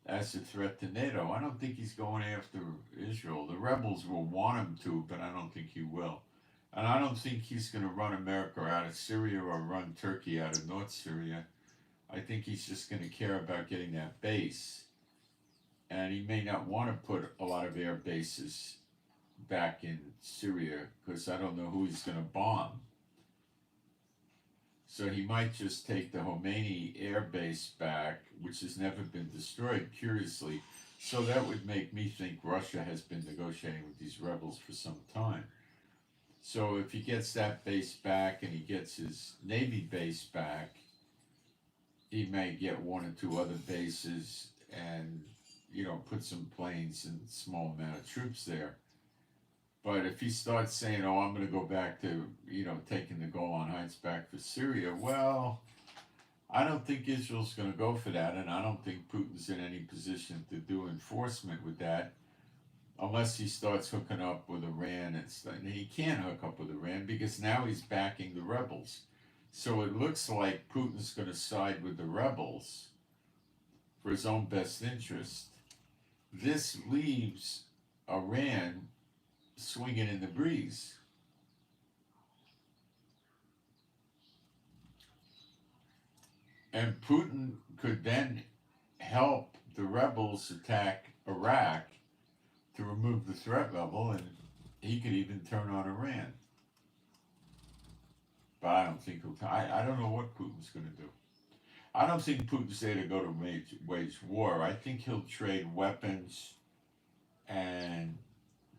as a threat to NATO. I don't think he's going after Israel. The rebels will want him to, but I don't think he will. And I don't think he's going to run America out of Syria or run Turkey out of North Syria. I think he's just going to care about getting that base. And he may not want to put a lot of air bases back in Syria because I don't know who he's going to bomb. So he might just take the Khomeini air base back, which has never been destroyed, curiously. So that would make me think Russia has been negotiating with these rebels for some time. So if he gets that base back and he gets his Navy base back, he may get 1 or 2 other bases and, put some planes and small amount of troops there. But if he starts saying, oh, I'm going to go back to, taking the Golan Heights back for Syria, well, I don't think Israel's going to go for that, and I don't think Putin's in any position to do enforcement with that unless he starts hooking up with Iran and stuff. And he can't hook up with Iran because now he's backing the rebels. So it looks like Putin's going to side with the rebels for his own best interest. This leaves Iran swinging in the breeze. And Putin could then help the rebels attack Iraq to remove the threat level, and he could even turn on Iran. But I don't think I don't know what Putin's going to do. I don't think Putin's there to go to wage war. I think he'll trade weapons and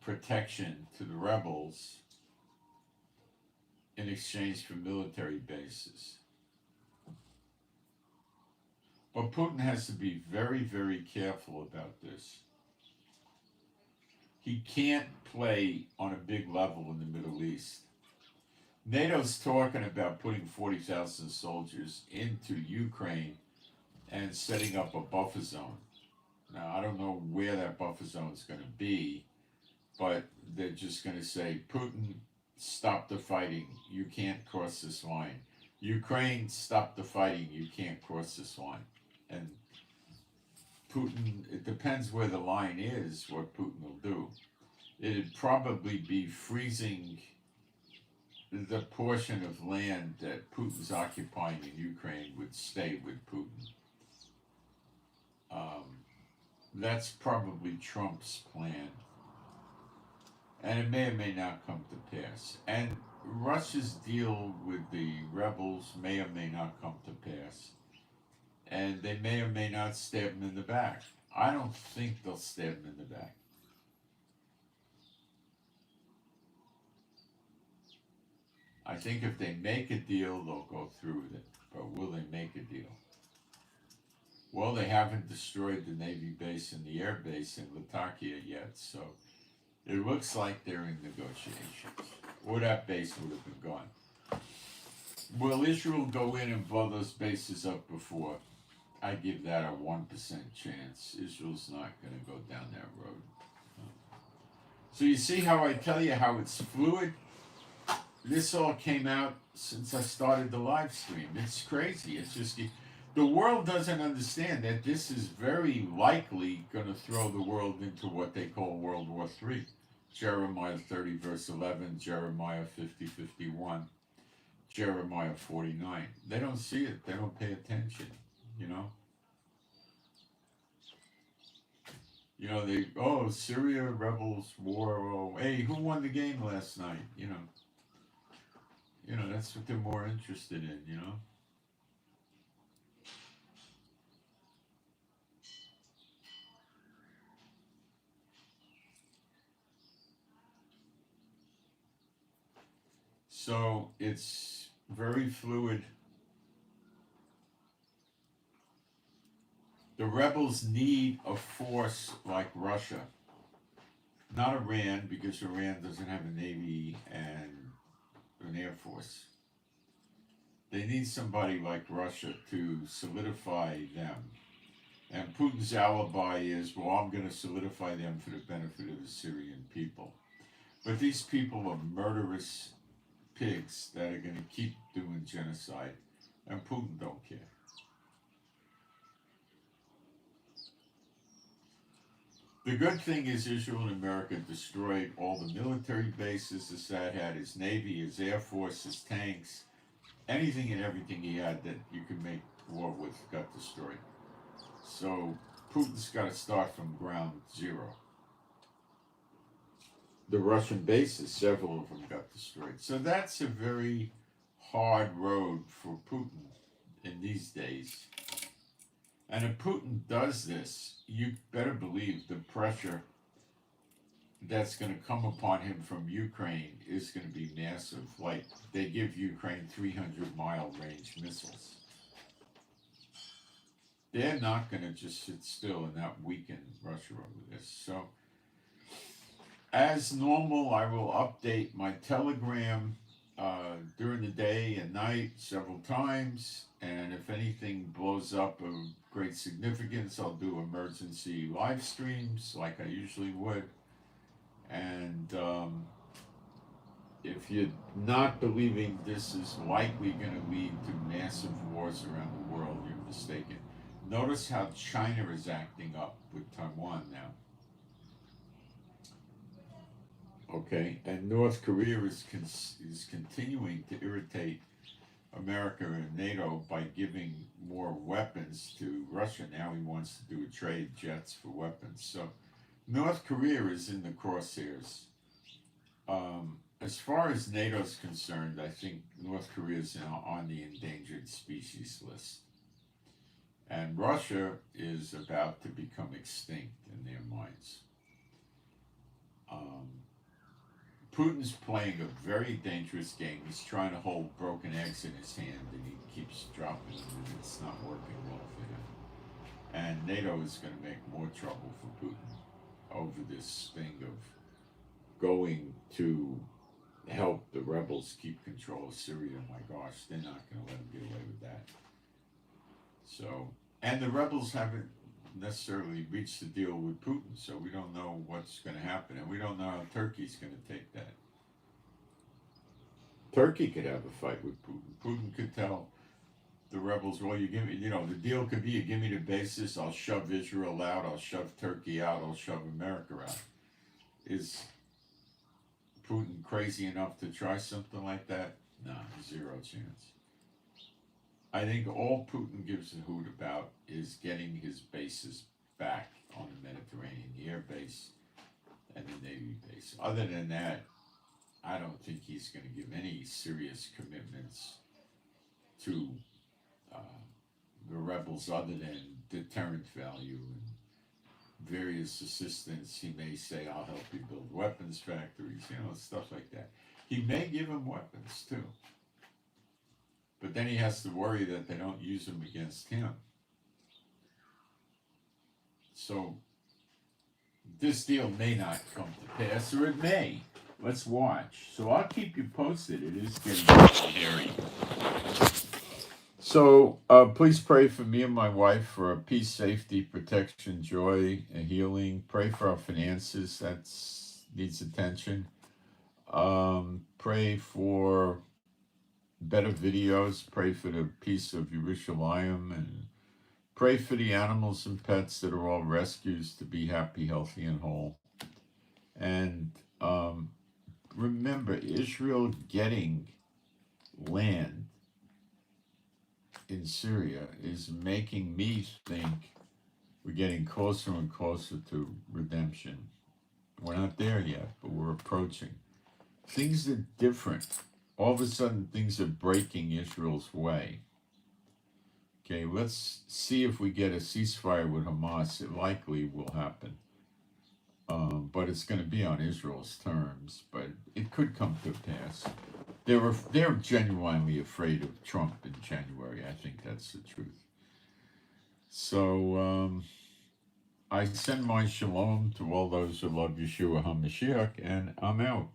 protection to the rebels in exchange for military bases. But Putin has to be very, very careful about this. He can't play on a big level in the Middle East. NATO's talking about putting 40,000 soldiers into Ukraine and setting up a buffer zone. Now, I don't know where that buffer zone is going to be, but they're just going to say, Putin, stop the fighting. You can't cross this line. Ukraine, stop the fighting. You can't cross this line. And Putin, it depends where the line is, what Putin will do. It'd probably be freezing the portion of land that Putin's occupying in Ukraine would stay with Putin. That's probably Trump's plan. And it may or may not come to pass. And Russia's deal with the rebels may or may not come to pass. And they may or may not stab him in the back. I don't think they'll stab him in the back. I think if they make a deal, they'll go through with it. But will they make a deal? Well, they haven't destroyed the Navy base and the air base in Latakia yet, so it looks like they're in negotiations. Or that base would have been gone. Will Israel go in and blow those bases up before? I give that a 1% chance. Israel's not going to go down that road. So you see how I tell you how it's fluid? This all came out since I started the live stream. It's crazy. It's just, the world doesn't understand that this is very likely going to throw the world into what they call World War III. Jeremiah 30 verse 11, Jeremiah 50, 51, Jeremiah 49. They don't see it. They don't pay attention, you know. You know, Syria rebels war. Oh, hey, who won the game last night? That's what they're more interested in. So it's very fluid. The rebels need a force like Russia, not Iran, because Iran doesn't have a navy and an air force. They need somebody like Russia to solidify them. And Putin's alibi is, well, I'm going to solidify them for the benefit of the Syrian people. But these people are murderous pigs that are going to keep doing genocide, and Putin don't care. The good thing is Israel and America destroyed all the military bases Assad had, his navy, his air force, his tanks, anything and everything he had that you could make war with got destroyed. So Putin's got to start from ground zero. The Russian bases, several of them got destroyed. So that's a very hard road for Putin in these days. And if Putin does this, you better believe the pressure that's going to come upon him from Ukraine is going to be massive. Like, they give Ukraine 300-mile range missiles. They're not going to just sit still and not weaken Russia over this. So, as normal, I will update my Telegram during the day and night several times. And if anything blows up of great significance, I'll do emergency live streams like I usually would. And if you're not believing this is likely going to lead to massive wars around the world, you're mistaken. Notice how China is acting up with Taiwan now. Okay, and North Korea is continuing to irritate America and NATO by giving more weapons to Russia. Now he wants to do a trade jets for weapons. So North Korea is in the crosshairs. As far as NATO's concerned, I think North Korea is on the endangered species list. And Russia is about to become extinct in their minds. Putin's playing a very dangerous game. He's trying to hold broken eggs in his hand, and he keeps dropping them, and it's not working well for him. And NATO is going to make more trouble for Putin over this thing of going to help the rebels keep control of Syria. My gosh, they're not going to let him get away with that. So, and the rebels haven't necessarily reached a deal with Putin, so we don't know what's going to happen, and we don't know how Turkey's going to take that. Turkey could have a fight with Putin. Putin could tell the rebels, well, you give me, the deal could be you give me the basis, I'll shove Israel out, I'll shove Turkey out, I'll shove America out. Is Putin crazy enough to try something like that? No, zero chance. I think all Putin gives a hoot about is getting his bases back on the Mediterranean, the air base and the Navy base. Other than that, I don't think he's going to give any serious commitments to the rebels other than deterrent value and various assistance. He may say, I'll help you build weapons factories, stuff like that. He may give them weapons too. But then he has to worry that they don't use them against him. So this deal may not come to pass, or it may. Let's watch. So I'll keep you posted. It is getting scary. So please pray for me and my wife for peace, safety, protection, joy, and healing. Pray for our finances. That needs attention. Pray for better videos. Pray for the peace of Jerusalem, and pray for the animals and pets that are all rescues to be happy, healthy, and whole. And remember, Israel getting land in Syria is making me think We're getting closer and closer to redemption. We're not there yet, but we're approaching. Things are different. All of a sudden, things are breaking Israel's way. Okay, let's see if we get a ceasefire with Hamas. It likely will happen. But it's going to be on Israel's terms, but it could come to pass. They're genuinely afraid of Trump in January. I think that's the truth. So I send my shalom to all those who love Yeshua HaMashiach, and I'm out.